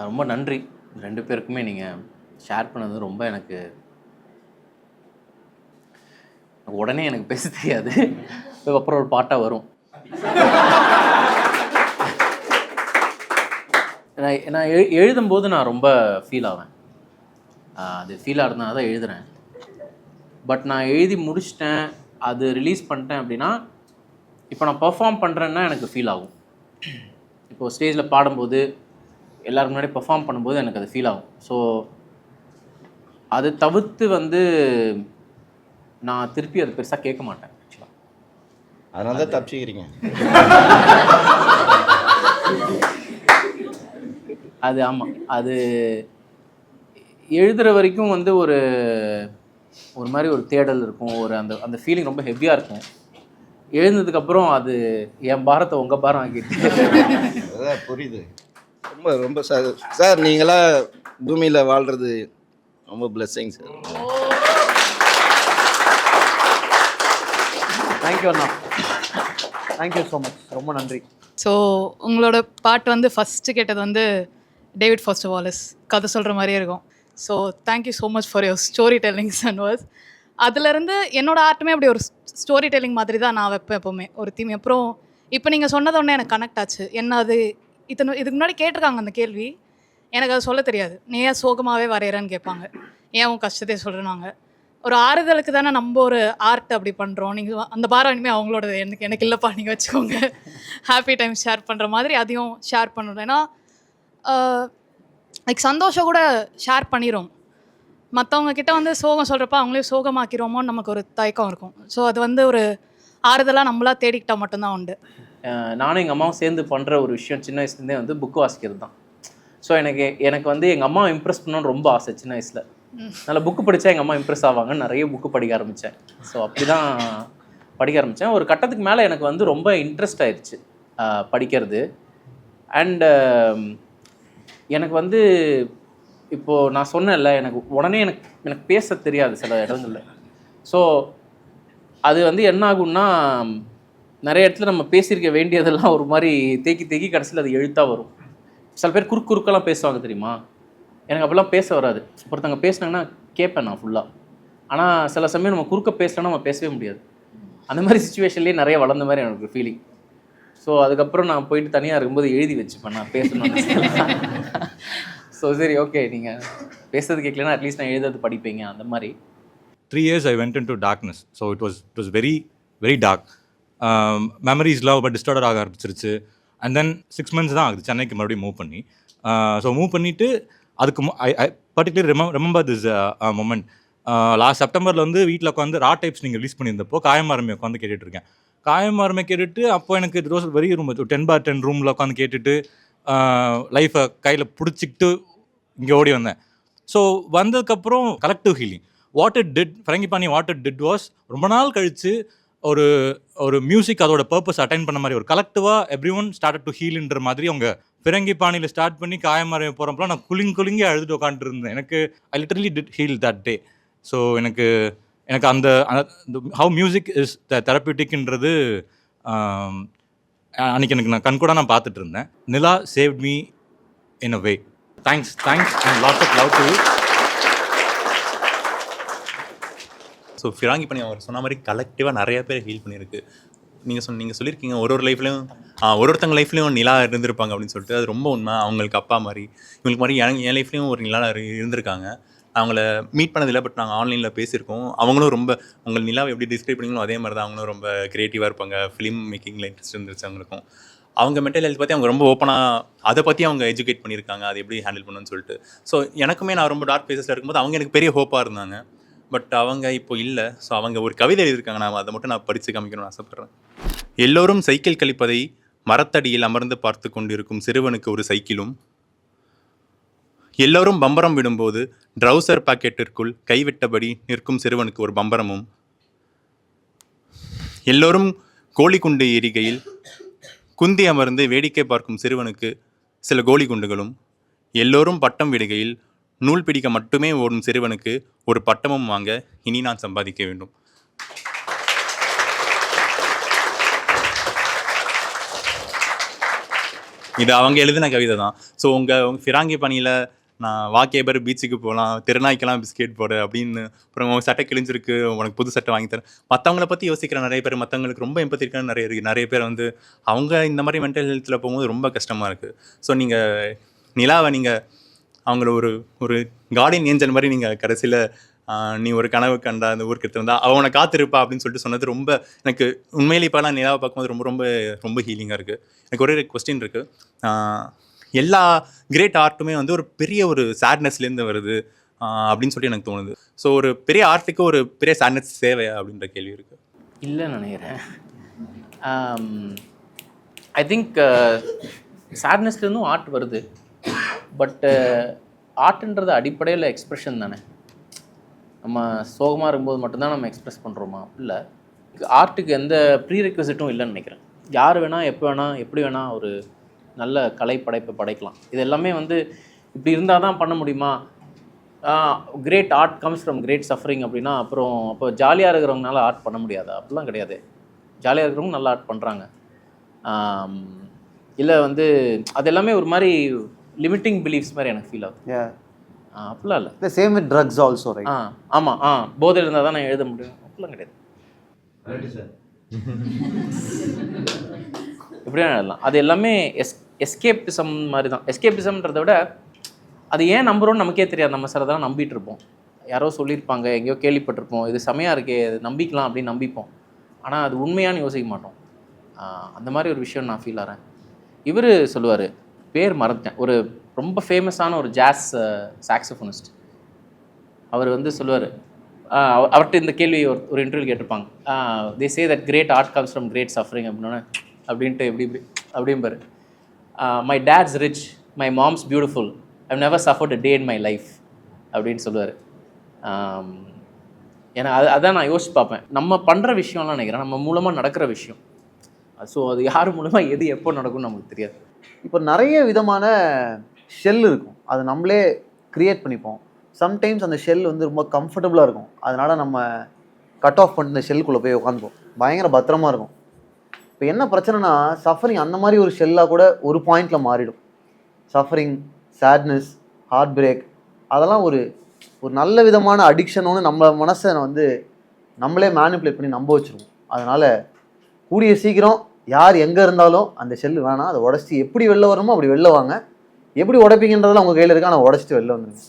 ரொம்ப நன்றி 2 பேருக்குமே. நீங்கள் ஷேர் பண்ணது ரொம்ப எனக்கு உடனே எனக்கு பேச தெரியாது. அப்புறம் ஒரு பாட்டாக வரும். நான் எழுதும்போது நான் ரொம்ப ஃபீல் ஆவேன். அது ஃபீல் ஆகிறதுனால தான் எழுதுகிறேன். பட் நான் எழுதி முடிச்சிட்டேன், அது ரிலீஸ் பண்ணிட்டேன் அப்படின்னா, இப்போ நான் பெர்ஃபார்ம் பண்ணுறேன்னா எனக்கு ஃபீல் ஆகும். இப்போது ஸ்டேஜில் பாடும்போது எல்லாரும் முன்னாடி பெர்ஃபார்ம் பண்ணும்போது எனக்கு அது ஃபீல் ஆகும். ஸோ அதை தவிர்த்து வந்து நான் திருப்பி அது பெருசாக கேட்க மாட்டேன் ஆக்சுவலாக. அதனால தான் தப்பிச்சுக்கிறீங்க. அது ஆமாம், அது எழுதுகிற வரைக்கும் வந்து ஒரு மாதிரி ஒரு தேடல் இருக்கும். ஒரு அந்த ஃபீலிங் ரொம்ப ஹெவியாக இருக்கும். எழுந்ததுக்கப்புறம் அது என் பாரத்தை உங்கள் பாரம் ஆக்கிட்டு. அதான் புரியுது. ரொம்ப ரொம்ப சார் நீங்களாம் பூமியில் வாழ்கிறது ரொம்ப பிளெஸ்ஸிங் சார். தேங்க்யூ அண்ணா. தேங்க்யூ ஸோ மச், ரொம்ப நன்றி. ஸோ உங்களோட பாட்டு வந்து ஃபஸ்ட்டு கேட்டது வந்து டேவிட் ஃபாஸ்டர் வாலஸ், கதை சொல்கிற மாதிரியே இருக்கும். So thank you so much for your story tellings and words. அதுலேருந்து என்னோடய ஆர்ட்டுமே அப்படி ஒரு ஸ்டோரி டெல்லிங் மாதிரி தான் நான் வைப்பேன் எப்போவுமே ஒரு தீம். அப்புறம் இப்போ நீங்கள் சொன்னதொடனே எனக்கு கனெக்ட் ஆச்சு. என்ன அது இதுக்கு முன்னாடி கேட்டிருக்காங்க அந்த கேள்வி, எனக்கு அது சொல்ல தெரியாது. நீ ஏன் சோகமாகவே வரைகிறேன்னு கேட்பாங்க, ஏன் உன் கஷ்டத்தை சொல்கிறேன்னாங்க. ஒரு ஆறுதலுக்கு தானே நம்ம ஒரு ஆர்ட் அப்படி பண்ணுறோம். நீங்கள் அந்த பாரம் இனிமேல் அவங்களோடது, எனக்கு இல்லைப்பா, நீங்கள் வச்சுக்கோங்க. ஹாப்பி டைம் ஷேர் பண்ணுற மாதிரி அதையும் ஷேர் பண்ணுறோம். ஏன்னா லைக் சந்தோஷம் கூட ஷேர் பண்ணிடும். மற்றவங்க கிட்ட வந்து சோகம் சொல்கிறப்ப அவங்களே சோகமாக்கிறோமோன்னு நமக்கு ஒரு தயக்கம் இருக்கும். ஸோ அது வந்து ஒரு ஆறுதலாக நம்மளா தேடிக்கிட்டால் மட்டும்தான் உண்டு. நானும் எங்கள் அம்மாவும் சேர்ந்து பண்ணுற ஒரு விஷயம் சின்ன வயசுலேருந்தே வந்து புக்கு வாசிக்கிறது தான். ஸோ எனக்கு வந்து எங்கள் அம்மாவை இம்ப்ரெஸ் பண்ணணும்னு ரொம்ப ஆசை சின்ன வயசில். நல்லா புக்கு படித்தா எங்கள் அம்மா இம்ப்ரெஸ் ஆவாங்கன்னு நிறைய புக்கு படிக்க ஆரம்பித்தேன். ஸோ அப்படி தான் படிக்க ஆரம்பித்தேன். ஒரு கட்டத்துக்கு மேலே எனக்கு வந்து ரொம்ப இன்ட்ரெஸ்ட் ஆயிடுச்சு படிக்கிறது. அண்டு எனக்கு வந்து இப்போது நான் சொன்னேன்ல, எனக்கு உடனே எனக்கு பேச தெரியாது சில இடங்களில். ஸோ அது வந்து என்ன ஆகும்னா, நிறைய இடத்துல நம்ம பேசியிருக்க வேண்டியதெல்லாம் ஒரு மாதிரி தேக்கி கடைசியில் அது எழுத்தாக வரும். சில பேர் குறுக்கெல்லாம் பேசுவாங்க தெரியுமா, எனக்கு அப்படிலாம் பேச வராது. ஒருத்தவங்க பேசினாங்கன்னா கேட்பேன் நான் ஃபுல்லாக. ஆனால் சில சமயம் நம்ம குறுக்க பேசலன்னா நம்ம பேசவே முடியாது. அந்த மாதிரி சுச்சுவேஷன்லேயே நிறைய வளர்ந்த மாதிரி எனக்கு ஃபீலிங். ஸோ அதுக்கப்புறம் நான் போயிட்டு தனியாக இருக்கும்போது எழுதி வச்சுப்பேன் நான் பேசணும்னு. ஸோ சரி ஓகே, நீங்கள் பேசுறது கேட்கலன்னா அட்லீஸ்ட் நான் எழுதுறது படிப்பீங்க அந்த மாதிரி. 3 years I went into darkness. So it was very, very dark. மெமரிஸ்லாம் ரொம்ப டிஸ்டார்டர் ஆக ஆரம்பிச்சிருச்சு. அண்ட் தென் 6 months தான் ஆகுது சென்னைக்கு மறுபடியும் மூவ் பண்ணி. ஸோ மூவ் பண்ணிவிட்டு அதுக்கு I particular remember this moment. Last செப்டம்பரில் வந்து வீட்டில் உட்காந்து ரா டைப்ஸ் நீங்கள் ரிலீஸ் பண்ணியிருந்தப்போ காயமாரமே உட்காந்து கேட்டுட்ருக்கேன். காயமாரமே கேட்டுட்டு அப்போ எனக்கு it was very room 10x10 ரூமில் உட்காந்து கேட்டுட்டு லைஃப்பை கையில் பிடிச்சிக்கிட்டு இங்கே ஓடி வந்தேன். ஸோ வந்ததுக்கப்புறம் collective healing Frangipani what it did was ரொம்ப நாள் கழித்து ஒரு மியூசிக் அதோட பர்பஸ் அட்டைன் பண்ண மாதிரி ஒரு கலெக்டிவாக எவ்ரி ஒன் ஸ்டார்டட் டு ஹீல்ன்ற மாதிரி அவங்க ஃபிரங்கிபாணியில் ஸ்டார்ட் பண்ணி காயமறைய போகிறப்பலாம் நான் குலுங்கி அழுதுட்டு உட்காந்துருந்தேன். எனக்கு I literally did heal that day. So எனக்கு அந்த ஹவு மியூசிக் இஸ் தெரப்யூட்டிக்ன்றது அன்றைக்கி எனக்கு நான் கண்கூட நான் பார்த்துட்டு இருந்தேன். Nila saved me in a way. Thanks and lots of love to you. So Frangipani அவர் சொன்ன மாதிரி கலெக்டிவாக நிறைய பேர் ஹீல் பண்ணியிருக்கு. நீங்கள் சொல்லியிருக்கீங்க ஒரு லைஃப்லையும் ஒருத்தங்க லைஃப்லையும் நிலா இருந்திருப்பாங்க அப்படின்னு சொல்லிட்டு. அது ரொம்ப உண்மை. அவங்களுக்கு அப்பா மாதிரி இவங்களுக்கு மாதிரி என் லைஃப்லையும் ஒரு நிலா இருந்திருக்காங்க. அவங்கள மீட் பண்ணதில்லை, பட் நாங்கள் ஆன்லைனில் பேசியிருக்கோம். அவங்களும் ரொம்ப உங்கள் நிலாவை எப்படி டிஸ்கிரைப் பண்ணிங்களோ அதே மாதிரி தான் அவங்களும் ரொம்ப க்ரியேட்டிவாக இருப்பாங்க. ஃபிலிம் மேக்கிங்கில் இன்ட்ரெஸ்ட் இருந்துச்சு அவங்களுக்கும். அவங்க மென்டல் ஹெல்த் பற்றி அவங்க ரொம்ப ஓப்பனாக அதை பற்றி அவங்க எஜுகேட் பண்ணியிருக்காங்க, அது எப்படி ஹேண்டில் பண்ணணும்னு சொல்லிட்டு. ஸோ எனக்குமே நான் ரொம்ப டார்க் ஃபேஸஸில் இருக்கும்போது அவங்க எனக்கு பெரிய ஹோப்பாக இருந்தாங்க. பட் அவங்க இப்போ இல்லை. ஸோ அவங்க ஒரு கவிதை எழுதியிருக்காங்க, நான் அதை மட்டும் நான் படித்து காமிக்கணும்னு ஆசைப்பட்றேன். எல்லோரும் சைக்கிள் கழிப்பதை மரத்தடியில் அமர்ந்து பார்த்து கொண்டிருக்கும் சிறுவனுக்கு ஒரு சைக்கிளும், எல்லோரும் பம்பரம் விடும்போது ட்ரௌசர் பாக்கெட்டிற்குள் கைவிட்டபடி நிற்கும் சிறுவனுக்கு ஒரு பம்பரமும், எல்லோரும் கோழி குண்டு எரிகையில் குந்தி அமர்ந்து வேடிக்கை பார்க்கும் சிறுவனுக்கு சில கோழி குண்டுகளும், எல்லோரும் பட்டம் விடுகையில் நூல் பிடிக்க மட்டுமே ஓடும் சிறுவனுக்கு ஒரு பட்டமும் வாங்க இனி நான் சம்பாதிக்க வேண்டும். இது அவங்க எழுதின கவிதை தான். ஸோ உங்கள் ஃபிராங்கிபாணியில் நான் வாக்கேபர் பீச்சுக்கு போகலாம், திருநாய்க்கெல்லாம் பிஸ்கெட் போடு அப்படின்னு, அப்புறம் உங்கள் சட்டை கிழிஞ்சிருக்கு உனக்கு புது சட்டை வாங்கி தரேன். மற்றவங்கள பற்றி யோசிக்கிற நிறைய பேர், மற்றவங்களுக்கு ரொம்ப எம்பத்தி இருக்கான நிறைய இருக்குது. நிறைய பேர் வந்து அவங்க இந்த மாதிரி மென்டல் ஹெல்த்தில் போகும்போது ரொம்ப கஷ்டமாக இருக்குது. ஸோ நீங்கள் நிலாவை அவங்கள ஒரு கார்டியன் ஏஞ்சல் மாதிரி நீங்கள் கடைசியில் நீ ஒரு கனவு கண்டா அந்த ஊருக்கு எடுத்துருந்தா அவனை காத்திருப்பா அப்படின்னு சொல்லிட்டு சொன்னது ரொம்ப எனக்கு உண்மையிலே இப்போலாம் நிலாவை பார்க்கும்போது ரொம்ப ரொம்ப ரொம்ப ஹீலிங்காக இருக்குது. எனக்கு ஒரே கொஸ்டின் இருக்குது. எல்லா கிரேட் ஆர்ட்டுமே வந்து ஒரு பெரிய ஒரு சேட்னஸ்லேருந்து வருது அப்படின்னு சொல்லி எனக்கு தோணுது. ஸோ ஒரு பெரிய ஆர்ட்டுக்கு ஒரு பெரிய சேட்னஸ் தேவையா அப்படின்ற கேள்வி இருக்குது. இல்லைன்னு நினைக்கிறேன். ஐ திங்க் சேட்னஸ்லேருந்தும் ஆர்ட் வருது. பட்டு ஆர்ட்ன்றது அடிப்படையில் எக்ஸ்ப்ரெஷன் தானே. நம்ம சோகமாக இருக்கும்போது மட்டும்தான் நம்ம எக்ஸ்ப்ரெஸ் பண்ணுறோமா? இல்லை, ஆர்ட்டுக்கு எந்த ப்ரீ ரெக்வசிட்டும் இல்லைன்னு நினைக்கிறேன். யார் வேணால் எப்போ வேணால் எப்படி வேணால் ஒரு நல்ல கலை படைப்பை படைக்கலாம். இது எல்லாமே வந்து இப்படி இருந்தால் தான் பண்ண முடியுமா? Great art comes from great suffering அப்படின்னா அப்போ ஜாலியாக இருக்கிறவங்கனால ஆர்ட் பண்ண முடியாதா? அப்படிலாம் கிடையாது. ஜாலியாக இருக்கிறவங்க நல்லா ஆர்ட் பண்ணுறாங்க. இல்லை வந்து அது எல்லாமே ஒரு மாதிரி லிமிட்டிங் பிலீஃப்ஸ் மாதிரி எனக்கு ஃபீல் ஆகுது. அப்படிலாம் இல்லை. The same with drugs also, right? ஆமாம். போதையில் இருந்தால் தான் நான் எழுத முடியும் அப்படிலாம் கிடையாது. இப்படியா எழுதலாம். அது எல்லாமே எஸ்கேப்பிசம் மாதிரி தான். எஸ்கேப்பிசம்ன்றதை விட அது ஏன் நம்புகிறோன்னு நமக்கே தெரியாது. நம்ம சில தான் நம்பிட்டு இருப்போம். யாரோ சொல்லியிருப்பாங்க, எங்கேயோ கேள்விப்பட்டிருப்போம், இது செமையாக இருக்கே, அது நம்பிக்கலாம் அப்படின்னு நம்பிப்போம். ஆனால் அது உண்மையானு யோசிக்க மாட்டோம். அந்த மாதிரி ஒரு விஷயம் நான் ஃபீல் ஆகிறேன். இவர் சொல்லுவார், பேர் மறந்துட்டேன், ஒரு ரொம்ப ஃபேமஸான ஒரு ஜாஸ் சாக்ஸோஃபோனிஸ்ட். அவர் வந்து சொல்லுவார், அவர்கிட்ட இந்த கேள்வி ஒரு இன்டர்வியூ கேட்டிருப்பாங்க. They say that great art comes from great suffering அப்படின்ட்டு அப்படிம்பாரு. My dad's rich, my mom's beautiful, I've never suffered a day in my life அப்படின்னு சொல்லுவார். ஏன்னா அதான் நான் யோசிச்சு பார்ப்பேன். நம்ம பண்ணுற விஷயம்லாம் நினைக்கிறேன் நம்ம மூலமாக நடக்கிற விஷயம். ஸோ அது யார் மூலமாக எது எப்போ நடக்கும்னு நமக்கு தெரியாது. இப்போ நிறைய விதமான ஷெல் இருக்கும், அது நம்மளே க்ரியேட் பண்ணிப்போம். சம்டைம்ஸ் அந்த ஷெல் வந்து ரொம்ப கம்ஃபர்டபுளாக இருக்கும், அதனால் நம்ம கட் ஆஃப் பண்ணிட்டு இந்த ஷெல்லுக்குள்ளே போய் உட்காந்துப்போம், பயங்கர பத்திரமா இருக்கும். இப்போ என்ன பிரச்சனைனா சஃபரிங் அந்த மாதிரி ஒரு ஷெல்லாக கூட ஒரு பாயிண்டில் மாறிடும். சஃபரிங், சேட்னஸ், ஹார்ட் பிரேக், அதெல்லாம் ஒரு ஒரு நல்ல விதமான அடிக்ஷனோன்னு நம்ம மனசை வந்து நம்மளே மேனிப்புலேட் பண்ணி நம்ப வச்சுருவோம். அதனால் கூடிய சீக்கிரம் யார் எங்கே இருந்தாலும் அந்த செல்லு வேணாம், அதை உடச்சி எப்படி வெளில வரணுமோ அப்படி வெளில வாங்க. எப்படி உடைப்பீங்கன்றதெல்லாம் உங்கள் கையில் இருக்கா, நான் உடச்சிட்டு வெளில வந்துடுங்க.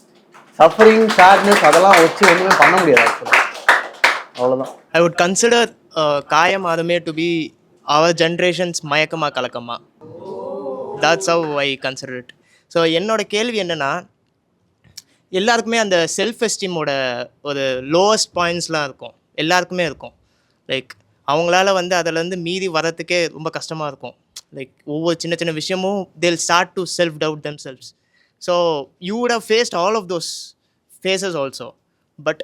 சஃபரிங், சேட்னஸ் அதெல்லாம் வச்சு ஒன்றுமே பண்ண முடியாது ஆக்சுவலாக. அவ்வளோதான். I would consider Kayam Adame to be our generation's மயக்கமா கலக்கமா. That's how I consider it. So என்னோட கேள்வி என்னென்னா, எல்லாருக்குமே அந்த செல்ஃப் எஸ்டீமோட ஒரு லோவஸ்ட் பாயிண்ட்ஸ்லாம் இருக்கும், எல்லாருக்குமே இருக்கும். லைக் அவங்களால வந்து அதிலேருந்து மீறி வரத்துக்கே ரொம்ப கஷ்டமாக இருக்கும். லைக் ஒவ்வொரு சின்ன சின்ன விஷயமும் they'll start to self doubt themselves. So you would have faced all of those phases also. But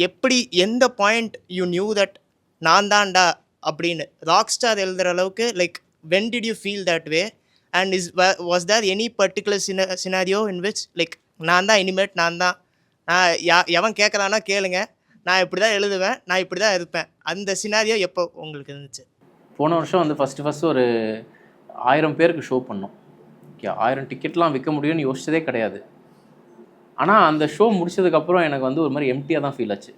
எப்படி எந்த பாயிண்ட் யூ நியூ தட் நான் தான்டா அப்படின்னு ராக் ஸ்டார் எழுதுகிற அளவுக்கு, like when did you feel that way and was there any particular scenario in which like நான் தான் இனிமேட் நான் எவன் கேட்குறானா கேளுங்க, நான் இப்படி தான் எழுதுவேன், நான் இப்படி தான் இருப்பேன், அந்த சினாரியோ எப்போ உங்களுக்கு இருந்துச்சு? போன வருஷம் வந்து ஃபஸ்ட்டு ஒரு 1000 பேருக்கு ஷோ பண்ணோம். ஓகே, 1000 டிக்கெட்லாம் விற்க முடியும்னு யோசிச்சதே கிடையாது. ஆனால் அந்த ஷோ முடிச்சதுக்கப்புறம் எனக்கு வந்து ஒரு மாதிரி எம்டியாக தான் ஃபீல் ஆச்சு.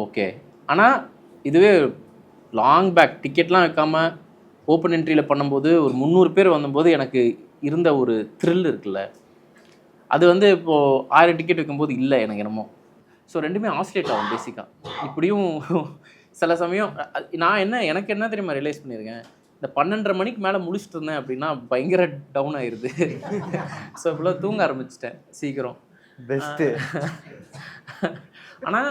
ஓகே. ஆனால் இதுவே லாங் பேக் டிக்கெட்லாம் வைக்காமல் ஓப்பன் என்ட்ரியில் பண்ணும்போது ஒரு 300 பேர் வந்தபோது எனக்கு இருந்த ஒரு த்ரில் இருக்குல்ல, அது வந்து இப்போது 1000 டிக்கெட் வைக்கும்போது இல்லை எனக்கு என்னமோ. ஸோ ரெண்டுமே ஆசிலேட் ஆகும் பேசிக்காக. இப்படியும் சில சமயம் எனக்கு என்ன தெரியுமா ரியலைஸ் பண்ணியிருக்கேன், இந்த 12:30 மணிக்கு மேலே முடிச்சுட்டு இருந்தேன் அப்படின்னா பயங்கர டவுன் ஆயிடுது. ஸோ இவ்வளோ தூங்க ஆரம்பிச்சிட்டேன் சீக்கிரம். பெஸ்ட்டு. ஆனால்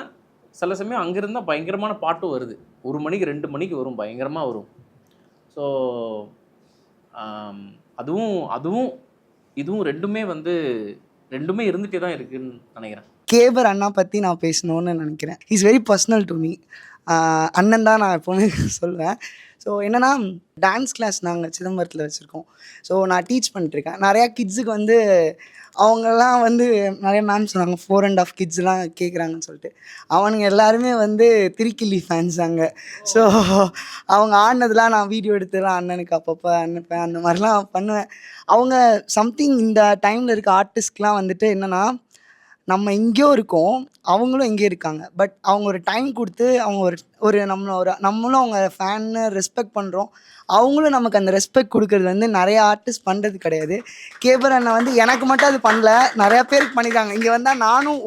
சில சமயம் அங்கேருந்தால் பயங்கரமான பாட்டும் வருது. 1 மணிக்கு 2 மணிக்கு வரும், பயங்கரமாக வரும். ஸோ அதுவும் இதுவும் ரெண்டுமே இருந்துகிட்டே தான் இருக்குதுன்னு நினைக்கிறேன். கேபர் அண்ணா பற்றி நான் பேசணுன்னு நினைக்கிறேன். Is very personal to me. அண்ணன் தான் நான் எப்போவுமே சொல்லுவேன். ஸோ என்னென்னா, டான்ஸ் கிளாஸ் நாங்கள் சிதம்பரத்தில் வச்சுருக்கோம். ஸோ நான் டீச் பண்ணிட்டுருக்கேன். நிறையா கிட்ஸுக்கு வந்து அவங்கெல்லாம் வந்து நிறைய மேம் சொன்னாங்க 4.5 கிட்ஸ்லாம் கேட்குறாங்கன்னு சொல்லிட்டு. அவனுங்க எல்லாருமே வந்து திரிக்கில்லி ஃபேன்ஸ் அங்கே. ஸோ அவங்க ஆடினதுலாம் நான் வீடியோ எடுத்துலாம் அண்ணனுக்கு அப்பப்போ அனுப்பேன், அந்த மாதிரிலாம் பண்ணுவேன். அவங்க சம்திங் இந்த டைமில் இருக்க ஆர்டிஸ்ட்லாம் வந்துட்டு என்னென்னா, நம்ம எங்கேயோ இருக்கோம், அவங்களும் எங்கேயோ இருக்காங்க. பட் அவங்க ஒரு டைம் கொடுத்து அவங்க ஒரு நம்மளும் அவங்க ஃபேன்னு ரெஸ்பெக்ட் பண்ணுறோம். அவங்களும் நமக்கு அந்த ரெஸ்பெக்ட் கொடுக்குறது வந்து நிறைய ஆர்டிஸ்ட் பண்ணுறது கிடையாது. கேபர் அண்ணா வந்து எனக்கு மட்டும் அது பண்ணல, நிறையா பேருக்கு பண்ணியிருக்காங்க. இங்கே வந்தால் நானும்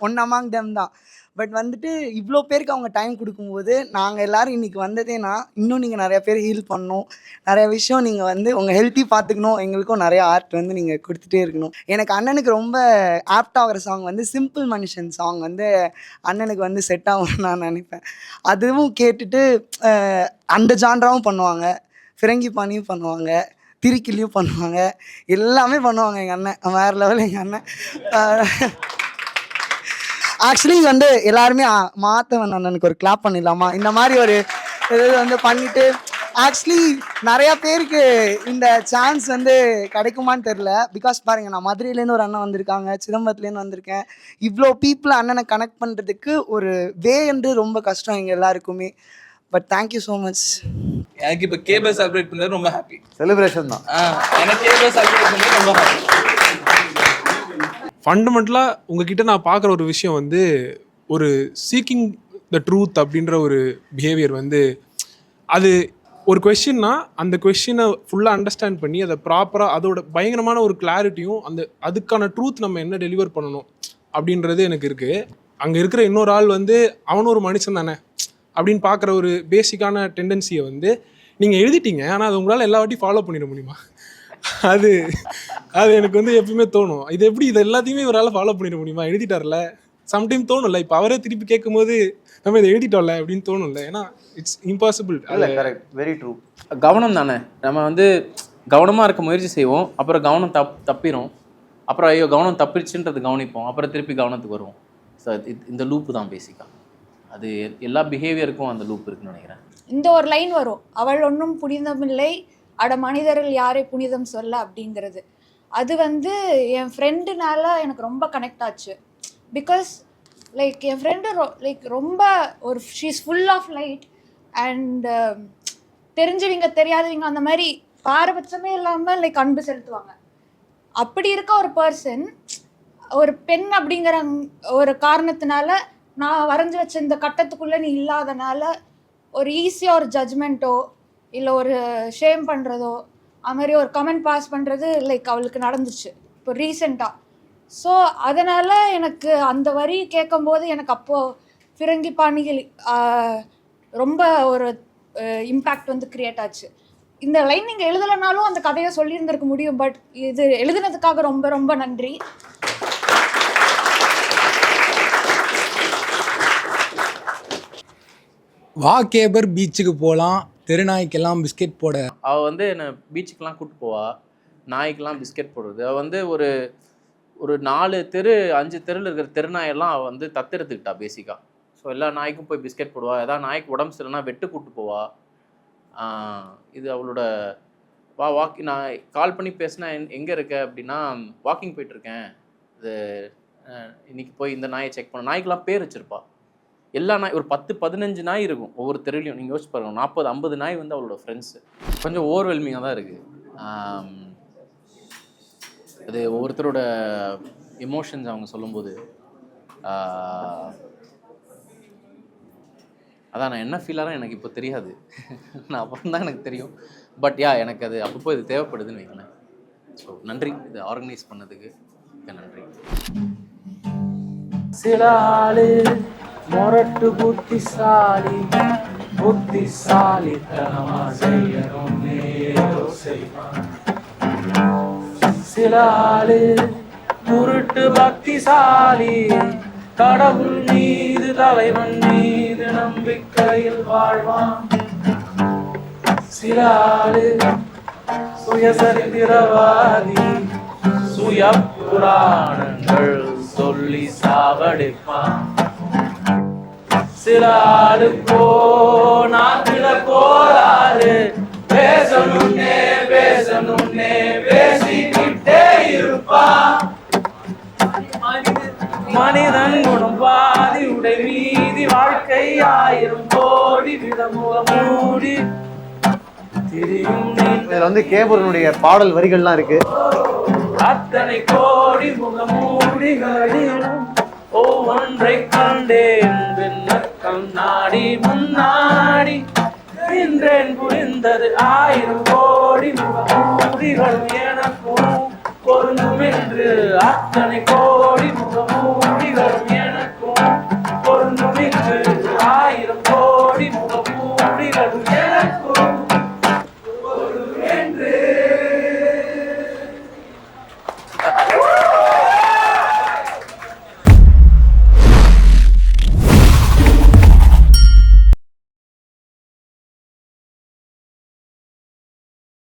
ஒன் அமாங் தெம் தான். பட் வந்துட்டு இவ்வளோ பேருக்கு அவங்க டைம் கொடுக்கும்போது நாங்கள் எல்லோரும் இன்றைக்கி வந்ததேனா, இன்னும் நீங்கள் நிறையா பேர் ஹீல் பண்ணணும், நிறைய விஷயம் நீங்கள் வந்து உங்கள் ஹெல்த்தி பார்த்துக்கணும், எங்களுக்கும் நிறையா ஆர்ட் வந்து நீங்கள் கொடுத்துட்டே இருக்கணும். எனக்கு அண்ணனுக்கு ரொம்ப ஆப்ட் ஆகிற சாங் வந்து சிம்பிள் மனுஷன் சாங் வந்து அண்ணனுக்கு வந்து செட் ஆகும்னு நான் நினைப்பேன். அதுவும் கேட்டுட்டு அந்த ஜான்ராவும் பண்ணுவாங்க, ஃபிரங்கி பாணியும் பண்ணுவாங்க, திரிக்கிலியும் பண்ணுவாங்க, எல்லாமே பண்ணுவாங்க எங்கள் அண்ணன். வேறு லெவல் எங்கள் அண்ணன். ஆக்சுவலி வந்து எல்லாருமே மாத்தவன் அண்ணனுக்கு ஒரு கிளாப் பண்ணிடலாமா, இந்த மாதிரி ஒரு இது வந்து பண்ணிட்டு, ஆக்சுவலி நிறையா பேருக்கு இந்த சான்ஸ் வந்து கிடைக்குமான்னு தெரில. பிகாஸ் பாருங்கள், நான் மதுரையிலேருந்து ஒரு அண்ணன் வந்திருக்காங்க, சிதம்பரத்துலேருந்து வந்திருக்கேன். இவ்வளோ பீப்புளை அண்ணனை கனெக்ட் பண்ணுறதுக்கு ஒரு வே வந்து ரொம்ப கஷ்டம் எங்கள் எல்லாருக்குமே. But thank you so much. எனக்கு இப்போ கேபர் செலிப்ரேட் பண்ணுறது ரொம்ப ஹாப்பி. செலிப்ரேஷன் தான். எனக்கு கேபர் செலிப்ரேட் பண்ணுறது ரொம்ப ஹாப்பி. ஃபண்டமெண்டலாக உங்ககிட்ட நான் பார்க்குற ஒரு விஷயம் வந்து ஒரு சீக்கிங் த ட்ரூத் அப்படின்ற ஒரு பிஹேவியர் வந்து, அது ஒரு கொஷின்னா அந்த கொஷினை ஃபுல்லாக அண்டர்ஸ்டாண்ட் பண்ணி அதை ப்ராப்பராக அதோட பயங்கரமான ஒரு கிளாரிட்டியும் அதுக்கான ட்ரூத் நம்ம என்ன டெலிவர் பண்ணணும் அப்படின்றது எனக்கு இருக்குது. அங்கே இருக்கிற இன்னொரு ஆள் வந்து அவனும் ஒரு மனுஷன் தானே அப்படின்னு பார்க்குற ஒரு பேசிக்கான டெண்டன்சியை வந்து நீங்கள் எழுதிட்டீங்க, ஆனால் அது உங்களால் எல்லா வாட்டியும் ஃபாலோ பண்ணிட முடியுமா? அது எனக்கு வந்து எப்பவுமே தோணும், இது எப்படி இது எல்லாத்தையுமே இவரால் ஃபாலோ பண்ணிட முடியுமா? எழுதிட்டார்ல, சம்டைம் தோணும்ல, இப்போ அவரே திருப்பி கேட்கும் போது நம்ம இதை எழுதிட்டோம்ல அப்படின்னு தோணும்ல, ஏன்னா it's impossible. Correct, very true. கவனம் தானே, நம்ம வந்து கவனமாக இருக்க முயற்சி செய்வோம், அப்புறம் கவனம் தப்பிடும், அப்புறம் ஐயோ கவனம் தப்பிடுச்சுன்றது கவனிப்போம், அப்புறம் திருப்பி கவனத்துக்கு வருவோம். ஸோ இந்த லூப்பு தான் பேசிக்காக. அது எல்லா பிஹேவியருக்கும் அந்த லூப் இருக்குன்னு நினைக்கிறேன். இந்த ஒரு லைன் வரும், அவள் ஒன்றும் புனிதமில்லை, அட மனிதர்கள் யாரை புனிதம் சொல்ல அப்படிங்கிறது. அது வந்து என் ஃப்ரெண்டுனால எனக்கு ரொம்ப கனெக்ட் ஆச்சு. பிகாஸ் லைக் என் ஃப்ரெண்டு லைக் ரொம்ப ஒரு she is full of light and தெரிஞ்சவங்க தெரியாதவங்க அந்த மாதிரி பாரபட்சமே இல்லாமல் லைக் அன்பு செலுத்துவாங்க. அப்படி இருக்க ஒரு பர்சன் ஒரு பெண் அப்படிங்கிற ஒரு காரணத்தினால நான் வரைஞ்சி வச்ச இந்த கட்டத்துக்குள்ளே நீ இல்லாதனால ஒரு ஈஸியாக ஒரு ஜட்ஜ்மெண்ட்டோ இல்லை ஒரு ஷேம் பண்ணுறதோ அது மாதிரி ஒரு கமெண்ட் பாஸ் பண்ணுறது லைக் அவளுக்கு நடந்துச்சு இப்போ ரீசெண்டாக. ஸோ அதனால் எனக்கு அந்த வரி கேட்கும்போது எனக்கு அப்போது ஃபிரங்கி பாணிகள் ரொம்ப ஒரு இம்பேக்ட் வந்து க்ரியேட் ஆச்சு. இந்த லைன் நீங்கள் எழுதலைனாலும் அந்த கதையை சொல்லியிருந்திருக்க முடியும். பட் இது எழுதுனதுக்காக ரொம்ப ரொம்ப நன்றி. வாக்கேபர் பீச்சுக்கு போகலாம், தெருநாய்க்கெல்லாம் பிஸ்கெட் போட. அவள் வந்து என்னை பீச்சுக்கெலாம் கூப்பிட்டு போவா, நாய்க்கெல்லாம் பிஸ்கெட் போடுறது. அவள் வந்து ஒரு 4 தெரு 5 தெருவில் இருக்கிற தெருநாயெல்லாம் அவள் வந்து தத்தெடுத்துக்கிட்டா பேசிக்காக. ஸோ எல்லா நாய்க்கும் போய் பிஸ்கெட் போடுவா. ஏதாவது நாய்க்கு உடம்பு சரியில்லைனா வெட்டு கூப்பிட்டு போவா. இது அவளோட நான் கால் பண்ணி பேசினேன், எங்கே இருக்க அப்படின்னா வாக்கிங் போயிட்டுருக்கேன், இது இன்னைக்கு போய் இந்த நாயை செக் பண்ண. நாய்க்கெலாம் பேர் வச்சுருப்பா. எல்லா நாய் ஒரு 10-15 நாய் இருக்கும் ஒவ்வொரு தெருலையும். நீங்கள் யோசிச்சு பாருங்கள், 40-50 நாய் வந்து அவளோட ஃப்ரெண்ட்ஸு. கொஞ்சம் ஓவர்வெல்மிங்காக தான் இருக்குது. அது ஒவ்வொருத்தரோட எமோஷன்ஸ் அவங்க சொல்லும்போது அதான் நான் என்ன ஃபீல் ஆகிறேன் எனக்கு இப்போ தெரியாது. நான் அப்புறம் தான் எனக்கு தெரியும். பட் எனக்கு அது அப்பப்போ இது தேவைப்படுதுன்னு வைங்களேன். ஸோ நன்றி இது ஆர்கனைஸ் பண்ணதுக்கு நன்றி. சில ஆளு மொரட்டு புத்திசாலித்தனமா செய்யணும் ஏதோ செய்வான். சில ஆளு முருட்டு பக்திசாலி, கடவுள் மீது தலைவன் மீது நம்பிக்கையில் வாழ்வான். சில ஆளு சுயசரித்திரவாதி, சுய புராணங்கள் சொல்லி சாவடிப்பான். சில ஆளு நாட்டுல கோளாறு, பேசணுன்னே பேசிக்கிட்டே இருப்பான். மனிதன் குணம் பாதி உடை மீதி, வாழ்க்கை 1000 கோடி விதமுக மூடி திரியும். இதில் வந்து கேபுரனுடைய பாடல் வரிகள்லாம் இருக்கு. அத்தனை கோடி முகமூடிகளிலும் ஒவ்வொன்றை கண்டேன் விண்ணக்கம் நாடி முன்னாடி நின்றேன். புரிந்தது 1000 கோடி முகமூடிகள் எனக்கும் பொருந்தும் என்று. அத்தனை கோடி முகம்